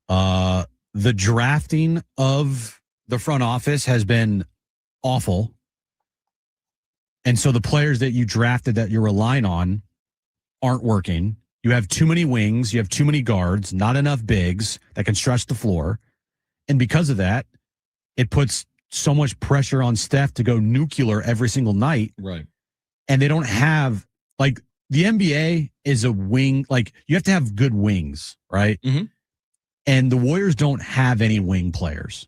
The drafting of the front office has been awful. And so the players that you drafted that you're relying on aren't working. You have too many wings. You have too many guards, not enough bigs that can stretch the floor. And because of that, it puts so much pressure on Steph to go nuclear every single night. Right. And they don't have, like, the NBA is a wing. Like, you have to have good wings, right? Mm-hmm. And the Warriors don't have any wing players.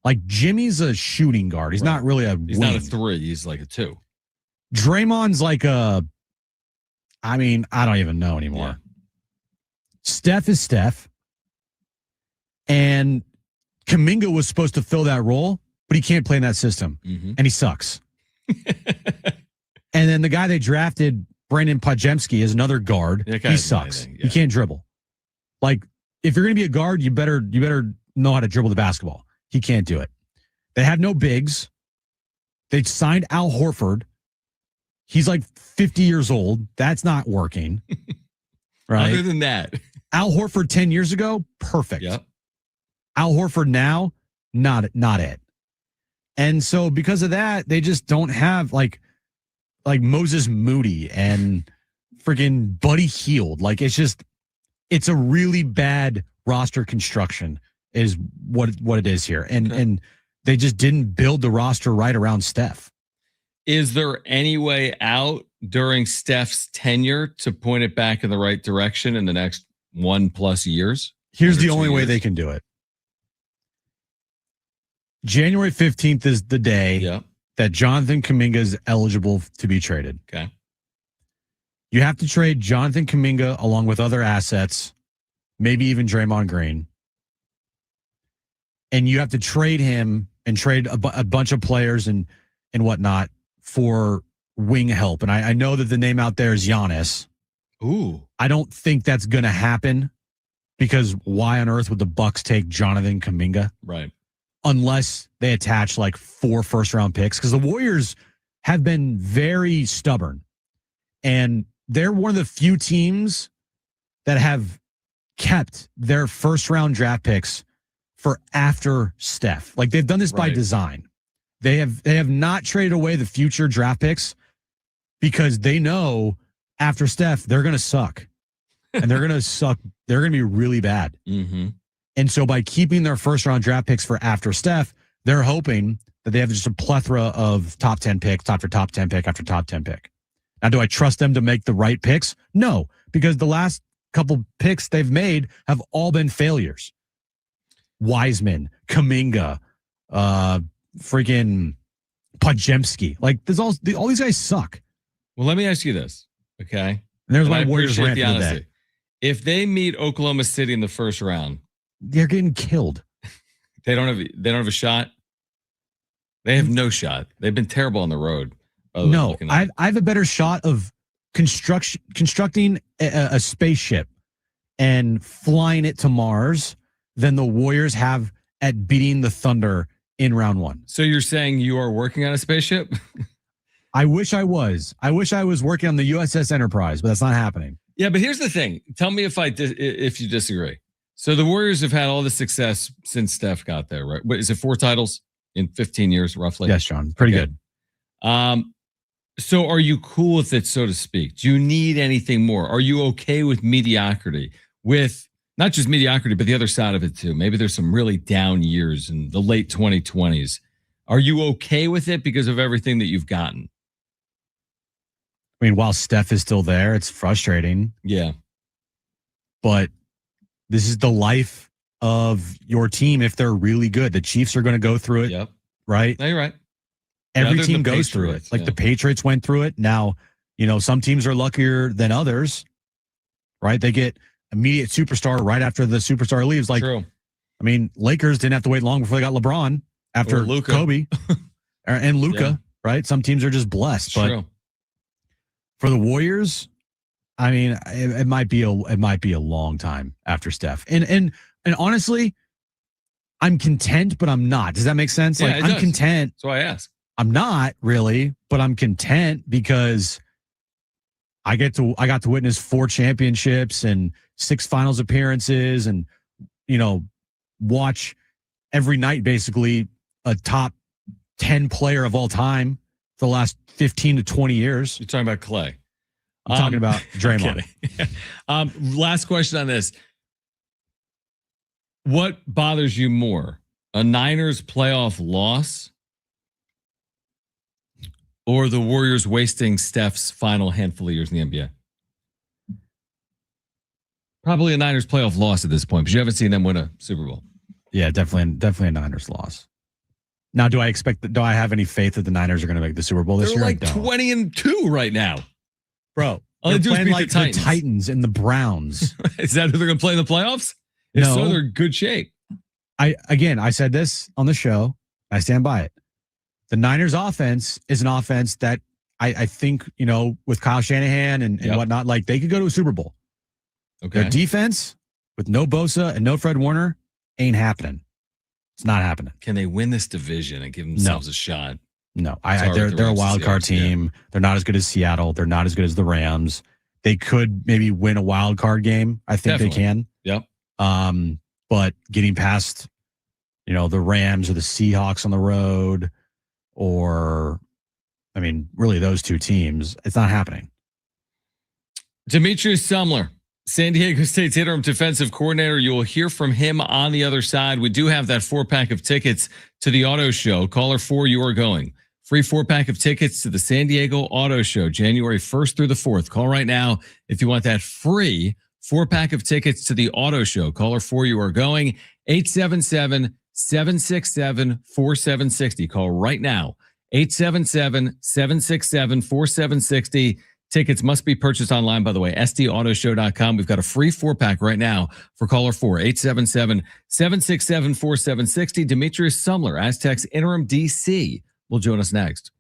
Like, Jimmy's a shooting guard. He's not really a He's wing. not a 3. He's like a 2. Draymond's like I don't even know anymore. Yeah. Steph is Steph. And Kuminga was supposed to fill that role, but he can't play in that system. Mm-hmm. And he sucks. And then the guy they drafted, Brandon Podjemski, is another guard. He sucks. Yeah. He can't dribble. Like, if you're going to be a guard, you better know how to dribble the basketball. He can't do it. They have no bigs. They signed Al Horford. He's like 50 years old. That's not working. Right? Other than that. Al Horford 10 years ago, perfect. Yep. Al Horford now, not it. And so because of that, they just don't have like Moses Moody and freaking Buddy Hield. Like, it's a really bad roster construction is what it is here. And they just didn't build the roster right around Steph. Is there any way out during Steph's tenure to point it back in the right direction in the next 1+ years? Here's the only way they can do it. January 15th is the day that Jonathan Kuminga is eligible to be traded. Okay. You have to trade Jonathan Kuminga along with other assets, maybe even Draymond Green. And you have to trade him and trade a bunch of players and whatnot for wing help. And I know that the name out there is Giannis. Ooh. I don't think that's going to happen because why on earth would the Bucks take Jonathan Kuminga? Right. Unless they attach like 4 first-round picks, because the Warriors have been very stubborn. And they're one of the few teams that have kept their first-round draft picks for after Steph. Like, they've done this by design. They have not traded away the future draft picks because they know after Steph, they're going to suck. And they're going to suck. They're going to be really bad. Mm-hmm. And so by keeping their first round draft picks for after Steph, they're hoping that they have just a plethora of top 10 picks after top 10 pick after top 10 pick. Now, do I trust them to make the right picks? No, because the last couple picks they've made have all been failures. Wiseman, Kuminga, freaking Podziemski. Like, there's all these guys suck. Well, let me ask you this, okay? And there's And my I Warriors appreciate rant the for the honesty. day. If they meet Oklahoma City in the first round, They're getting killed. they don't have a shot. They have no shot. They've been terrible on the road. No, I have a better shot of constructing a spaceship and flying it to Mars than the Warriors have at beating the Thunder in round one. So you're saying you are working on a spaceship? I wish I was. I wish I was working on the USS Enterprise, but that's not happening. Yeah, but here's the thing. Tell me if you disagree. So the Warriors have had all the success since Steph got there, right? What is it, 4 titles in 15 years, roughly? Yes, John. Pretty good. So are you cool with it, so to speak? Do you need anything more? Are you okay with mediocrity? With not just mediocrity, but the other side of it too. Maybe there's some really down years in the late 2020s. Are you okay with it because of everything that you've gotten? I mean, while Steph is still there, it's frustrating. Yeah. But this is the life of your team if they're really good. The Chiefs are going to go through it, Yep. right? No, you're right. Every Other team than the goes through it. Patriots, Like the Patriots went through it. Now, some teams are luckier than others, right? They get immediate superstar right after the superstar leaves. Like, True. I mean, Lakers didn't have to wait long before they got LeBron after Luka. Kobe and Luka, Yeah. right? Some teams are just blessed. But True. for the Warriors, I mean, it might be a long time after Steph. And honestly, I'm content, but I'm not. Does that make sense? Yeah, Like, it I'm does. content. So I ask. I'm not really, but I'm content because I got to witness 4 championships and 6 finals appearances and, watch every night basically a top 10 player of all time for the last 15 to 20 years. You're talking about Clay. I'm talking about Draymond. Last question on this. What bothers you more? A Niners playoff loss or the Warriors wasting Steph's final handful of years in the NBA? Probably a Niners playoff loss at this point, because you haven't seen them win a Super Bowl. Yeah, definitely a Niners loss. Now, do I have any faith that the Niners are going to make the Super Bowl this They're year? like I don't. 20-2 right now. Bro, All they they're do is playing beat like the the Titans and the Browns. Is that who they're going to play in the playoffs? If No. so, they're in good shape. I said this on the show. I stand by it. The Niners offense is an offense that I think, with Kyle Shanahan and Yep. whatnot, like they could go to a Super Bowl. Okay. Their defense with no Bosa and no Fred Warner ain't happening. It's not happening. Can they win this division and give themselves a shot? No, Sorry, they're the a Rams wild and card Seahawks, yeah. team. They're not as good as Seattle. They're not as good as the Rams. They could maybe win a wild card game. I think Definitely. they can. Yep. But getting past, the Rams or the Seahawks on the road, or, I mean, really those 2 teams, it's not happening. Demetrius Sumler, San Diego State's interim defensive coordinator. You will hear from him on the other side. We do have that 4-pack of tickets to the auto show. Caller 4, you are going. Free 4-pack of tickets to the San Diego Auto Show, January 1st through the 4th. Call right now if you want that free 4-pack of tickets to the auto show. Caller 4, you are going. 877-767-4760. Call right now. 877-767-4760. Tickets must be purchased online, by the way, sdautoshow.com. We've got a free 4-pack right now for caller 4, 877-767-4760. Demetrius Sumler, Aztecs interim DC, will join us next.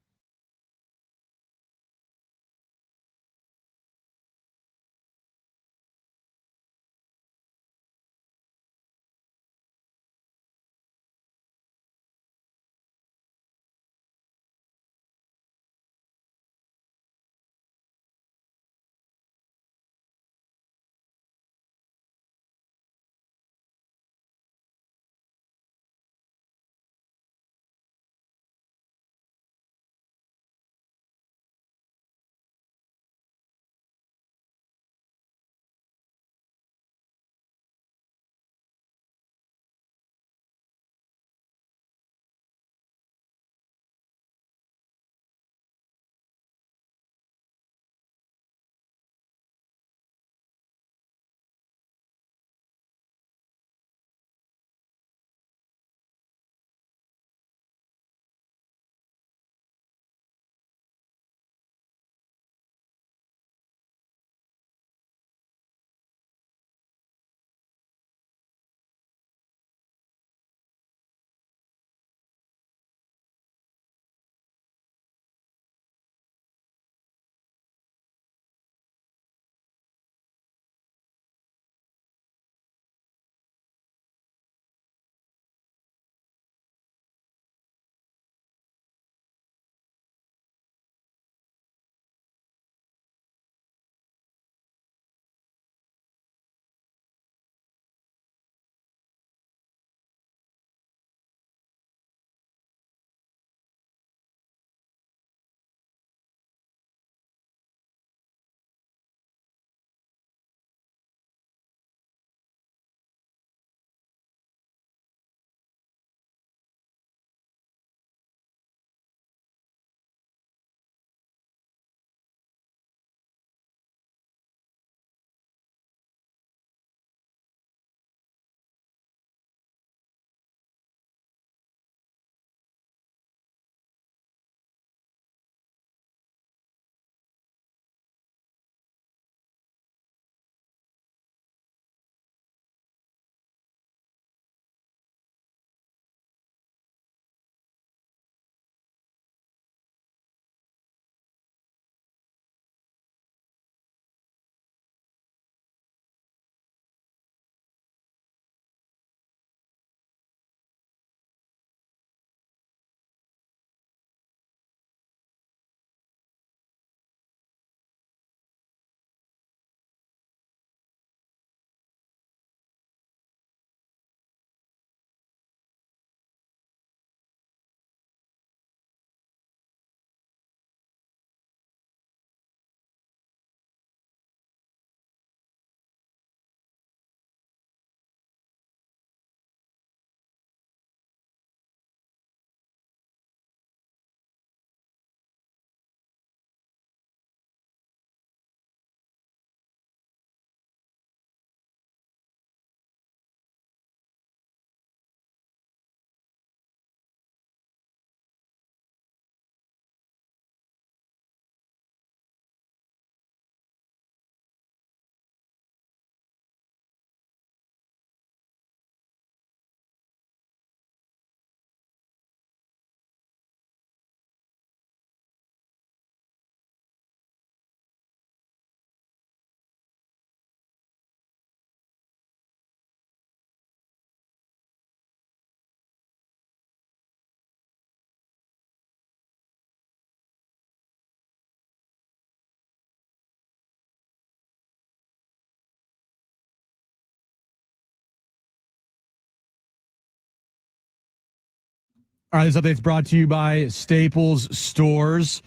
All right, this update's brought to you by Staples Stores.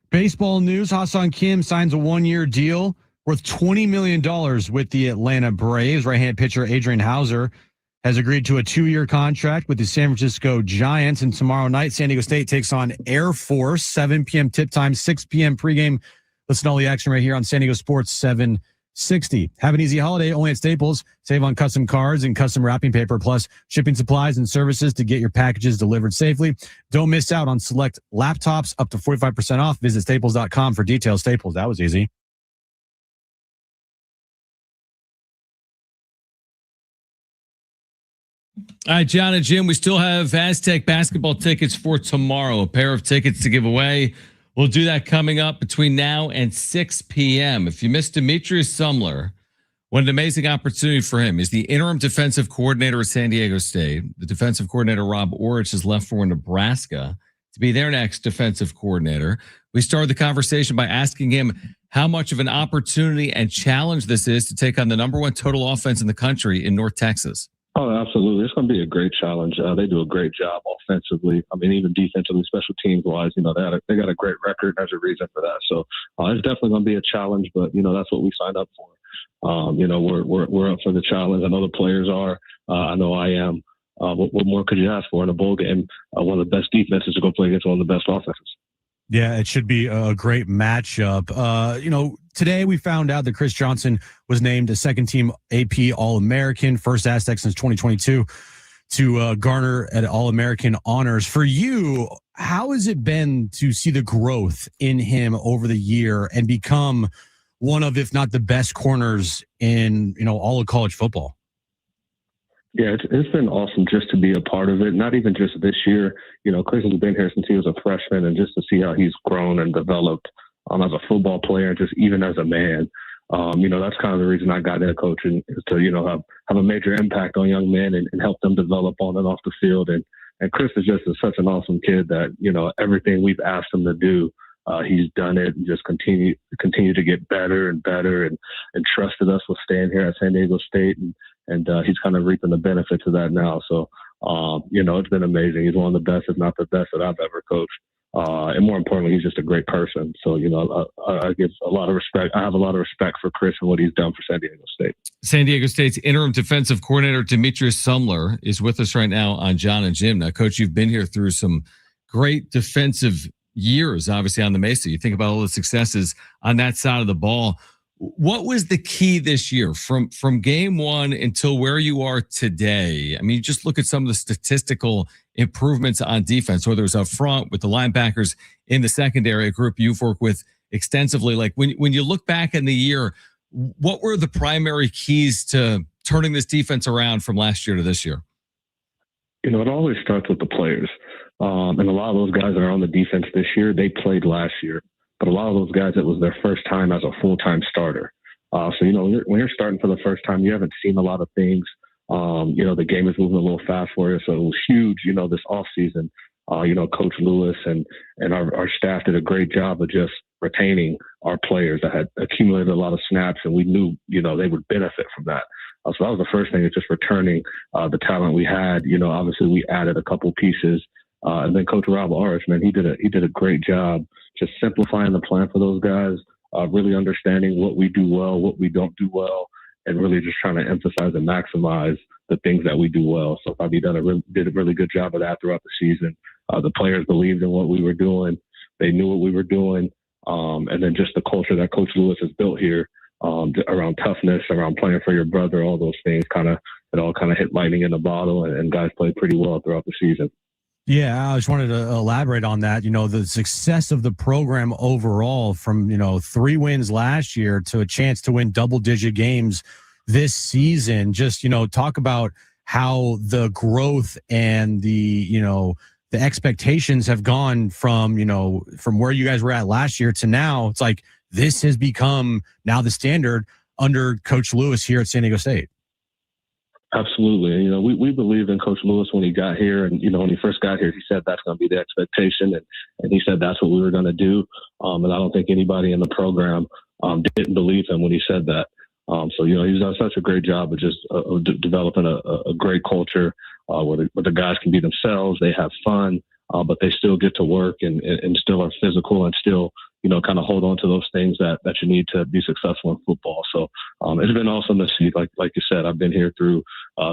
Baseball news, Ha-Seong Kim signs a one-year deal worth $20 million with the Atlanta Braves. Right-hand pitcher Adrian Hauser has agreed to a 2-year contract with the San Francisco Giants. And tomorrow night, San Diego State takes on Air Force, 7 p.m. tip time, 6 p.m. pregame. Listen to all the action right here on San Diego Sports 760. Have an easy holiday only at Staples. Save on custom cards and custom wrapping paper, plus shipping supplies and services to get your packages delivered safely. Don't miss out on select laptops up to 45% off. Visit staples.com for details. Staples, that was easy. All right, John and Jim, we still have Aztec basketball tickets for tomorrow, a pair of tickets to give away. We'll do that coming up between now and 6 p.m. If you missed Demetrius Sumler, what an amazing opportunity for him. He's the interim defensive coordinator at San Diego State. The defensive coordinator, Rob Orich, has left for Nebraska to be their next defensive coordinator. We started the conversation by asking him how much of an opportunity and challenge this is to take on the number one total offense in the country in North Texas. Oh, absolutely. It's going to be a great challenge. They do a great job offensively. I mean, even defensively, special teams wise, they got a great record. There's a reason for that. So it's definitely going to be a challenge, but, that's what we signed up for. We're up for the challenge. I know the players are. I know I am. What more could you ask for in a bowl game? One of the best defenses to go play against one of the best offenses. Yeah, it should be a great matchup. Today we found out that Chris Johnson was named a second-team AP All-American, first Aztec since 2022 to garner an All-American honors. For you, how has it been to see the growth in him over the year and become one of, if not the best corners in, all of college football? Yeah, it's been awesome just to be a part of it. Not even just this year. Chris has been here since he was a freshman, and just to see how he's grown and developed as a football player, and just even as a man. That's kind of the reason I got into coaching, is to have a major impact on young men and help them develop on and off the field. And Chris is just such an awesome kid that everything we've asked him to do, he's done it and just continue to get better and better, and trusted us with staying here at San Diego State, and he's kind of reaping the benefits of that now. So, it's been amazing. He's one of the best, if not the best, that I've ever coached. And more importantly, he's just a great person. So, I give a lot of respect. I have a lot of respect for Chris and what he's done for San Diego State. San Diego State's interim defensive coordinator, Demetrius Sumler, is with us right now on John and Jim. Now, Coach, you've been here through some great defensive years, obviously, on the Mesa. You think about all the successes on that side of the ball. What was the key this year from game one until where you are today? I mean, you just look at some of the statistical improvements on defense, whether it's up front with the linebackers in the secondary, a group you've worked with extensively. Like when you look back in the year, what were the primary keys to turning this defense around from last year to this year? It always starts with the players. And a lot of those guys that are on the defense this year, they played last year. But a lot of those guys, it was their first time as a full-time starter. So, when you're starting for the first time, you haven't seen a lot of things. The game is moving a little fast for you. So it was huge, this offseason. Coach Lewis and our staff did a great job of just retaining our players that had accumulated a lot of snaps, and we knew, they would benefit from that. So that was the first thing, is just returning the talent we had. Obviously we added a couple pieces. And then Coach Rob Orich, man, he did a great job just simplifying the plan for those guys, really understanding what we do well, what we don't do well, and really just trying to emphasize and maximize the things that we do well. So Bobby did a really good job of that throughout the season. The players believed in what we were doing. They knew what we were doing. And then just the culture that Coach Lewis has built here around toughness, around playing for your brother, all those things it all hit lightning in the bottle, and guys played pretty well throughout the season. Yeah, I just wanted to elaborate on that. The success of the program overall, from 3 wins last year to a chance to win double-digit games this season. Just talk about how the growth and the expectations have gone from where you guys were at last year to now. It's like this has become now the standard under Coach Lewis here at San Diego State. Absolutely. We believe in Coach Lewis when he got here, and when he first got here, he said that's going to be the expectation, and he said that's what we were going to do. And I don't think anybody in the program didn't believe him when he said that. So, he's done such a great job of just developing a great culture where the guys can be themselves. They have fun, but they still get to work and still are physical and still, kind of hold on to those things that you need to be successful in football. So it's been awesome to see. Like you said, I've been here through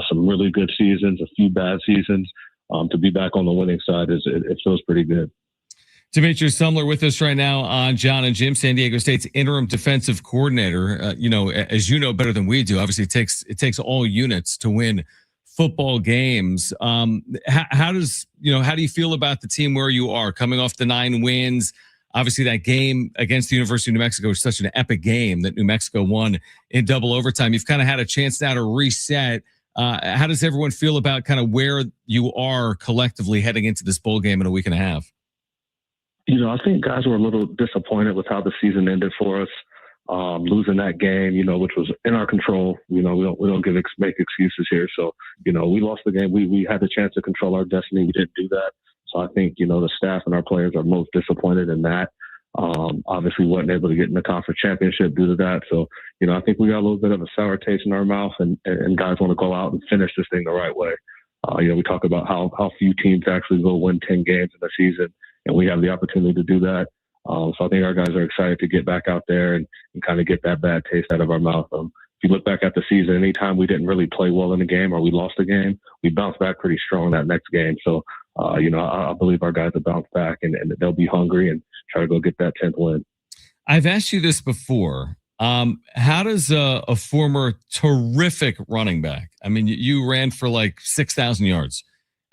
some really good seasons, a few bad seasons. To be back on the winning side, it feels pretty good. Demetrius Sumler with us right now on John and Jim, San Diego State's interim defensive coordinator. As you know better than we do, obviously it takes all units to win football games. How do you feel about the team where you are coming off the 9 wins? Obviously, that game against the University of New Mexico was such an epic game that New Mexico won in double overtime. You've kind of had a chance now to reset. How does everyone feel about kind of where you are collectively heading into this bowl game in a week and a half? I think guys were a little disappointed with how the season ended for us. Losing that game, which was in our control. We don't make excuses here. So, we lost the game. We had the chance to control our destiny. We didn't do that. So I think, the staff and our players are most disappointed in that. Obviously wasn't able to get in the conference championship due to that. So, I think we got a little bit of a sour taste in our mouth and guys want to go out and finish this thing the right way. We talk about how few teams actually go win 10 games in a season, and we have the opportunity to do that. So I think our guys are excited to get back out there and kind of get that bad taste out of our mouth. If you look back at the season, anytime we didn't really play well in a game or we lost a game, we bounced back pretty strong that next game. So, I believe our guys will bounce back and they'll be hungry and try to go get that 10th win. I've asked you this before. How does a former terrific running back, I mean, you ran for like 6,000 yards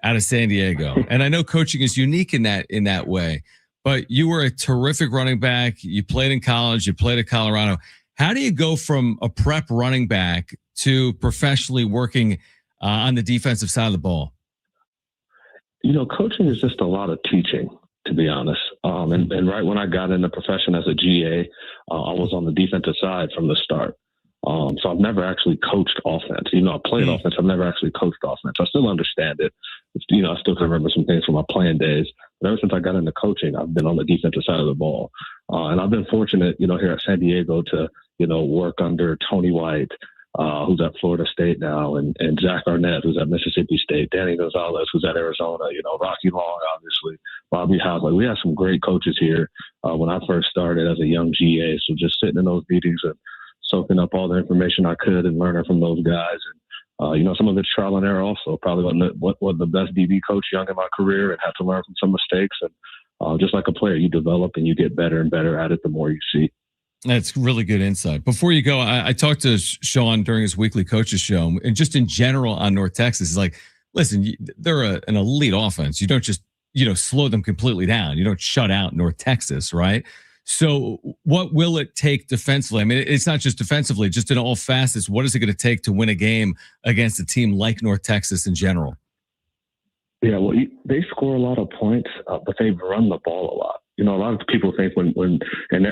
out of San Diego, and I know coaching is unique in that way, but you were a terrific running back. You played in college, you played at Colorado. How do you go from a prep running back to professionally working on the defensive side of the ball? Coaching is just a lot of teaching, to be honest. And right when I got in the profession as a GA, I was on the defensive side from the start. So I've never actually coached offense. I played offense. I've never actually coached offense. I still understand it. I still can remember some things from my playing days. But ever since I got into coaching, I've been on the defensive side of the ball. And I've been fortunate, here at San Diego to, work under Tony White, who's at Florida State now, and Zach Arnett, who's at Mississippi State, Danny Gonzalez, who's at Arizona, Rocky Long, obviously, Bobby House. We had some great coaches here when I first started as a young GA. So just sitting in those meetings and soaking up all the information I could and learning from those guys. And, some of it's trial and error also. Probably wasn't the best DB coach young in my career and had to learn from some mistakes. And just like a player, you develop and you get better and better at it the more you see. That's really good insight. Before you go, I talked to Sean during his weekly coaches show, and just in general on North Texas, is like, listen, they're an elite offense. You don't just, slow them completely down. You don't shut out North Texas, right? So what will it take defensively? I mean, it's not just defensively, just in all facets. What is it going to take to win a game against a team like North Texas in general? Yeah, well, they score a lot of points, but they run the ball a lot. A lot of people think when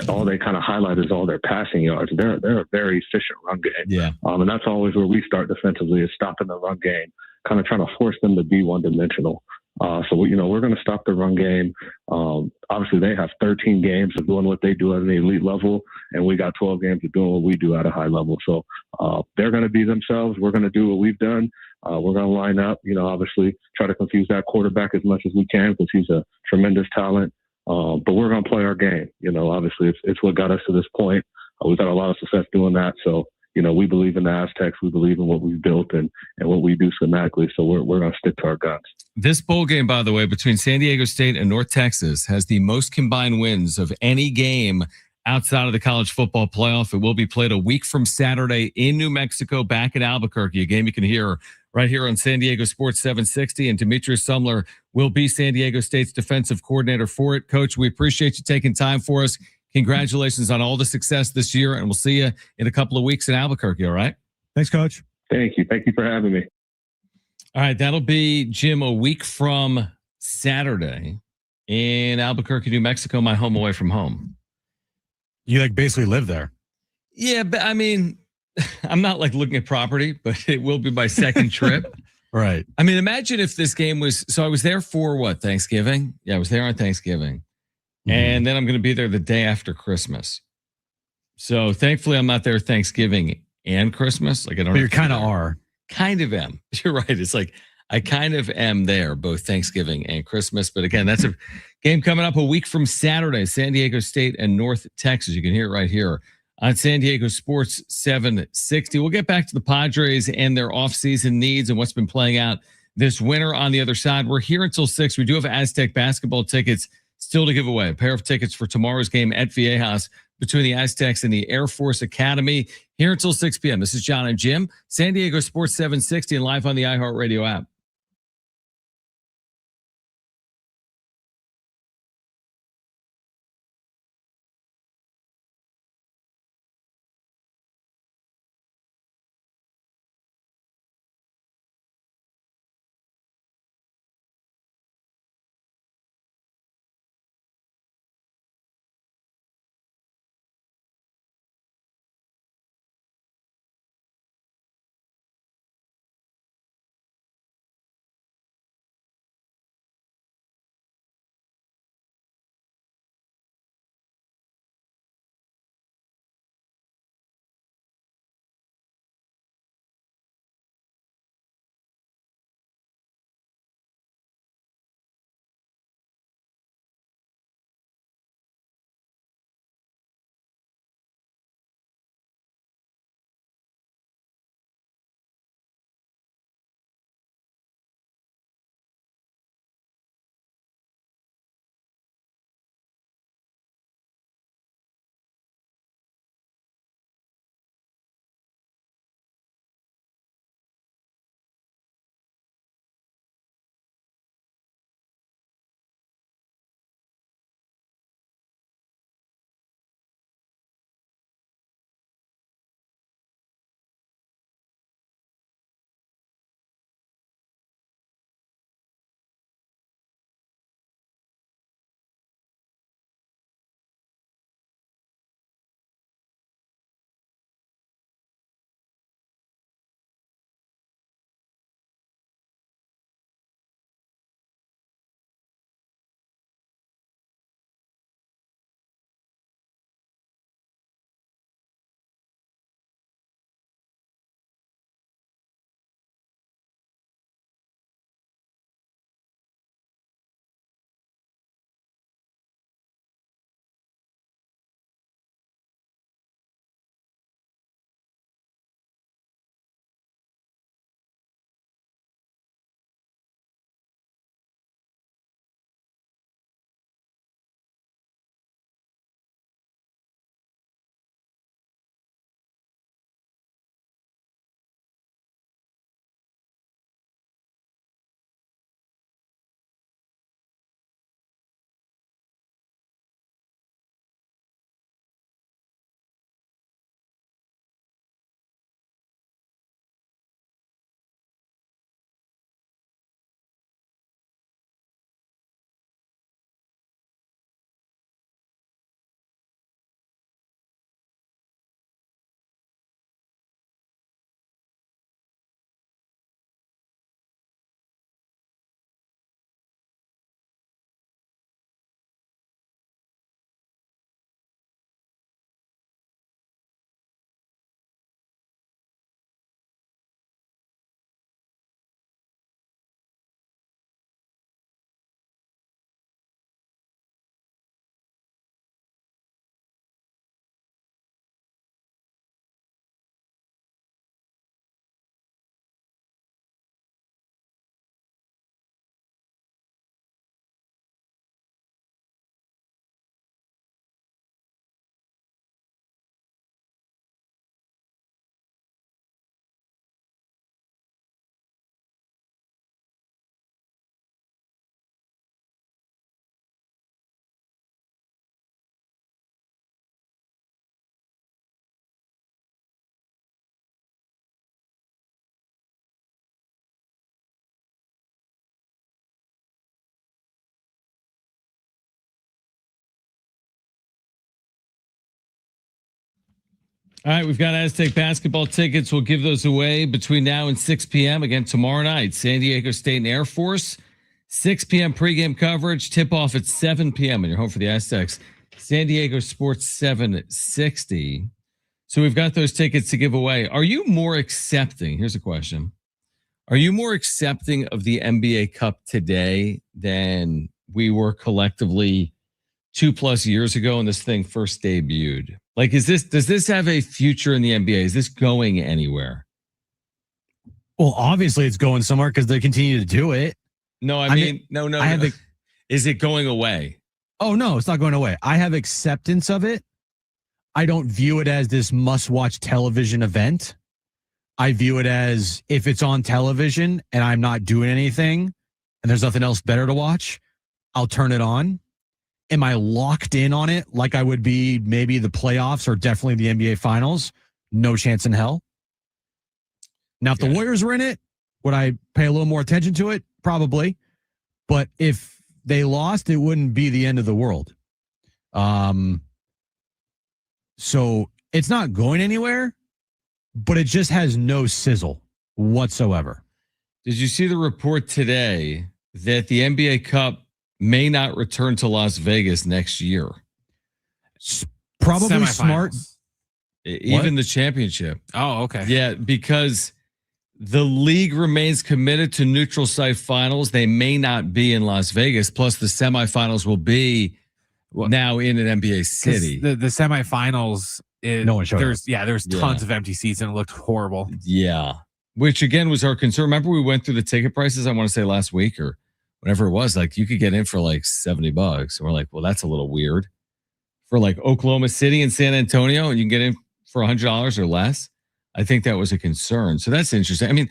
all they kind of highlight is all their passing yards. They're a very efficient run game. Yeah. And that's always where we start defensively, is stopping the run game, kind of trying to force them to be one-dimensional. So, we're going to stop the run game. Obviously, they have 13 games of doing what they do at an elite level, and we got 12 games of doing what we do at a high level. So they're going to be themselves. We're going to do what we've done. We're going to line up, obviously try to confuse that quarterback as much as we can because he's a tremendous talent. But we're going to play our game. Obviously, it's what got us to this point. We've had a lot of success doing that. So, we believe in the Aztecs. We believe in what we've built and what we do schematically. So we're going to stick to our guns. This bowl game, by the way, between San Diego State and North Texas has the most combined wins of any game outside of the college football playoff. It will be played a week from Saturday in New Mexico, back in Albuquerque, a game you can hear right here on San Diego Sports 760. And Demetrius Sumler will be San Diego State's defensive coordinator for it. Coach, we appreciate you taking time for us. Congratulations on all the success this year, and we'll see you in a couple of weeks in Albuquerque, all right? Thanks, Coach. Thank you. Thank you for having me. All right, that'll be, Jim, a week from Saturday in Albuquerque, New Mexico, my home away from home. You basically live there. Yeah, but I mean, I'm not looking at property, but it will be my second trip. Right. I mean, imagine if this game was, so I was there for what, Thanksgiving? Yeah, I was there on Thanksgiving. Mm-hmm. And then I'm going to be there the day after Christmas. So thankfully I'm not there Thanksgiving and Christmas. Like I don't. But you kind of are. Kind of am. You're right. It's like I kind of am there, both Thanksgiving and Christmas. But again, that's a game coming up a week from Saturday, San Diego State and North Texas. You can hear it right here on San Diego Sports 760. We'll get back to the Padres and their offseason needs and what's been playing out this winter. On the other side, we're here until 6. We do have Aztec basketball tickets still to give away. A pair of tickets for tomorrow's game at Viejas between the Aztecs and the Air Force Academy. Here until 6 p.m. This is John and Jim, San Diego Sports 760 and live on the iHeartRadio app. All right, we've got Aztec basketball tickets. We'll give those away between now and 6 p.m. Again, tomorrow night, San Diego State and Air Force. 6 p.m. pregame coverage. Tip-off at 7 p.m. and you're home for the Aztecs. San Diego Sports 760. So we've got those tickets to give away. Are you more accepting? Here's a question. Are you more accepting of the NBA Cup today than we were collectively 2+ years ago when this thing first debuted? Like, does this have a future in the NBA? Is this going anywhere? Well, obviously it's going somewhere because they continue to do it. No, I mean, no. Is it going away? Oh, no, it's not going away. I have acceptance of it. I don't view it as this must-watch television event. I view it as if it's on television and I'm not doing anything and there's nothing else better to watch, I'll turn it on. Am I locked in on it like I would be maybe the playoffs or definitely the NBA Finals? No chance in hell. Now, if the Warriors were in it, would I pay a little more attention to it? Probably. But if they lost, it wouldn't be the end of the world. So it's not going anywhere, but it just has no sizzle whatsoever. Did you see the report today that the NBA Cup may not return to Las Vegas next year? Probably smart. Even the championship. Oh, okay. Yeah, because the league remains committed to neutral site finals. They may not be in Las Vegas. Plus, the semifinals will be now in an NBA city. The semifinals, no one showed there's tons of empty seats and it looked horrible. Yeah, which again was our concern. Remember, we went through the ticket prices. I want to say last week or whatever it was. Like you could get in for like $70, and we're like, well, that's a little weird. For like Oklahoma City and San Antonio, and you can get in for $100 or less. I think that was a concern. So that's interesting. I mean,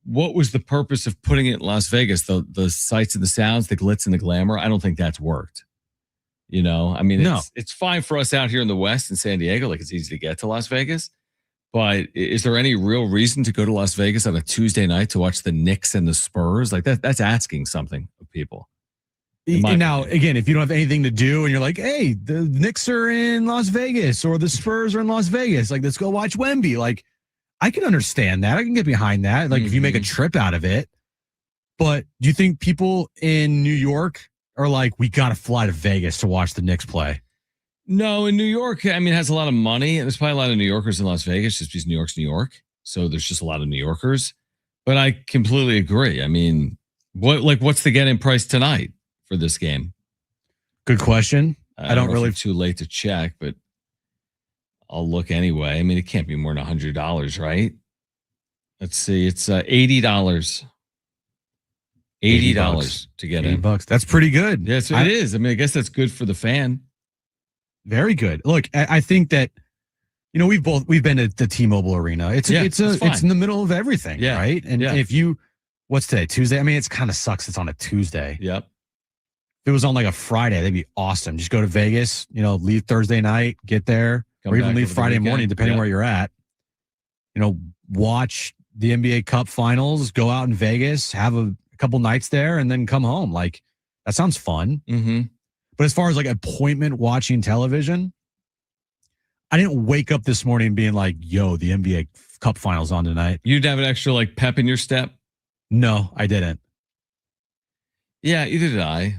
what was the purpose of putting it in Las Vegas? The sights and the sounds, the glitz and the glamour. I don't think that's worked. You know, I mean, it's fine for us out here in the West in San Diego. Like it's easy to get to Las Vegas. But is there any real reason to go to Las Vegas on a Tuesday night to watch the Knicks and the Spurs? Like that's asking something of people. Now, again, if you don't have anything to do and you're like, hey, the Knicks are in Las Vegas or the Spurs are in Las Vegas, like, let's go watch Wemby. Like, I can understand that. I can get behind that. Like, if you make a trip out of it. But do you think people in New York are like, we got to fly to Vegas to watch the Knicks play? No, in New York, I mean, it has a lot of money. There's probably a lot of New Yorkers in Las Vegas just because New York's New York. So there's just a lot of New Yorkers. But I completely agree. I mean, what's the get-in price tonight for this game? Good question. I don't really too late to check, but I'll look anyway. I mean, it can't be more than $100, right? Let's see. It's $80. $80 to get in. $80. That's pretty good. Yes, it is. I mean, I guess that's good for the fan. Very good. Look, I think that, you know, we've been at the T-Mobile Arena. It's in the middle of everything, right? And if you, what's today? Tuesday? I mean, it's kind of sucks. It's on a Tuesday. Yep. If it was on like a Friday, that'd be awesome. Just go to Vegas, you know, leave Thursday night, get there, or even leave Friday morning, depending where you're at. You know, watch the NBA Cup Finals, go out in Vegas, have a couple nights there, and then come home. Like, that sounds fun. Mm-hmm. But as far as like appointment watching television, I didn't wake up this morning being like, yo, the NBA Cup Finals on tonight. You'd have an extra like pep in your step? No, I didn't. Yeah, either did I.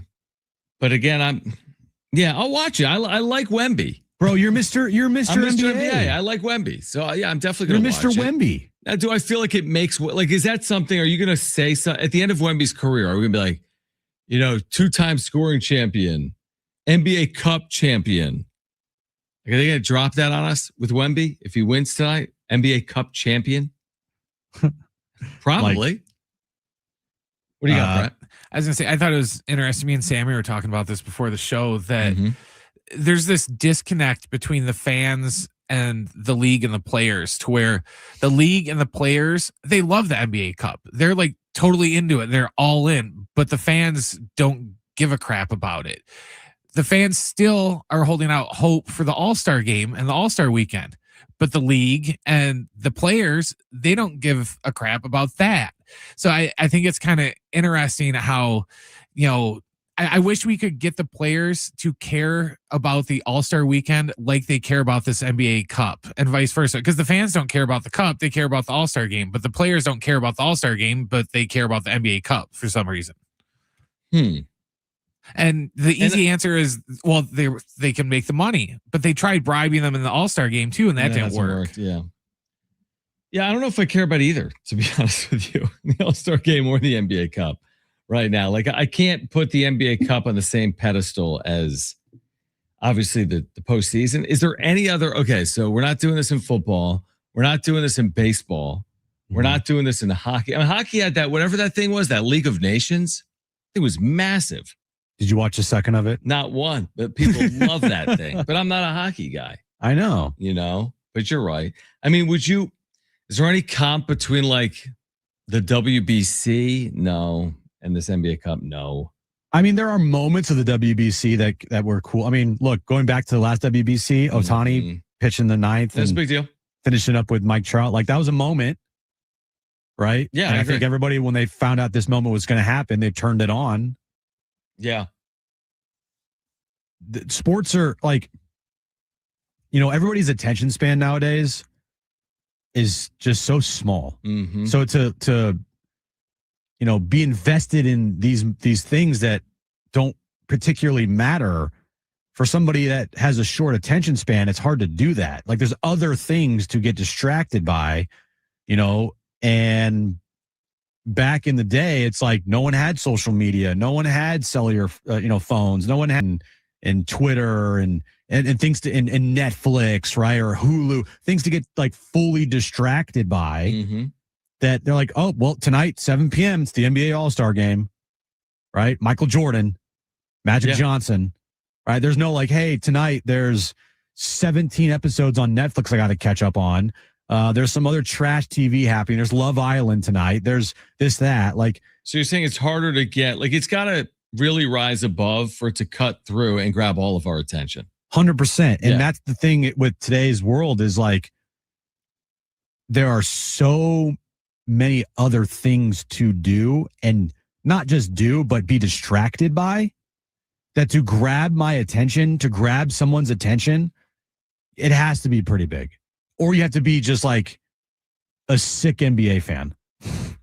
But again, I'll watch it. I like Wemby. Bro, you're Mr. I'm Mr. NBA. I like Wemby. So yeah, I'm definitely going to watch You're Mr. Wemby. Now, do I feel like it makes, like, is that something, are you going to say something at the end of Wemby's career? Are we going to be like, you know, 2-time scoring champion, NBA Cup champion? Like, are they going to drop that on us with Wemby if he wins tonight? NBA Cup champion? Probably. What do you got, Brett? I was going to say, I thought it was interesting. Me and Sammy were talking about this before the show that there's this disconnect between the fans and the league and the players, to where the league and the players, they love the NBA Cup. They're like totally into it. They're all in, but the fans don't give a crap about it. The fans still are holding out hope for the All-Star game and the All-Star weekend, but the league and the players, they don't give a crap about that. So I think it's kind of interesting how, you know, I wish we could get the players to care about the All-Star weekend like they care about this NBA Cup, and vice versa. Because the fans don't care about the Cup, they care about the All-Star game. But the players don't care about the All-Star game, but they care about the NBA Cup for some reason. And the easy answer is, well, they can make the money, but they tried bribing them in the All-Star game too, and that didn't work. Worked, yeah. Yeah, I don't know if I care about either, to be honest with you, the All-Star game or the NBA Cup right now. Like, I can't put the NBA Cup on the same pedestal as obviously the postseason. Is there any other? Okay, so we're not doing this in football. We're not doing this in baseball. We're not doing this in hockey. I mean, hockey had that, whatever that thing was, that League of Nations. It was massive. Did you watch a second of it? Not one, but people love that thing. But I'm not a hockey guy. I know. But you're right. I mean, is there any comp between like the WBC? No. And this NBA Cup? No. I mean, there are moments of the WBC that were cool. I mean, look, going back to the last WBC, Ohtani pitching the ninth. That's a big deal. Finishing up with Mike Trout. Like, that was a moment, right? Yeah. And I think everybody, when they found out this moment was going to happen, they turned it on. Yeah. Sports are like, everybody's attention span nowadays is just so small. Mm-hmm. So to be invested in these things that don't particularly matter for somebody that has a short attention span, it's hard to do that. Like, there's other things to get distracted by, and back in the day, it's like no one had social media, no one had cellular, phones, no one had and Twitter and things to and Netflix, right, or Hulu, things to get like fully distracted by. Mm-hmm. That they're like, oh, well, tonight 7 p.m. it's the NBA All-Star game, right? Michael Jordan, Magic Johnson, right? There's no like, hey, tonight there's 17 episodes on Netflix I got to catch up on. There's some other trash TV happening. There's Love Island tonight. There's this, that. Like, so you're saying it's harder to get, like, it's got to really rise above for it to cut through and grab all of our attention. 100%. And that's the thing with today's world is like, there are so many other things to do, and not just do, but be distracted by, that to grab my attention, to grab someone's attention, it has to be pretty big. Or you have to be just like a sick NBA fan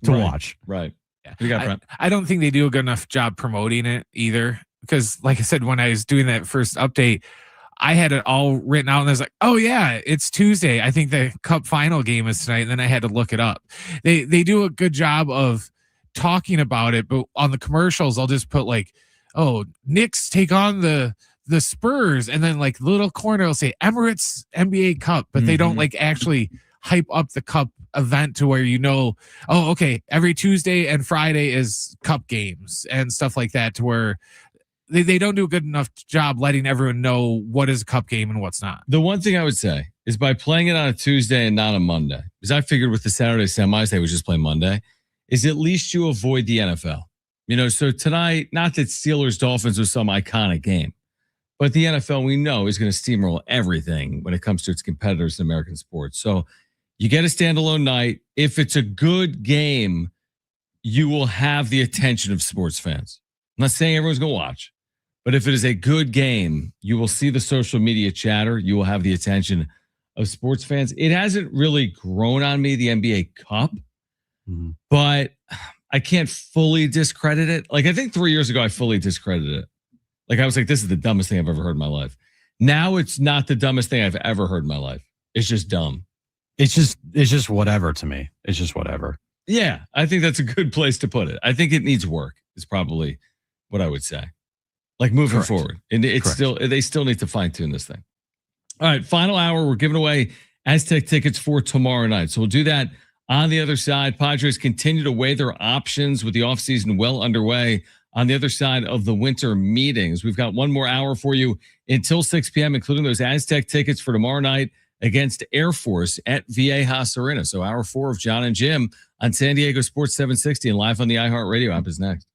to watch. Right. Yeah. I don't think they do a good enough job promoting it either. Because like I said, when I was doing that first update, I had it all written out and I was like, oh yeah, it's Tuesday. I think the Cup final game is tonight. And then I had to look it up. They do a good job of talking about it, but on the commercials, I'll just put like, oh, Knicks take on the Spurs. And then like little corner, will say Emirates NBA Cup, but they don't like actually hype up the Cup event to where, oh, okay, every Tuesday and Friday is Cup games and stuff like that, to where they don't do a good enough job letting everyone know what is a Cup game and what's not. The one thing I would say is by playing it on a Tuesday and not a Monday, because I figured with the Saturday semis, they would just play Monday, is at least you avoid the NFL. So tonight, not that Steelers-Dolphins was some iconic game, but the NFL, we know, is going to steamroll everything when it comes to its competitors in American sports. So you get a standalone night. If it's a good game, you will have the attention of sports fans. I'm not saying everyone's going to watch, but if it is a good game, you will see the social media chatter. You will have the attention of sports fans. It hasn't really grown on me, the NBA Cup, but I can't fully discredit it. Like, I think 3 years ago, I fully discredited it. Like, I was like, this is the dumbest thing I've ever heard in my life. Now it's not the dumbest thing I've ever heard in my life. It's just dumb. It's just whatever to me. It's just whatever. Yeah, I think that's a good place to put it. I think it needs work is probably what I would say. Like, moving forward. And they still need to fine tune this thing. All right, final hour. We're giving away Aztec tickets for tomorrow night. So we'll do that on the other side. Padres continue to weigh their options with the offseason well underway on the other side of the winter meetings. We've got one more hour for you until 6 p.m., including those Aztec tickets for tomorrow night against Air Force at Viejas Arena. So hour 4 of John and Jim on San Diego Sports 760 and live on the iHeartRadio app is next.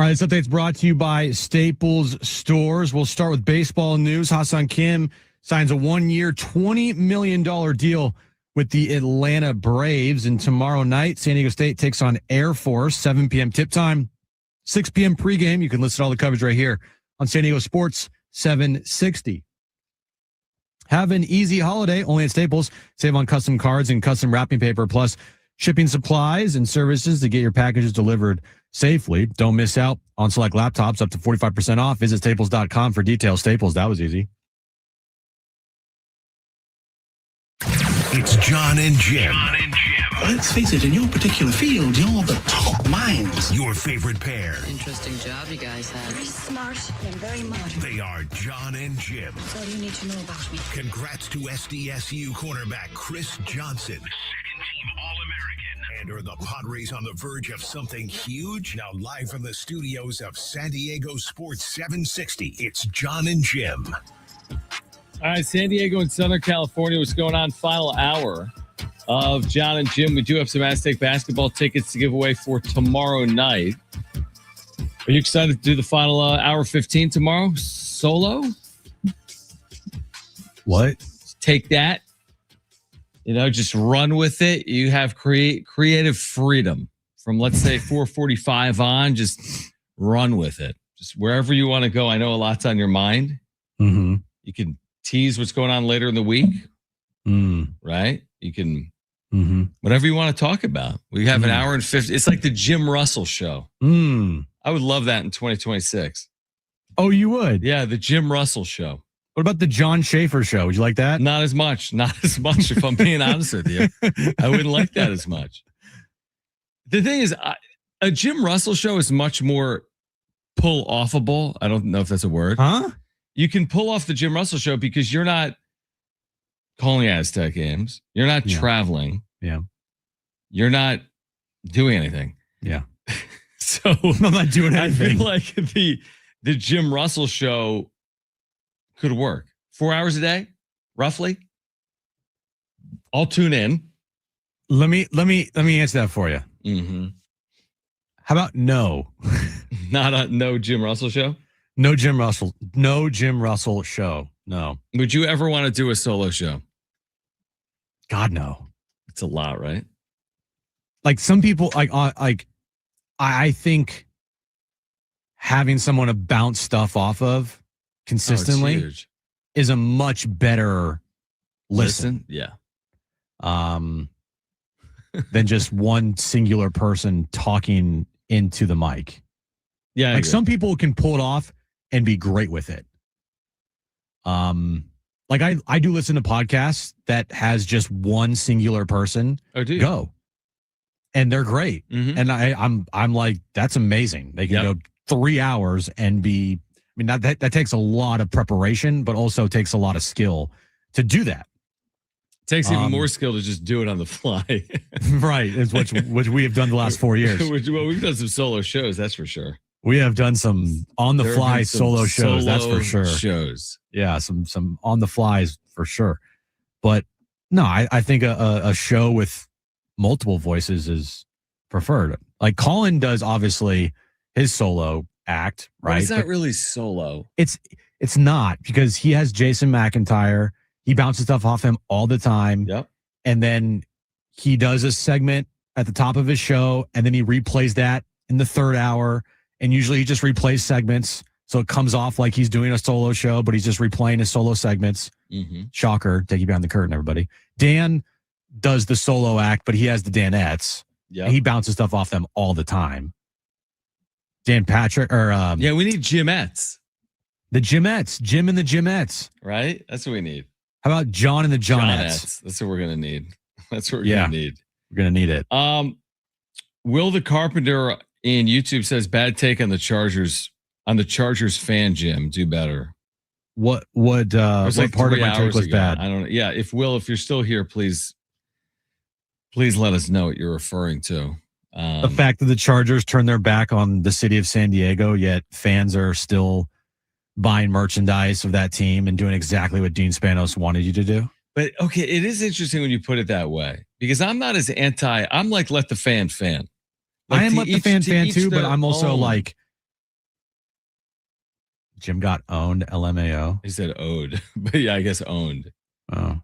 All right, this update's brought to you by Staples Stores. We'll start with baseball news. Ha-Seong Kim signs a 1-year, $20 million deal with the Atlanta Braves. And tomorrow night, San Diego State takes on Air Force, 7 p.m. tip time, 6 p.m. pregame. You can listen to all the coverage right here on San Diego Sports 760. Have an easy holiday only at Staples. Save on custom cards and custom wrapping paper, plus shipping supplies and services to get your packages delivered safely. Don't miss out on select laptops up to 45% off. Visit staples.com for details. Staples, that was easy. It's John and Jim. Let's face it, in your particular field, you're the top minds. Your favorite pair. Interesting job you guys had. Very smart and very modern. They are John and Jim. That's all you need to know about me. Congrats to SDSU cornerback Chris Johnson, second-team All-American. And are the Padres on the verge of something huge? Now live from the studios of San Diego Sports 760, it's John and Jim. All right, San Diego and Southern California, what's going on? Final hour of John and Jim. We do have some Aztec basketball tickets to give away for tomorrow night. Are you excited to do the final hour 15 tomorrow? Solo? What? Take that. Just run with it. You have creative freedom from, let's say, 4:45 on. Just run with it. Just wherever you want to go. I know a lot's on your mind. Mm-hmm. You can tease what's going on later in the week, right? You can, whatever you want to talk about. We have an hour and 50. It's like the Jim Russell show. I would love that in 2026. Oh, you would? Yeah, the Jim Russell show. What about the John Schaefer show? Would you like that? Not as much. Not as much, if I'm being honest with you. I wouldn't like that as much. The thing is, a Jim Russell show is much more pull-offable. I don't know if that's a word. Huh? You can pull off the Jim Russell show because you're not calling Aztec games. You're not traveling. Yeah. You're not doing anything. Yeah. So I'm not doing anything. I feel like the Jim Russell show could work. 4 hours a day, roughly. I'll tune in. Let me answer that for you. Mm-hmm. How about no? No Jim Russell show? No Jim Russell show. No. Would you ever want to do a solo show? God, no. It's a lot, right? Like some people, I think having someone to bounce stuff off of consistently is a much better listen. Yeah. Than just one singular person talking into the mic. Yeah. Like some people can pull it off and be great with it. Like I do listen to podcasts that has just one singular person go. And they're great. Mm-hmm. And I'm like, that's amazing. They can go 3 hours and be, I mean, that takes a lot of preparation, but also takes a lot of skill to do that. It takes even more skill to just do it on the fly. Right. It's which we have done the last 4 years. Well, we've done some solo shows, that's for sure. We have done some on the fly solo shows, that's for sure. Shows. Yeah, some on the flies for sure. But no, I think a show with multiple voices is preferred. Like Colin does obviously his solo act, right? It's not really solo. It's not, because he has Jason McIntyre. He bounces stuff off him all the time. Yep. And then he does a segment at the top of his show, and then he replays that in the third hour. And usually he just replays segments. So it comes off like he's doing a solo show, but he's just replaying his solo segments. Mm-hmm. Shocker. Take you behind the curtain, everybody. Dan does the solo act, but he has the Danettes. Yeah. He bounces stuff off them all the time. Dan Patrick or yeah, we need Jimettes. The Jimettes. Jim and the Jimettes. Right? That's what we need. How about John and the Johnettes? That's what we're gonna need. That's what we're gonna need. We're gonna need it. Will the Carpenter in YouTube says bad take on the Chargers fan, Jim. Do better. What part of my take was bad? I don't know. Yeah, if you're still here, please let us know what you're referring to. The fact that the Chargers turned their back on the city of San Diego, yet fans are still buying merchandise of that team and doing exactly what Dean Spanos wanted you to do. But okay, it is interesting when you put it that way, because I'm not as I'm like, let the fan. Like, I am let the fan too, but I'm also like, Jim got owned, LMAO. He said owed, but yeah, I guess owned. Oh.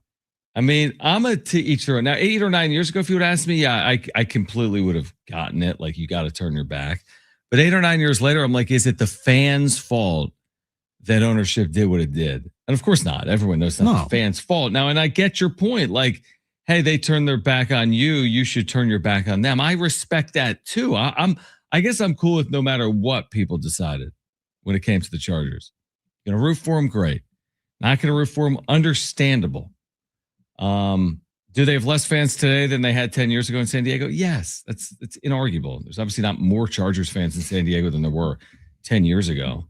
I mean, I'm a to each their own. Now, 8 or 9 years ago, if you would ask me, yeah, I completely would have gotten it. Like, you got to turn your back. But 8 or 9 years later, I'm like, is it the fans' fault that ownership did what it did? And of course not. Everyone knows it's not the fans' fault. Now, and I get your point. Like, hey, they turned their back on you. You should turn your back on them. I respect that too. I guess I'm cool with no matter what people decided when it came to the Chargers. Gonna root for them, great. Not gonna root for them, understandable. Do they have less fans today than they had 10 years ago in San Diego? Yes, it's inarguable. There's obviously not more Chargers fans in San Diego than there were 10 years ago.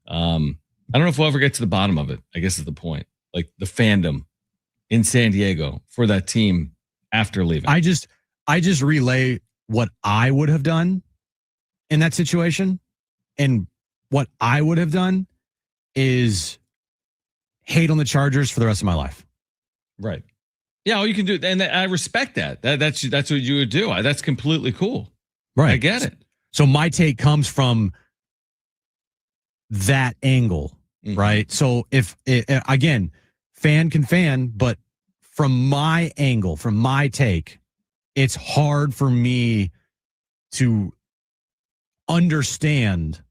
I don't know if we'll ever get to the bottom of it, I guess is the point. Like the fandom in San Diego for that team after leaving. I just relay what I would have done in that situation. And what I would have done is hate on the Chargers for the rest of my life. Right. Yeah, all you can do, and I respect that. That's what you would do. That's completely cool. Right. I get it. So my take comes from that angle, right? So if again, fan can fan, but from my angle, from my take, it's hard for me to understand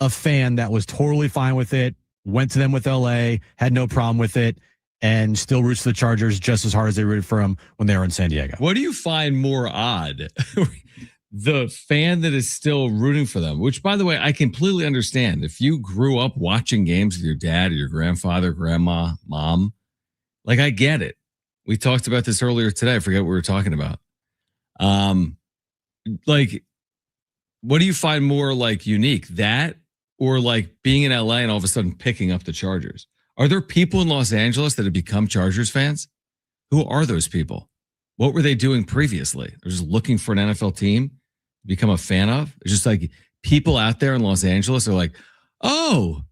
a fan that was totally fine with it, went to them with LA, had no problem with it, and still roots for the Chargers just as hard as they rooted for them when they were in San Diego. What do you find more odd? The fan that is still rooting for them, which, by the way, I completely understand. If you grew up watching games with your dad or your grandfather, grandma, mom, like, I get it. We talked about this earlier today. I forget what we were talking about. Like, what do you find more like unique, that or like being in LA and all of a sudden picking up the Chargers? Are there people in Los Angeles that have become Chargers fans? Who are those people? What were they doing previously? They're just looking for an NFL team to become a fan of. It's just like people out there in Los Angeles are like, oh,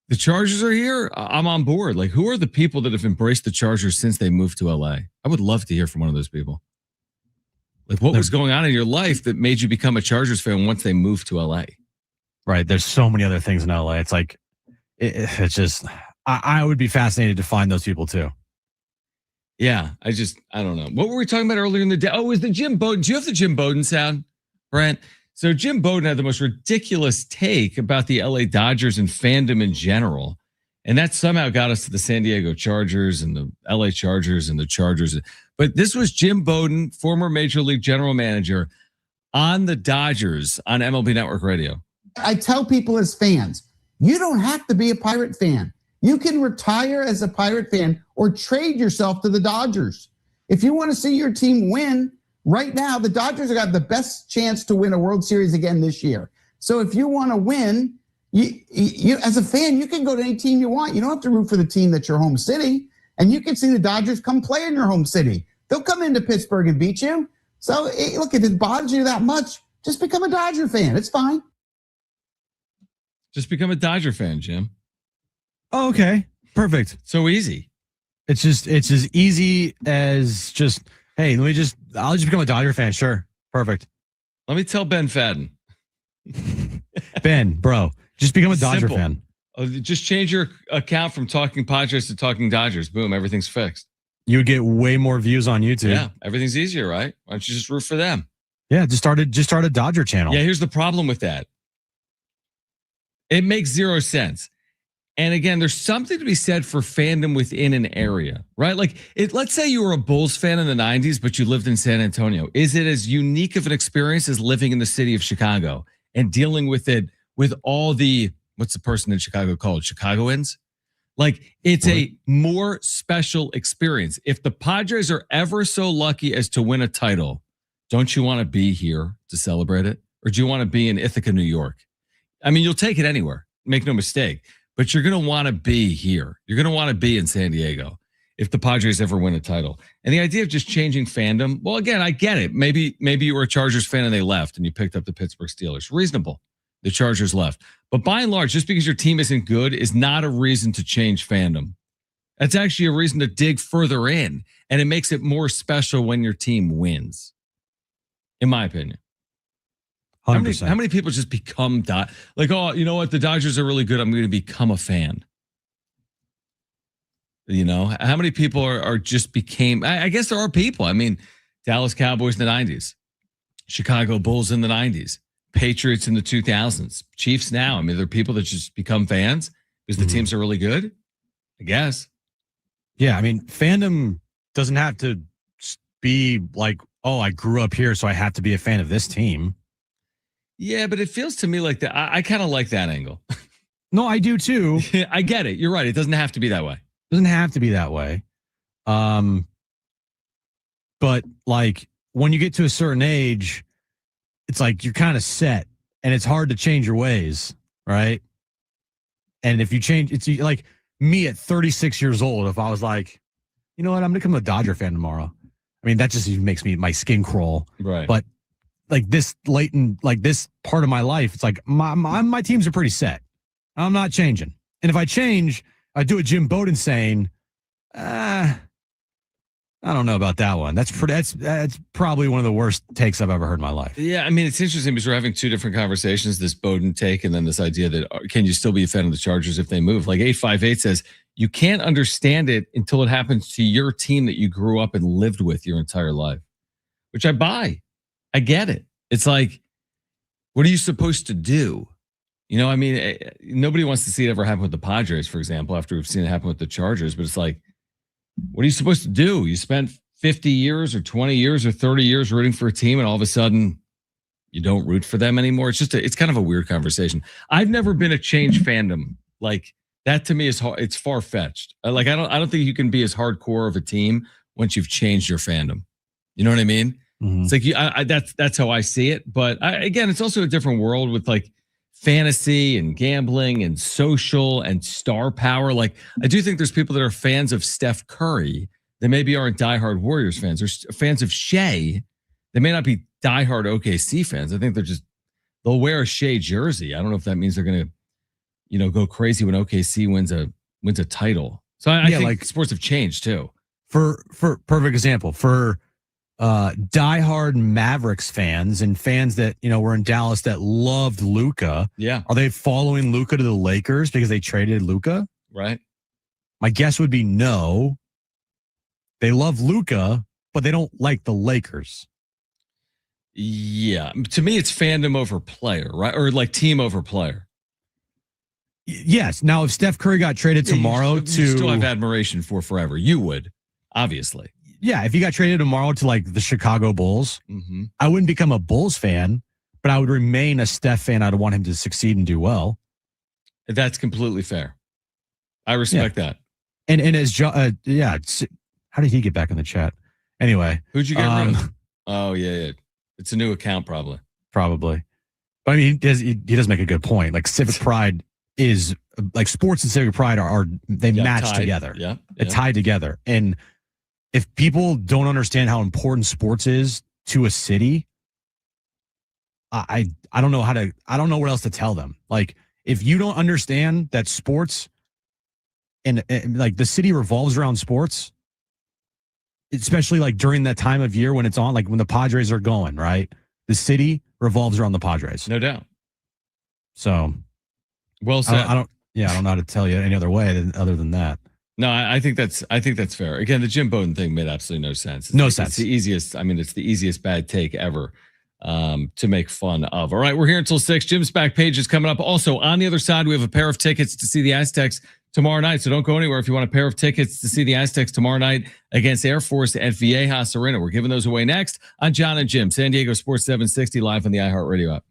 the Chargers are here. I'm on board. Like, who are the people that have embraced the Chargers since they moved to LA? I would love to hear from one of those people. Like, what was going on in your life that made you become a Chargers fan once they moved to LA? Right. There's so many other things in LA. It's like, it's just, I would be fascinated to find those people too. Yeah. I don't know. What were we talking about earlier in the day? Oh, was the Jim Bowden. Do you have the Jim Bowden sound, Brent? So Jim Bowden had the most ridiculous take about the LA Dodgers and fandom in general. And that somehow got us to the San Diego Chargers and the LA Chargers and the Chargers. But this was Jim Bowden, former Major League General Manager, on the Dodgers on MLB Network Radio. I tell people as fans, you don't have to be a Pirate fan. You can retire as a Pirate fan or trade yourself to the Dodgers. If you want to see your team win, right now, the Dodgers have got the best chance to win a World Series again this year. So if you want to win, you as a fan, you can go to any team you want. You don't have to root for the team that's your home city. And you can see the Dodgers come play in your home city. They'll come into Pittsburgh and beat you. So look, if it bothers you that much, just become a Dodger fan. It's fine. Just become a Dodger fan, Jim. Oh, okay. Perfect. So easy. It's as easy as just, hey, I'll just become a Dodger fan. Sure. Perfect. Let me tell Ben Fadden. Ben, bro, just become a Dodger Simple. fan. Just change your account from Talking Padres to Talking Dodgers. Boom, everything's fixed. You would get way more views on YouTube. Yeah, everything's easier, right? Why don't you just root for them? Yeah, just start a Dodger channel. Yeah, here's the problem with that. It makes zero sense. And again, there's something to be said for fandom within an area, right? Like, let's say you were a Bulls fan in the 90s, but you lived in San Antonio. Is it as unique of an experience as living in the city of Chicago and dealing with it with all the, what's the person in Chicago called? Chicagoans? Like, it's a more special experience. If the Padres are ever so lucky as to win a title, don't you want to be here to celebrate it? Or do you want to be in Ithaca, New York? I mean, you'll take it anywhere. Make no mistake. But you're going to want to be here. You're going to want to be in San Diego if the Padres ever win a title. And the idea of just changing fandom, well, again, I get it. Maybe you were a Chargers fan and they left and you picked up the Pittsburgh Steelers. Reasonable. The Chargers left. But by and large, just because your team isn't good is not a reason to change fandom. That's actually a reason to dig further in. And it makes it more special when your team wins, in my opinion. 100%. How many people just become like, oh, you know what? The Dodgers are really good. I'm going to become a fan. You know, how many people are just became? I guess there are people. I mean, Dallas Cowboys in the 90s, Chicago Bulls in the 90s, Patriots in the 2000s, Chiefs now. I mean, there are people that just become fans because the teams are really good. I guess. Yeah, I mean, fandom doesn't have to be like, oh, I grew up here, so I have to be a fan of this team. Yeah, but it feels to me like that. I kind of like that angle. No, I do too. I get it. You're right. It doesn't have to be that way. Doesn't have to be that way. But like when you get to a certain age, it's like you're kind of set and it's hard to change your ways, right? And if you change, it's like me at 36 years old, if I was like, you know what, I'm going to become a Dodger fan tomorrow. I mean, that just even makes my skin crawl. Right. But like this this part of my life, it's like my teams are pretty set. I'm not changing. And if I change, I do a Jim Bowden saying, I don't know about that one. That's probably one of the worst takes I've ever heard in my life. Yeah, I mean, it's interesting because we're having two different conversations, this Bowden take and then this idea that can you still be a fan of the Chargers if they move? Like 858 says, you can't understand it until it happens to your team that you grew up and lived with your entire life, which I buy. I get it. It's like, what are you supposed to do? You know, I mean, nobody wants to see it ever happen with the Padres, for example, after we've seen it happen with the Chargers. But it's like, what are you supposed to do? You spent 50 years or 20 years or 30 years rooting for a team, and all of a sudden you don't root for them anymore. It's just it's kind of a weird conversation. I've never been a change fandom. Like that to me is it's far fetched. Like I don't think you can be as hardcore of a team once you've changed your fandom. You know what I mean? Mm-hmm. It's like that's how I see it. But again, it's also a different world with like fantasy and gambling and social and star power. Like I do think there's people that are fans of Steph Curry. They maybe aren't diehard Warriors fans or fans of Shea. They may not be diehard OKC fans. I think they'll wear a Shea jersey. I don't know if that means they're going to, go crazy when OKC wins a title. So I think like sports have changed too. For perfect example, for diehard Mavericks fans and fans that were in Dallas that loved Luka. Yeah, are they following Luka to the Lakers because they traded Luka? Right. My guess would be no. They love Luka, but they don't like the Lakers. Yeah, to me, it's fandom over player, right? Or like team over player. Yes. Now, if Steph Curry got traded tomorrow you still have admiration for forever. You would, obviously. Yeah, if he got traded tomorrow to like the Chicago Bulls, I wouldn't become a Bulls fan, but I would remain a Steph fan. I'd want him to succeed and do well. That's completely fair. I respect that. And as how did he get back in the chat? Anyway, who'd you get rid of? Oh yeah, it's a new account probably. But I mean, he does make a good point. Like civic pride is like sports and civic pride are match tied together. Yeah, they're tied together. And if people don't understand how important sports is to a city, I don't know I don't know what else to tell them. Like if you don't understand that sports and like the city revolves around sports, especially like during that time of year when it's on, like when the Padres are going, right? The city revolves around the Padres. No doubt. So well said. I don't know how to tell you any other way other than that. No, I think that's fair. Again, the Jim Bowden thing made absolutely no sense. It's the easiest. I mean, it's the easiest bad take ever to make fun of. All right, we're here until 6. Jim's back page is coming up. Also, on the other side, we have a pair of tickets to see the Aztecs tomorrow night. So don't go anywhere if you want a pair of tickets to see the Aztecs tomorrow night against Air Force at Viejas Arena. We're giving those away next on John and Jim, San Diego Sports 760 live on the iHeartRadio app.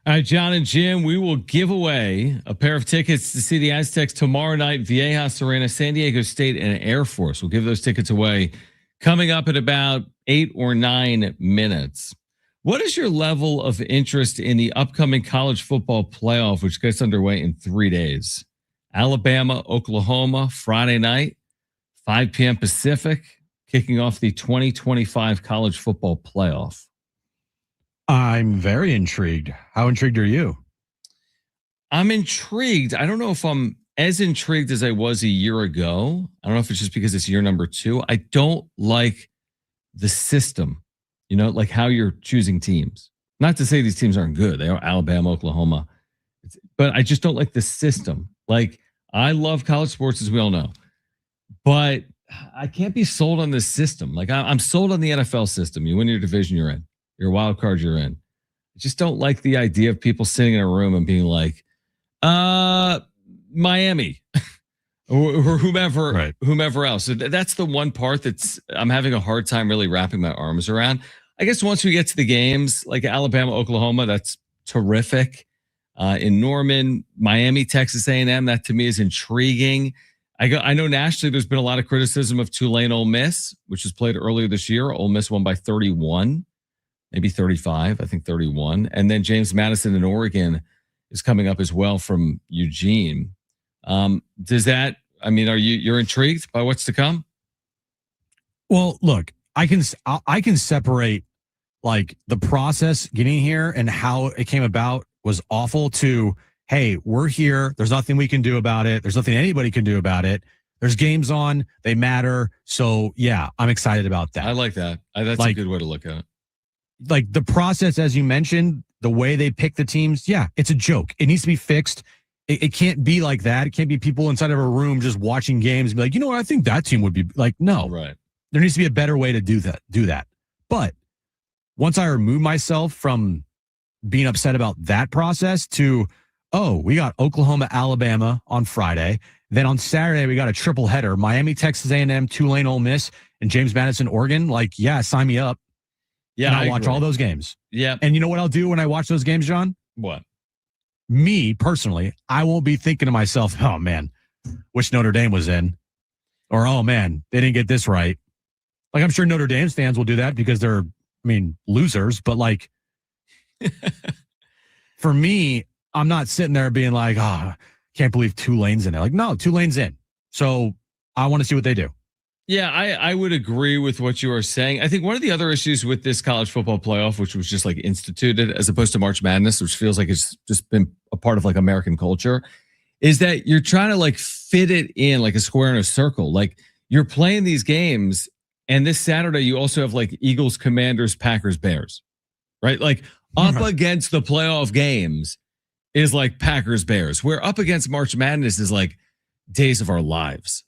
All right, John and Jim, we will give away a pair of tickets to see the Aztecs tomorrow night, Viejas Arena, San Diego State, and Air Force. We'll give those tickets away coming up in about 8 or 9 minutes. What is your level of interest in the upcoming college football playoff, which gets underway in 3 days? Alabama, Oklahoma, Friday night, 5 p.m. Pacific, kicking off the 2025 college football playoff. I'm very intrigued. How intrigued are you? I'm intrigued. I don't know if I'm as intrigued as I was a year ago. I don't know if it's just because it's year number 2. I don't like the system, like how you're choosing teams. Not to say these teams aren't good. They are Alabama, Oklahoma. But I just don't like the system. Like, I love college sports, as we all know. But I can't be sold on this system. Like, I'm sold on the NFL system. You win your division, you're in. Your wild card, you're in. I just don't like the idea of people sitting in a room and being like, Miami or whomever, right. Whomever else. So that's the one part I'm having a hard time really wrapping my arms around. I guess once we get to the games, like Alabama, Oklahoma, that's terrific. In Norman, Miami, Texas A&M, that to me is intriguing. I know nationally there's been a lot of criticism of Tulane Ole Miss, which was played earlier this year. Ole Miss won by 31. Maybe 35, I think 31. And then James Madison in Oregon is coming up as well from Eugene. You're intrigued by what's to come? Well, look, I can separate like the process getting here and how it came about was awful to, hey, we're here. There's nothing we can do about it. There's nothing anybody can do about it. There's games on, they matter. So yeah, I'm excited about that. I like that. That's a good way to look at it. Like the process, as you mentioned, the way they pick the teams, yeah, it's a joke. It needs to be fixed. It can't be like that. It can't be people inside of a room just watching games and be like, you know what, I think that team would be like, no. Right. There needs to be a better way to do that. But once I remove myself from being upset about that process to, we got Oklahoma, Alabama on Friday. Then on Saturday, we got a triple header, Miami, Texas A&M, Tulane, Ole Miss, and James Madison, Oregon. Like, yeah, sign me up. Yeah, and I'll watch all those games. Yeah. And you know what I'll do when I watch those games, John? What? Me, personally, I won't be thinking to myself, oh, man, wish Notre Dame was in. Or, oh, man, they didn't get this right. Like, I'm sure Notre Dame fans will do that because they're, losers. But, like, for me, I'm not sitting there being like, can't believe Tulane's in it. Like, no, Tulane's in. So I want to see what they do. Yeah, I would agree with what you are saying. I think one of the other issues with this college football playoff, which was just like instituted as opposed to March Madness, which feels like it's just been a part of like American culture, is that you're trying to like fit it in like a square in a circle. Like you're playing these games, and this Saturday you also have like Eagles, Commanders, Packers, Bears, right? Like up against the playoff games is like Packers, Bears. Where up against March Madness is like days of our lives.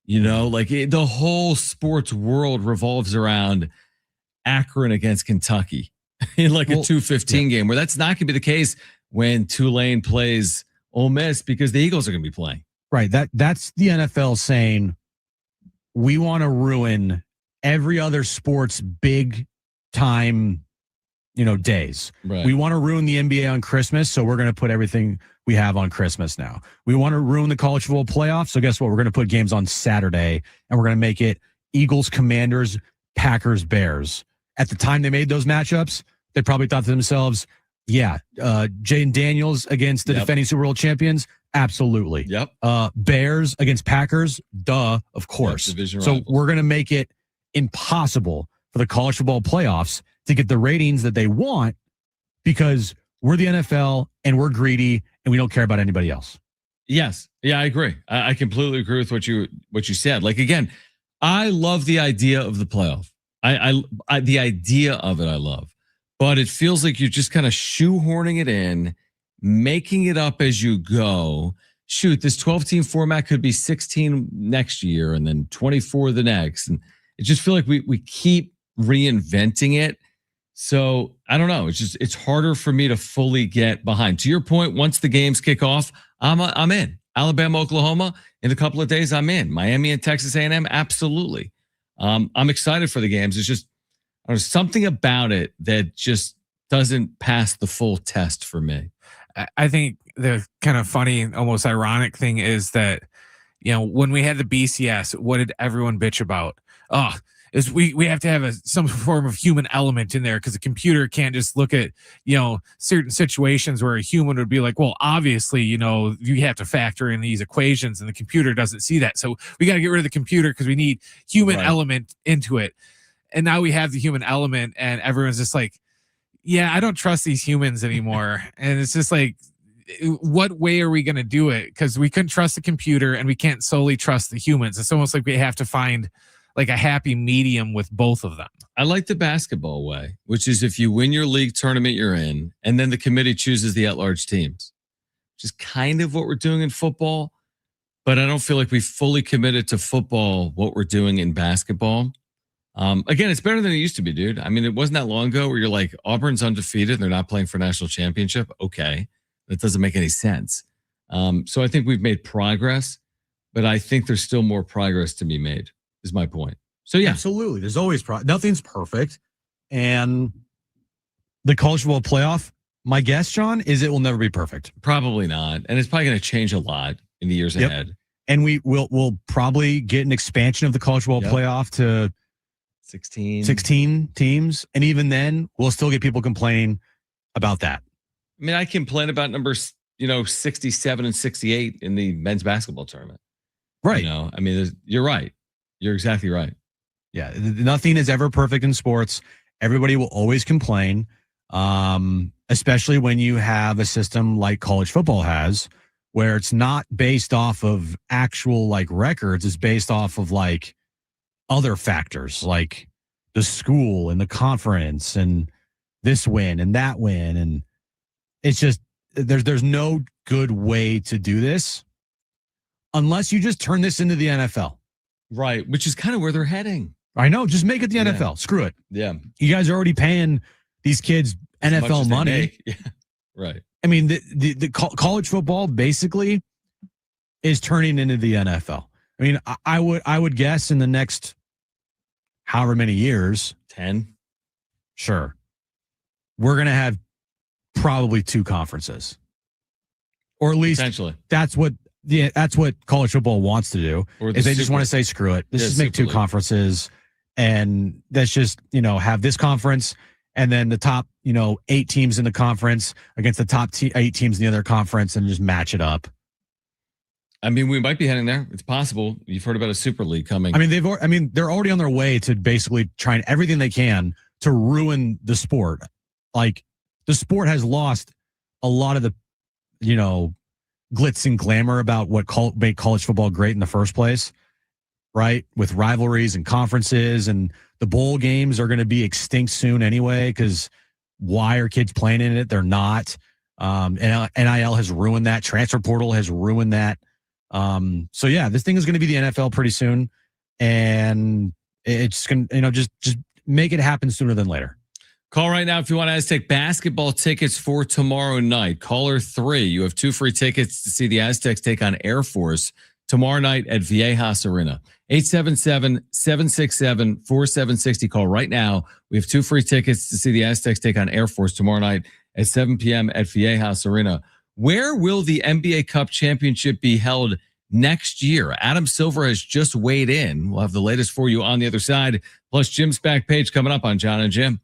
Like the whole sports world revolves around Akron against Kentucky in like a 2:15 game, where that's not going to be the case when Tulane plays Ole Miss because the Eagles are going to be playing. Right. That's the NFL saying we want to ruin every other sport's big time, days. Right. We want to ruin the NBA on Christmas, so we're going to put everything we have on Christmas now. We want to ruin the college football playoff, so guess what? We're going to put games on Saturday, and we're going to make it Eagles, Commanders, Packers, Bears. At the time they made those matchups, they probably thought to themselves, Jaden Daniels against the defending Super Bowl champions, absolutely. Yep. Bears against Packers, duh, of course. So we're going to make it impossible for the college football playoffs to get the ratings that they want because we're the NFL and we're greedy and we don't care about anybody else. Yes. Yeah, I agree. I completely agree with what you said. Like, again, I love the idea of the playoff. I the idea of it I love. But it feels like you're just kind of shoehorning it in, making it up as you go. Shoot, this 12-team format could be 16 next year and then 24 the next. And it just feels like we keep reinventing it. So I don't know. It's harder for me to fully get behind. To your point, once the games kick off, I'm in. Alabama, Oklahoma, in a couple of days, I'm in. Miami and Texas A&M, absolutely. I'm excited for the games. It's just there's something about it that just doesn't pass the full test for me. I think the kind of funny, almost ironic thing is that, when we had the BCS, what did everyone bitch about? Oh, is we have to have some form of human element in there because the computer can't just look at, certain situations where a human would be like, well, obviously, you have to factor in these equations and the computer doesn't see that. So we got to get rid of the computer because we need human element into it. And now we have the human element and everyone's just like, yeah, I don't trust these humans anymore. And it's just like, what way are we going to do it? Because we couldn't trust the computer and we can't solely trust the humans. It's almost like we have to find like a happy medium with both of them. I like the basketball way, which is if you win your league tournament you're in, and then the committee chooses the at-large teams, which is kind of what we're doing in football. But I don't feel like we fully committed to football what we're doing in basketball. Again, it's better than it used to be, dude. I mean, it wasn't that long ago where you're like, Auburn's undefeated. They're not playing for national championship. Okay. That doesn't make any sense. So I think we've made progress, but I think there's still more progress to be made, is my point. So, yeah. Absolutely. There's always nothing's perfect. And the college football playoff, my guess, John, is it will never be perfect. Probably not. And it's probably going to change a lot in the years ahead. And we'll probably get an expansion of the college football playoff to 16 teams. And even then, we'll still get people complaining about that. I mean, I complain about numbers, 67 and 68 in the men's basketball tournament. Right. I mean, you're right. You're exactly right. Yeah. Nothing is ever perfect in sports. Everybody will always complain, especially when you have a system like college football has, where it's not based off of actual like records. It's based off of like other factors like the school and the conference and this win and that win. And it's just, there's no good way to do this unless you just turn this into the NFL. Right. Which is kind of where they're heading. I know. Just make it the NFL. Screw it. Yeah. You guys are already paying these kids NFL money. Yeah. Right. I mean, the college football basically is turning into the NFL. I mean, I would guess in the next however many years, 10, sure, we're going to have probably 2 conferences, or at least that's what college football wants to do. Is they just want to say, screw it. Let's just make 2 conferences, and let's just have this conference, and then the top 8 teams in the conference against the top 8 teams in the other conference, and just match it up. I mean, we might be heading there. It's possible. You've heard about a super league coming. I mean, they're already on their way to basically trying everything they can to ruin the sport. Like, the sport has lost a lot of the, glitz and glamour about what made college football great in the first place, right? With rivalries and conferences, and the bowl games are going to be extinct soon anyway, because why are kids playing in it? They're not. And NIL has ruined that. Transfer portal has ruined that. So yeah, this thing is going to be the NFL pretty soon, and it's going to, just make it happen sooner than later. Call right now if you want Aztec basketball tickets for tomorrow night. Caller 3, you have 2 free tickets to see the Aztecs take on Air Force tomorrow night at Viejas Arena. 877-767-4760. Call right now. We have 2 free tickets to see the Aztecs take on Air Force tomorrow night at 7 p.m. at Viejas Arena. Where will the NBA Cup Championship be held next year? Adam Silver has just weighed in. We'll have the latest for you on the other side. Plus Jim's back page coming up on John and Jim.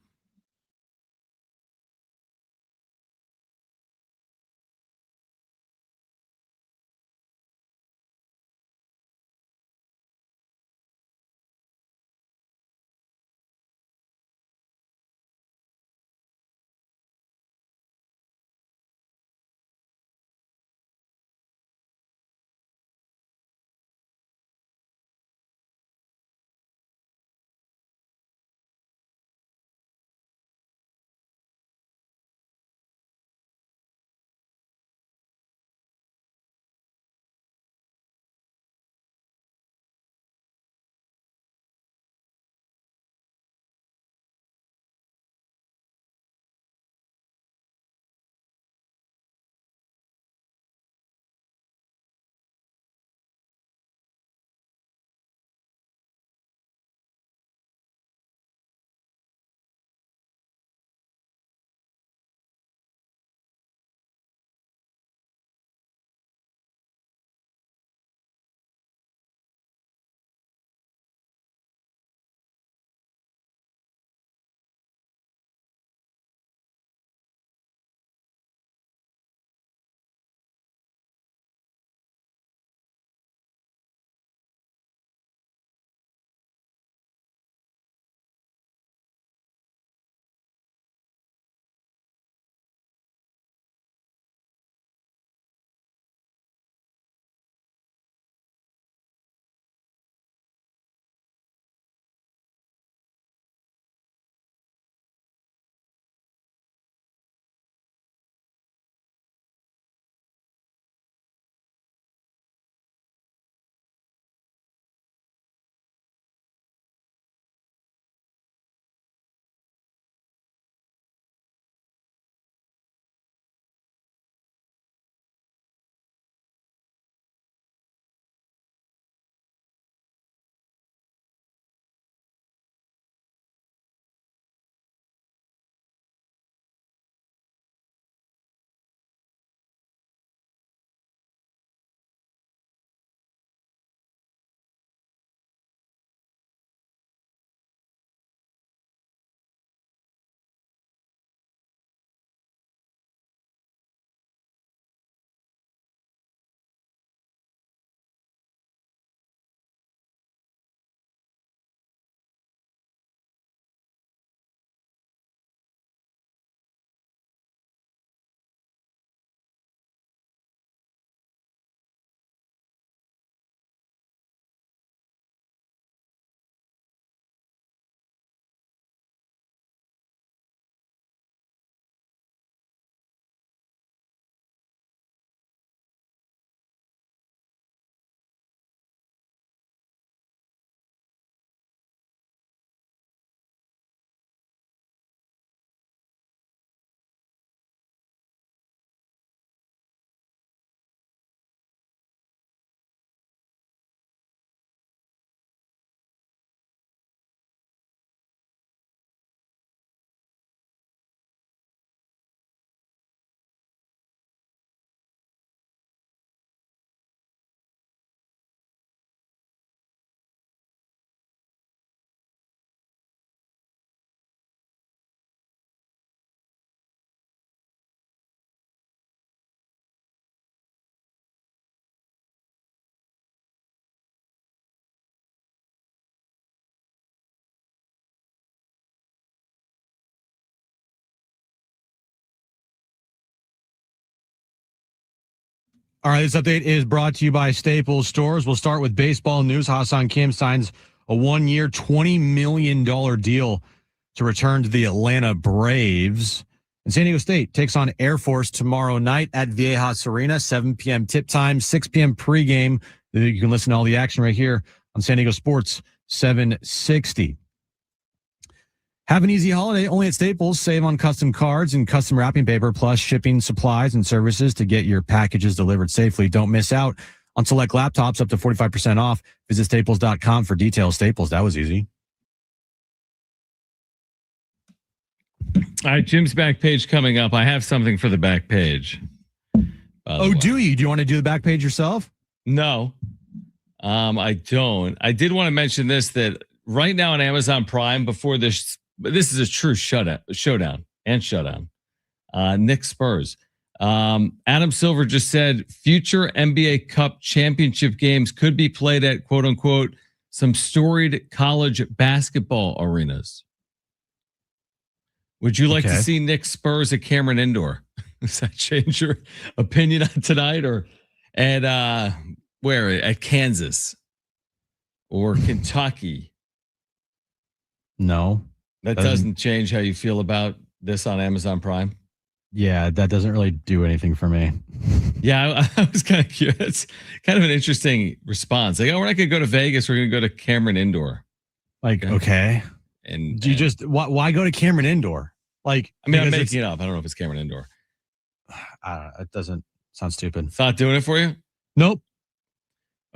All right, this update is brought to you by Staples Stores. We'll start with baseball news. Hassan Kim signs a 1-year, $20 million deal to return to the Atlanta Braves. And San Diego State takes on Air Force tomorrow night at Viejas Arena, 7 p.m. tip time, 6 p.m. pregame. You can listen to all the action right here on San Diego Sports 760. Have an easy holiday only at Staples. Save on custom cards and custom wrapping paper, plus shipping supplies and services to get your packages delivered safely. Don't miss out on select laptops up to 45% off. Visit staples.com for details. Staples, that was easy. All right, Jim's back page coming up. I have something for the back page. Oh, do you? Do you want to do the back page yourself? No, I don't. I did want to mention this, that right now on Amazon Prime, before this is a true showdown. Knicks Spurs. Adam Silver just said future NBA Cup championship games could be played at, quote unquote, some storied college basketball arenas. Would you like to see Knicks Spurs at Cameron Indoor? Does that change your opinion on tonight, or at where, at Kansas or Kentucky? No. That doesn't change how you feel about this on Amazon Prime? Yeah, that doesn't really do anything for me. Yeah, I was kind of curious. It's kind of an interesting response. Like, oh, we're not going to go to Vegas. We're going to go to Cameron Indoor. Like, okay. And do you just, why go to Cameron Indoor? Like, I mean, I'm making it up. I don't know if it's Cameron Indoor. It doesn't sound stupid. It's not doing it for you? Nope.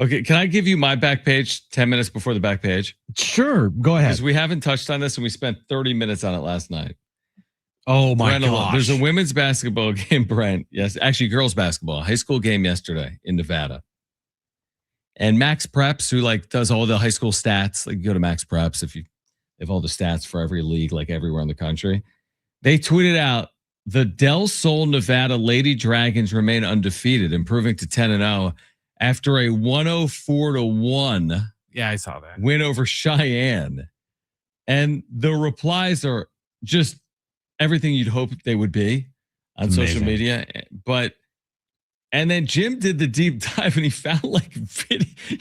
Okay, can I give you my back page 10 minutes before the back page? Sure, go ahead. Because we haven't touched on this and we spent 30 minutes on it last night. Oh my gosh. There's a women's basketball game, Brent. Yes, actually girls basketball, high school game yesterday in Nevada. And Max Preps, who like does all the high school stats, like you go to Max Preps if you have all the stats for every league, like everywhere in the country. They tweeted out, the Del Sol, Nevada Lady Dragons remain undefeated, improving to 10-0 after a 104-1 I saw that win over Cheyenne. And the replies are just everything you'd hope they would be on social media. And then Jim did the deep dive and he found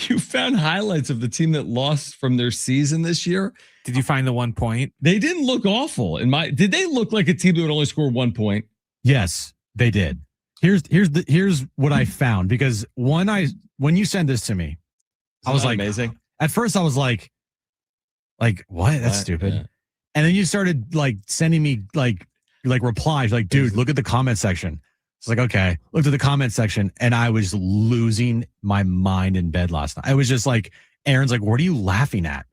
you found highlights of the team that lost from their season this year. Did you find the 1 point? They didn't look awful. Did they look like a team that would only score 1 point? Yes, they did. Here's what I found, because when you sent this to me, I was like, amazing. At first I was like what? That's stupid. Yeah. And then you started like sending me like replies, like, dude, look at the comment section. It's like, okay, looked at the comment section and I was losing my mind in bed last night. I was just like, Aaron's like, what are you laughing at?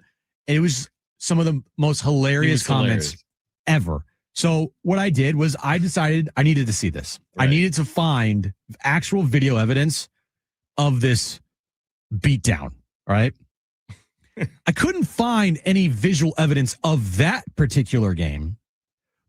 It was some of the most hilarious comments ever. So what I did was I decided I needed to see this. Right. I needed to find actual video evidence of this beatdown. All right. I couldn't find any visual evidence of that particular game,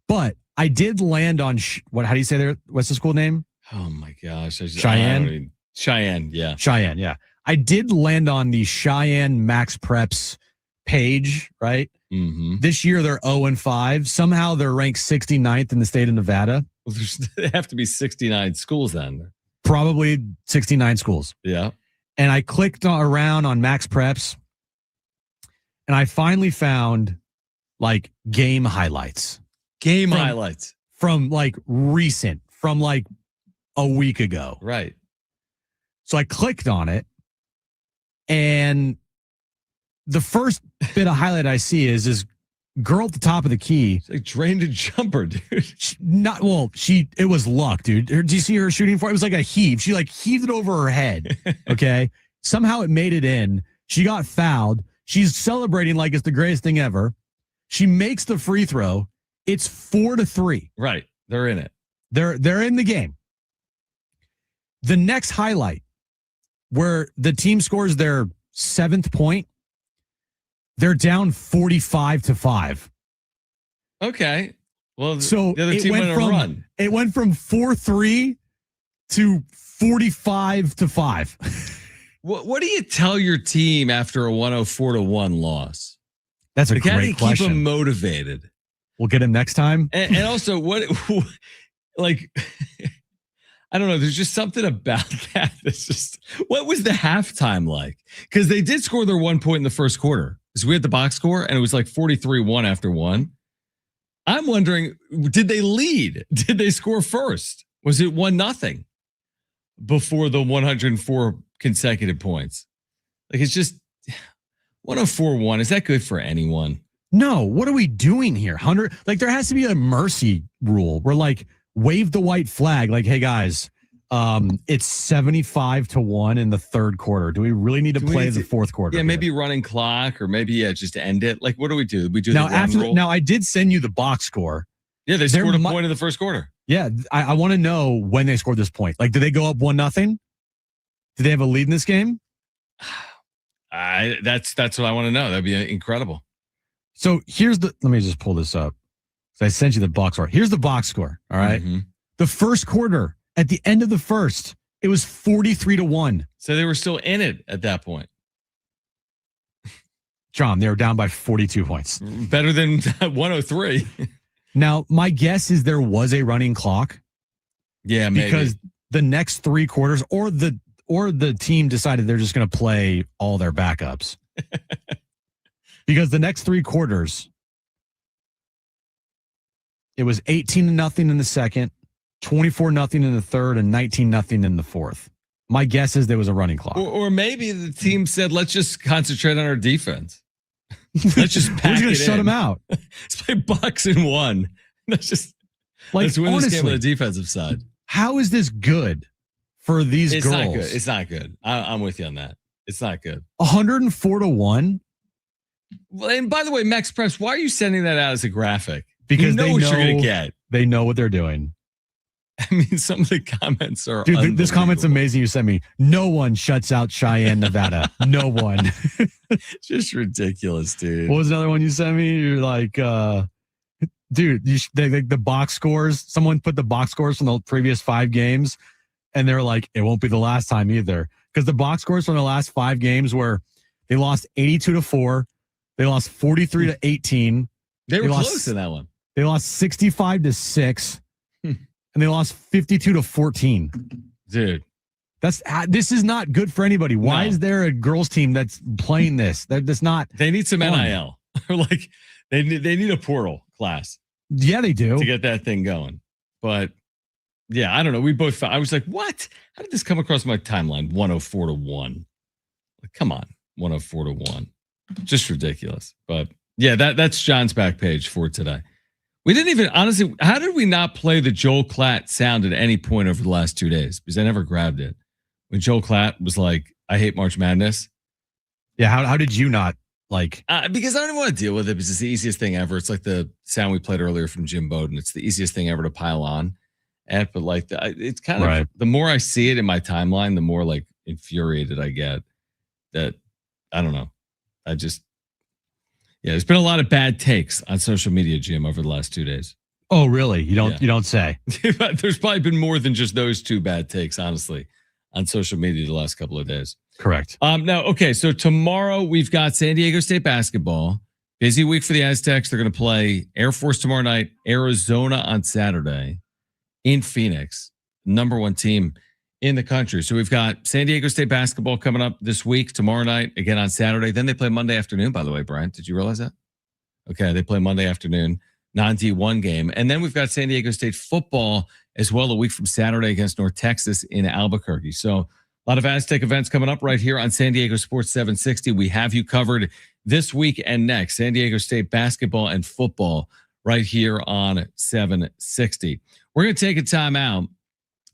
but I did land on how do you say there? What's the school name? Oh my gosh. Cheyenne. Cheyenne. Yeah. Cheyenne. Yeah. I did land on the Cheyenne Max Preps page, right? Mm-hmm. This year they're 0-5. Somehow they're ranked 69th in the state of Nevada. Well, there have to be 69 schools then. Probably 69 schools. Yeah. And I clicked around on Max Preps and I finally found like game highlights. Highlights. From like recent, from like a week ago. Right. So I clicked on it and the first bit of highlight I see is this girl at the top of the key. It's like drained a jumper, dude. It was luck, dude. Do you see her shooting for it? It was like a heave. She like heaved it over her head. Okay. Somehow it made it in. She got fouled. She's celebrating like it's the greatest thing ever. She makes the free throw. It's 4-3. Right. They're in it. They're in the game. The next highlight where the team scores their 7th point, they're down 45-5. Okay. Well, so the other team went on a run. It went from 4-3 to 45-5. What do you tell your team after a 104-1 loss? That's a great question. Keep them motivated. We'll get him next time. And also, what like I don't know. There's just something about that. That's just, what was the halftime like? Because they did score their 1 point in the first quarter. So we had the box score and it was like 43-1 after one. I'm wondering, did they lead? Did they score first? Was it 1-0 before the 104 consecutive points? Like, it's just 104-1. Is that good for anyone? No, what are we doing here? 100, like there has to be a mercy rule where like wave the white flag, like, hey guys, it's 75-1 in the third quarter. Do we really need to play the fourth quarter? Yeah, maybe running clock, or maybe just to end it. Like, what do? We do now the run rule? Now I did send you the box score. Yeah, they scored a point in the first quarter. Yeah, I want to know when they scored this point. Like, did they go up 1-0? Did they have a lead in this game? That's what I want to know. That'd be incredible. So let me just pull this up. So I sent you the box score. Here's the box score. All right. Mm-hmm. The first quarter, at the end of the first, it was 43-1. So they were still in it at that point. John, they were down by 42 points. Better than 103. Now, my guess is there was a running clock. Yeah, maybe. Because the next three quarters or the team decided they're just going to play all their backups. Because the next three quarters, it was 18-0 in the second, 24-0 in the third, and 19-0 in the fourth. My guess is there was a running clock. Or maybe the team said, let's just concentrate on our defense. Let's just pack We're going to shut them out. Let's play Bucks in one. Let's win this game on the defensive side. How is this good for these girls? Not good. It's not good. I'm with you on that. It's not good. 104-1. Well, and by the way, Max Press, why are you sending that out as a graphic? Because they know what you're going to get. They know what they're doing. I mean, some of the comments are dude. This comment's amazing. You sent me. No one shuts out Cheyenne, Nevada. No one. Just ridiculous, dude. What was another one you sent me? You're like, dude, the box scores. Someone put the box scores from the previous 5 games, and they're like, it won't be the last time either, because the box scores from the last 5 games were they lost 82-4, they lost 43-18. They were close in that one. They lost 65-6. And they lost 52-14. Dude, this is not good for anybody. Why is there a girls team that's playing this? That's not. They need some NIL. Like they need a portal class. Yeah, they do to get that thing going. But yeah, I don't know. I was like, what? How did this come across my timeline? 104-1. Like, come on, 104-1. Just ridiculous. But yeah, that's John's back page for today. We didn't even, honestly, how did we not play the Joel Klatt sound at any point over the last 2 days? Because I never grabbed it. When Joel Klatt was like, I hate March Madness. Yeah, how did you not like? Because I don't even want to deal with it because it's the easiest thing ever. It's like the sound we played earlier from Jim Bowden. It's the easiest thing ever to pile on at. But like, it's kind of, the more I see it in my timeline, the more like infuriated I get that, I don't know. Yeah, there's been a lot of bad takes on social media, Jim, over the last 2 days. Oh, really? You don't say. There's probably been more than just those 2 bad takes, honestly, on social media the last couple of days. Correct. Now, okay, so tomorrow we've got San Diego State basketball. Busy week for the Aztecs. They're going to play Air Force tomorrow night, Arizona on Saturday in Phoenix, #1 team in the country. So we've got San Diego State basketball coming up this week, tomorrow night, again on Saturday. Then they play Monday afternoon, by the way, Brian. Did you realize that? Okay, they play Monday afternoon, non-D1 game. And then we've got San Diego State football as well a week from Saturday against North Texas in Albuquerque. So a lot of Aztec events coming up right here on San Diego Sports 760. We have you covered this week and next. San Diego State basketball and football right here on 760. We're going to take a time out.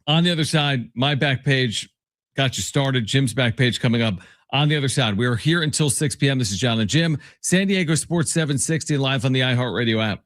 On the other side, my back page got you started. Jim's back page coming up on the other side. We are here until 6 p.m. This is John and Jim, San Diego Sports 760, live on the iHeartRadio app.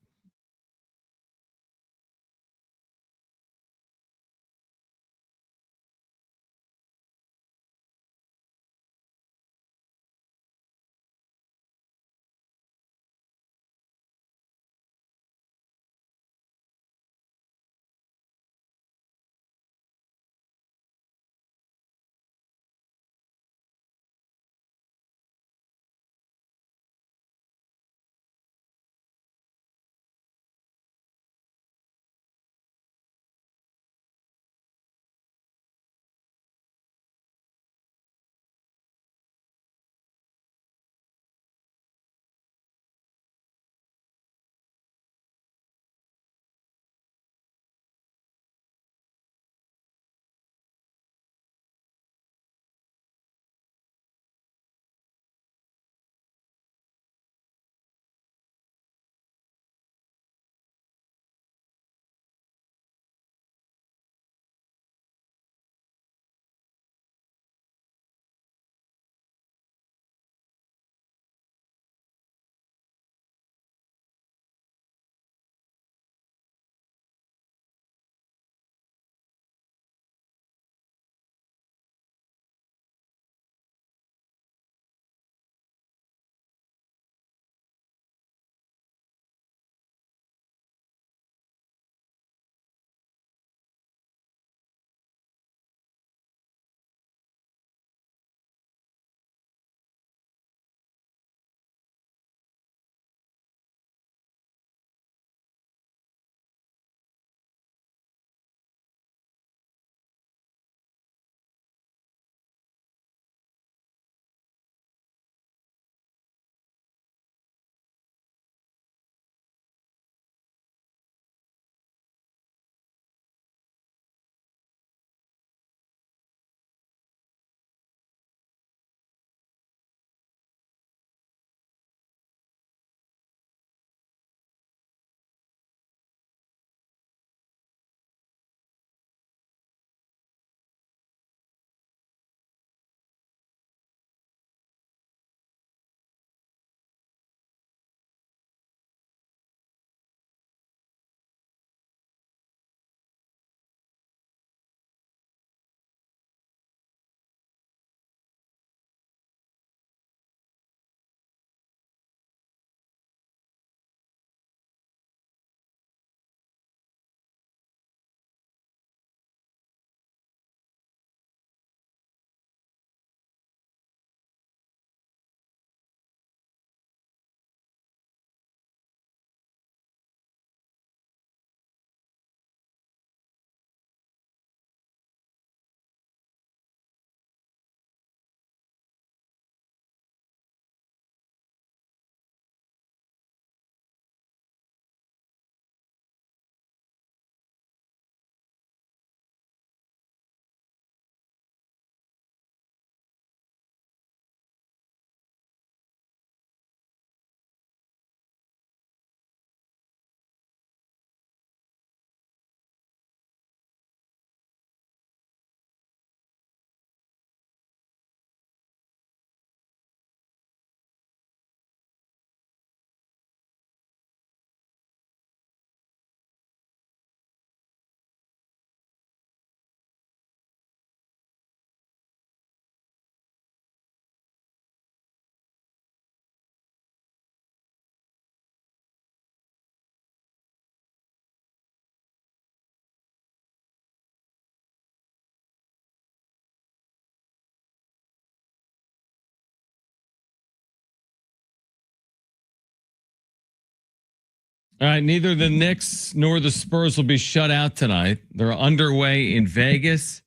All right, neither the Knicks nor the Spurs will be shut out tonight. They're underway in Vegas.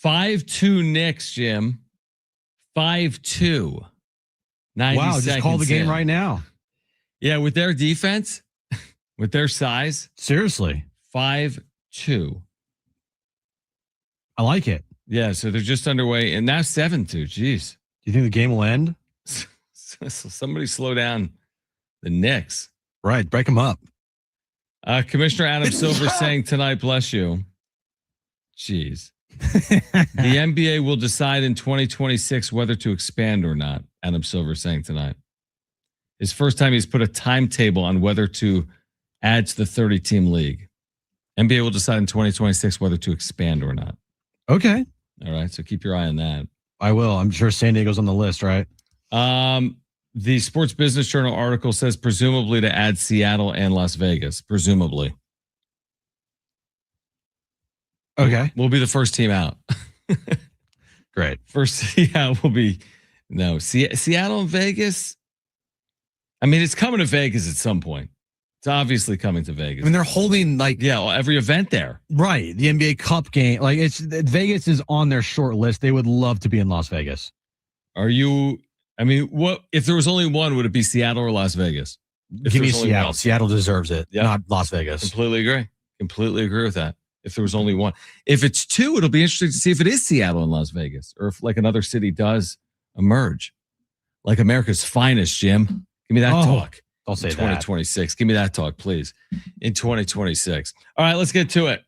5-2 Knicks, Jim. 5-2. 90 Wow, just call the seconds game in. right now. Yeah, with their defense, with their size, Seriously. 5-2. I like it. Yeah, so they're just underway, and now 7-2. Jeez. Do you think the game will end? So somebody slow down the Knicks. Right, break them up. Commissioner Adam Silver saying tonight, bless you. Jeez. The NBA will decide in 2026 whether to expand or not. Adam Silver saying tonight. His first time he's put a timetable on whether to add to the 30-team league. NBA will decide in 2026 whether to expand or not. Okay. All right, so keep your eye on that. I will. I'm sure San Diego's on the list, right? The Sports Business Journal article says presumably to add Seattle and Las Vegas. Presumably. Okay. We'll be the first team out. Great. First, yeah, we'll be. No, Seattle and Vegas. I mean, it's coming to Vegas at some point. It's obviously coming to Vegas. I mean, they're holding every event there. Right. The NBA Cup game. Vegas is on their short list. They would love to be in Las Vegas. What if there was only one? Would it be Seattle or Las Vegas? Give me Seattle. Seattle deserves it, not Las Vegas. Completely agree with that. If there was only one. If it's two, it'll be interesting to see if it is Seattle and Las Vegas, or if another city does emerge. Like America's finest, Jim. Give me that talk. Don't say 2026. Give me that talk, please. In 2026. All right, let's get to it.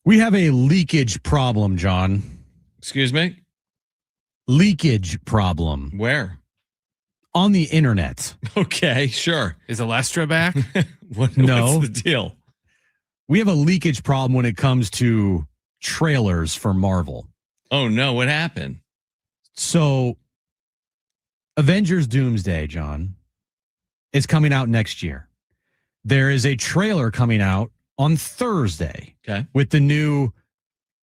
We have a leakage problem, John. Excuse me? Leakage problem. Where? On the internet. Okay, sure. Is Alestra back? No. What's the deal? We have a leakage problem when it comes to trailers for Marvel. Oh, no. What happened? So, Avengers Doomsday, John, is coming out next year. There is a trailer coming out on Thursday with the new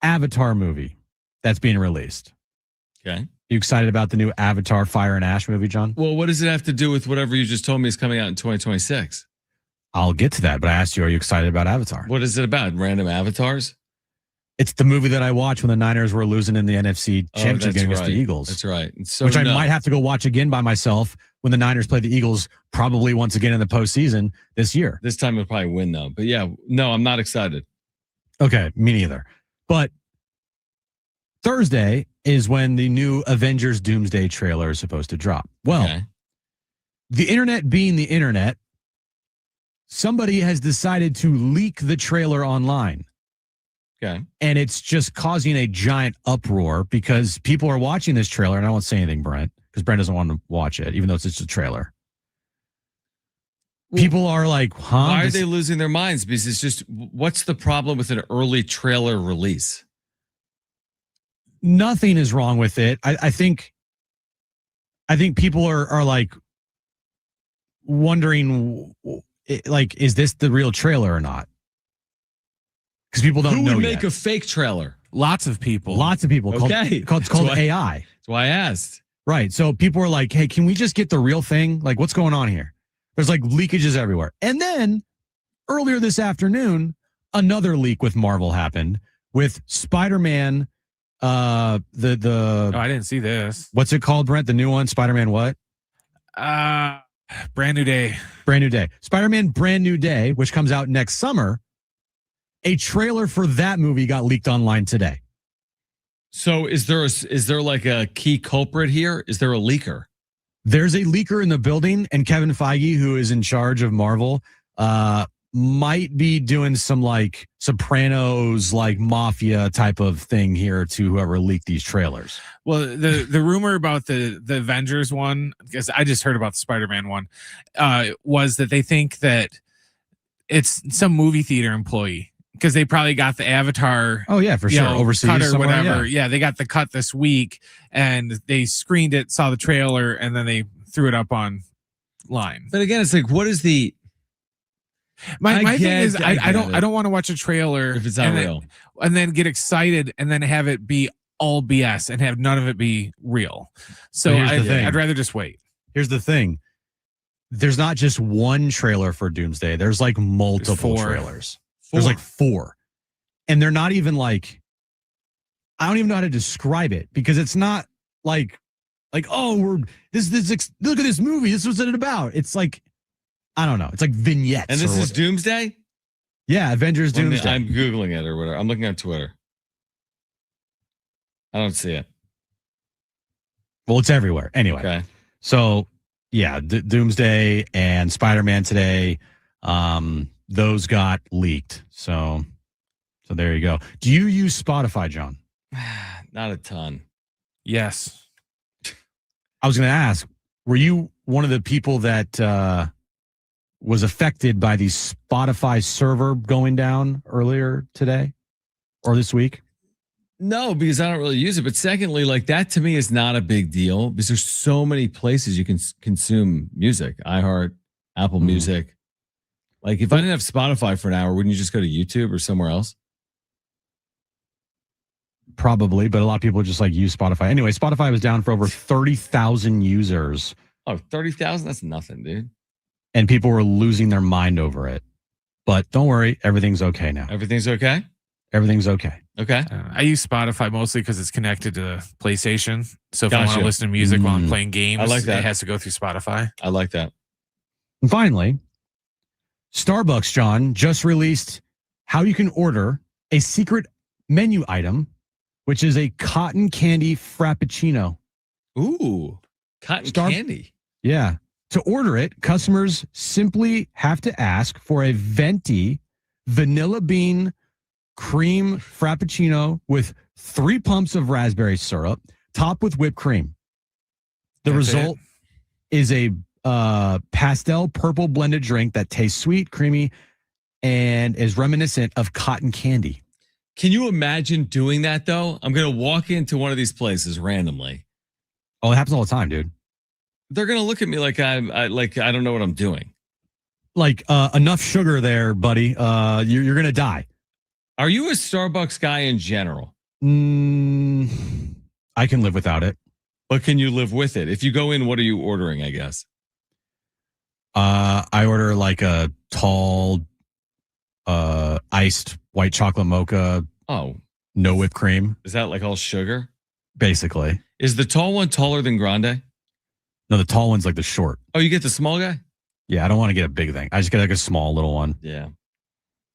Avatar movie that's being released. Okay. You excited about the new Avatar Fire and Ash movie, John? Well, what does it have to do with whatever you just told me is coming out in 2026? I'll get to that, but I asked you, are you excited about Avatar? What is it about? Random avatars? It's the movie that I watched when the Niners were losing in the NFC Championship game against the Eagles. That's right. So which I might have to go watch again by myself when the Niners play the Eagles, probably once again in the postseason this year. This time it'll probably win, though. But yeah, no, I'm not excited. Okay, me neither. But Thursday is when the new Avengers Doomsday trailer is supposed to drop. Well, the internet being the internet, somebody has decided to leak the trailer online. Okay. And it's just causing a giant uproar because people are watching this trailer, and I won't say anything, Brent, because Brent doesn't want to watch it, even though it's just a trailer. People are like, huh? Why are they losing their minds? Because it's just, what's the problem with an early trailer release? Nothing is wrong with it. I think people are like wondering, like, is this the real trailer or not? Because people don't know Who would yet. make a fake trailer? Lots of people. Okay. It's called AI. That's why I asked. Right. So people are like, hey, can we just get the real thing? Like, what's going on here? There's like leakages everywhere. And then earlier this afternoon, another leak with Marvel happened with Spider-Man. I didn't see this. What's it called, Brent? The new one, Spider-Man what? Brand New Day. Brand New Day. Spider-Man Brand New Day, which comes out next summer. A trailer for that movie got leaked online today. So is there like a key culprit here? Is there a leaker? There's a leaker in the building, and Kevin Feige, who is in charge of Marvel, might be doing some like Sopranos, like mafia type of thing here to whoever leaked these trailers. Well, the rumor about the Avengers one, because I just heard about the Spider-Man one, was that they think that it's some movie theater employee. Because they probably got the Avatar. Oh yeah, for sure. Overseas cut or whatever. Yeah. They got the cut this week, and they screened it, saw the trailer, and then they threw it up online. But again, it's like, what is the? My thing get is, it, I don't get it. want to watch a trailer If it's not real. and then get excited and then have it be all BS and have none of it be real. So But here's the thing. I'd rather just wait. Here's the thing. There's not just one trailer for Doomsday. There's like multiple four. trailers. There's like 4. And they're not even like, I don't even know how to describe it because it's not like, oh, look at this movie. This was it about. It's like, I don't know. It's like vignettes. And this is Doomsday? Yeah, Avengers Doomsday. I'm Googling it or whatever. I'm looking on Twitter. I don't see it. Well, it's everywhere. Anyway. Okay. So, yeah, Doomsday and Spider-Man today, those got leaked. So there you go. Do you use Spotify, John? Not a ton. Yes. I was going to ask, were you one of the people that was affected by the Spotify server going down earlier today or this week? No, because I don't really use it. But secondly, like that to me is not a big deal because there's so many places you can consume music. iHeart, Apple Music. Like if I didn't have Spotify for an hour, wouldn't you just go to YouTube or somewhere else? Probably, but a lot of people just like use Spotify. Anyway, Spotify was down for over 30,000 users. Oh, 30,000? That's nothing, dude. And people were losing their mind over it. But don't worry, everything's okay now. Everything's okay? Everything's okay. Okay. I use Spotify mostly because it's connected to PlayStation. So if I want Gotcha. to listen to music while I'm playing games, I like that. it has to go through Spotify. I like that. And finally, Starbucks, John, just released how you can order a secret menu item, which is a cotton candy frappuccino. Ooh, cotton candy. Yeah. To order it, customers simply have to ask for a venti vanilla bean cream frappuccino with 3 pumps of raspberry syrup, topped with whipped cream. The result is a pastel purple blended drink that tastes sweet, creamy, and is reminiscent of cotton candy. Can you imagine doing that though? I'm going to walk into one of these places randomly. Oh, it happens all the time, dude. They're going to look at me like I don't know what I'm doing. Like enough sugar there, buddy. You're going to die. Are you a Starbucks guy in general? I can live without it. But can you live with it? If you go in, what are you ordering, I guess? I order like a tall iced white chocolate mocha. Oh. No whipped cream. Is that like all sugar? Basically. Is the tall one taller than grande? No, the tall one's like the short. Oh, you get the small guy? Yeah, I don't want to get a big thing. I just get like a small little one. Yeah.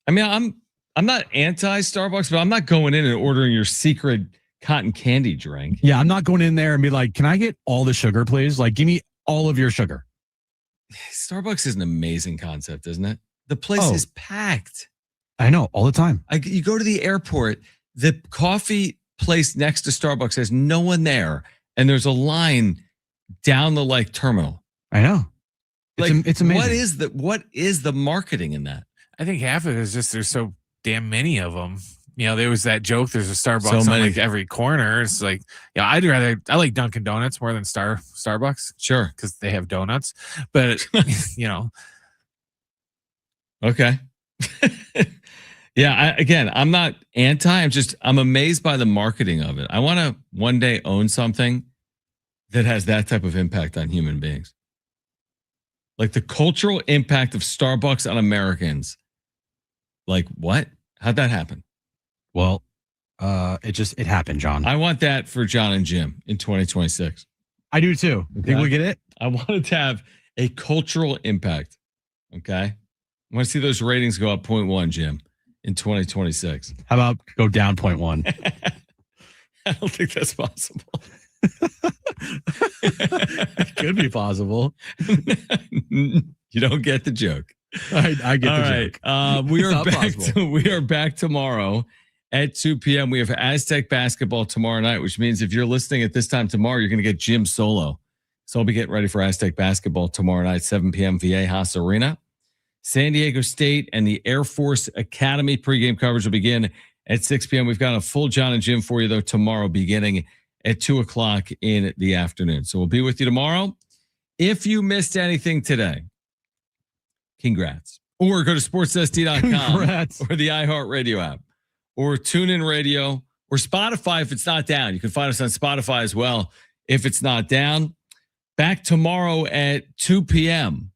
I mean, I'm not anti Starbucks, but I'm not going in and ordering your secret cotton candy drink. Yeah, I'm not going in there and be like, can I get all the sugar, please? Like, give me all of your sugar. Starbucks is an amazing concept, isn't it? The place is packed. I know, all the time. You go to the airport, the coffee place next to Starbucks has no one there, and there's a line down the like terminal. I know. It's amazing. What is the marketing in that? I think half of it is just there's so damn many of them. You know, there was that joke. There's a Starbucks So on many. like every corner. It's like, yeah, I like Dunkin' Donuts more than Starbucks. Sure, because they have donuts. But you know, okay. Yeah, I'm not anti. I'm amazed by the marketing of it. I want to one day own something that has that type of impact on human beings. Like the cultural impact of Starbucks on Americans. Like what? How'd that happen? Well, it happened, John. I want that for John and Jim in 2026. I do too. Okay. Think we get it? I want it to have a cultural impact. Okay. I want to see those ratings go up 0.1, Jim, in 2026. How about go down 0.1? I don't think that's possible. It could be possible. You don't get the joke. I get All the joke. We are back tomorrow at 2 p.m. We have Aztec basketball tomorrow night, which means if you're listening at this time tomorrow, you're going to get Jim solo. So I'll be getting ready for Aztec basketball tomorrow night, 7 p.m. VA Haas Arena. San Diego State and the Air Force Academy pregame coverage will begin at 6 p.m. We've got a full John and Jim for you, though, tomorrow beginning at 2 o'clock in the afternoon. So we'll be with you tomorrow. If you missed anything today, congrats. Or go to sportssd.com Congrats. or the iHeartRadio app or TuneIn Radio or Spotify if it's not down. You can find us on Spotify as well if it's not down. Back tomorrow at 2 p.m.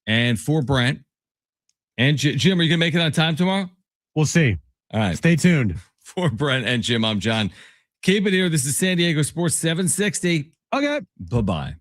And for Brent and Jim, are you going to make it on time tomorrow? We'll see. All right. Stay tuned. For Brent and Jim, I'm John. Keep it here. This is San Diego Sports 760. Okay. Bye-bye.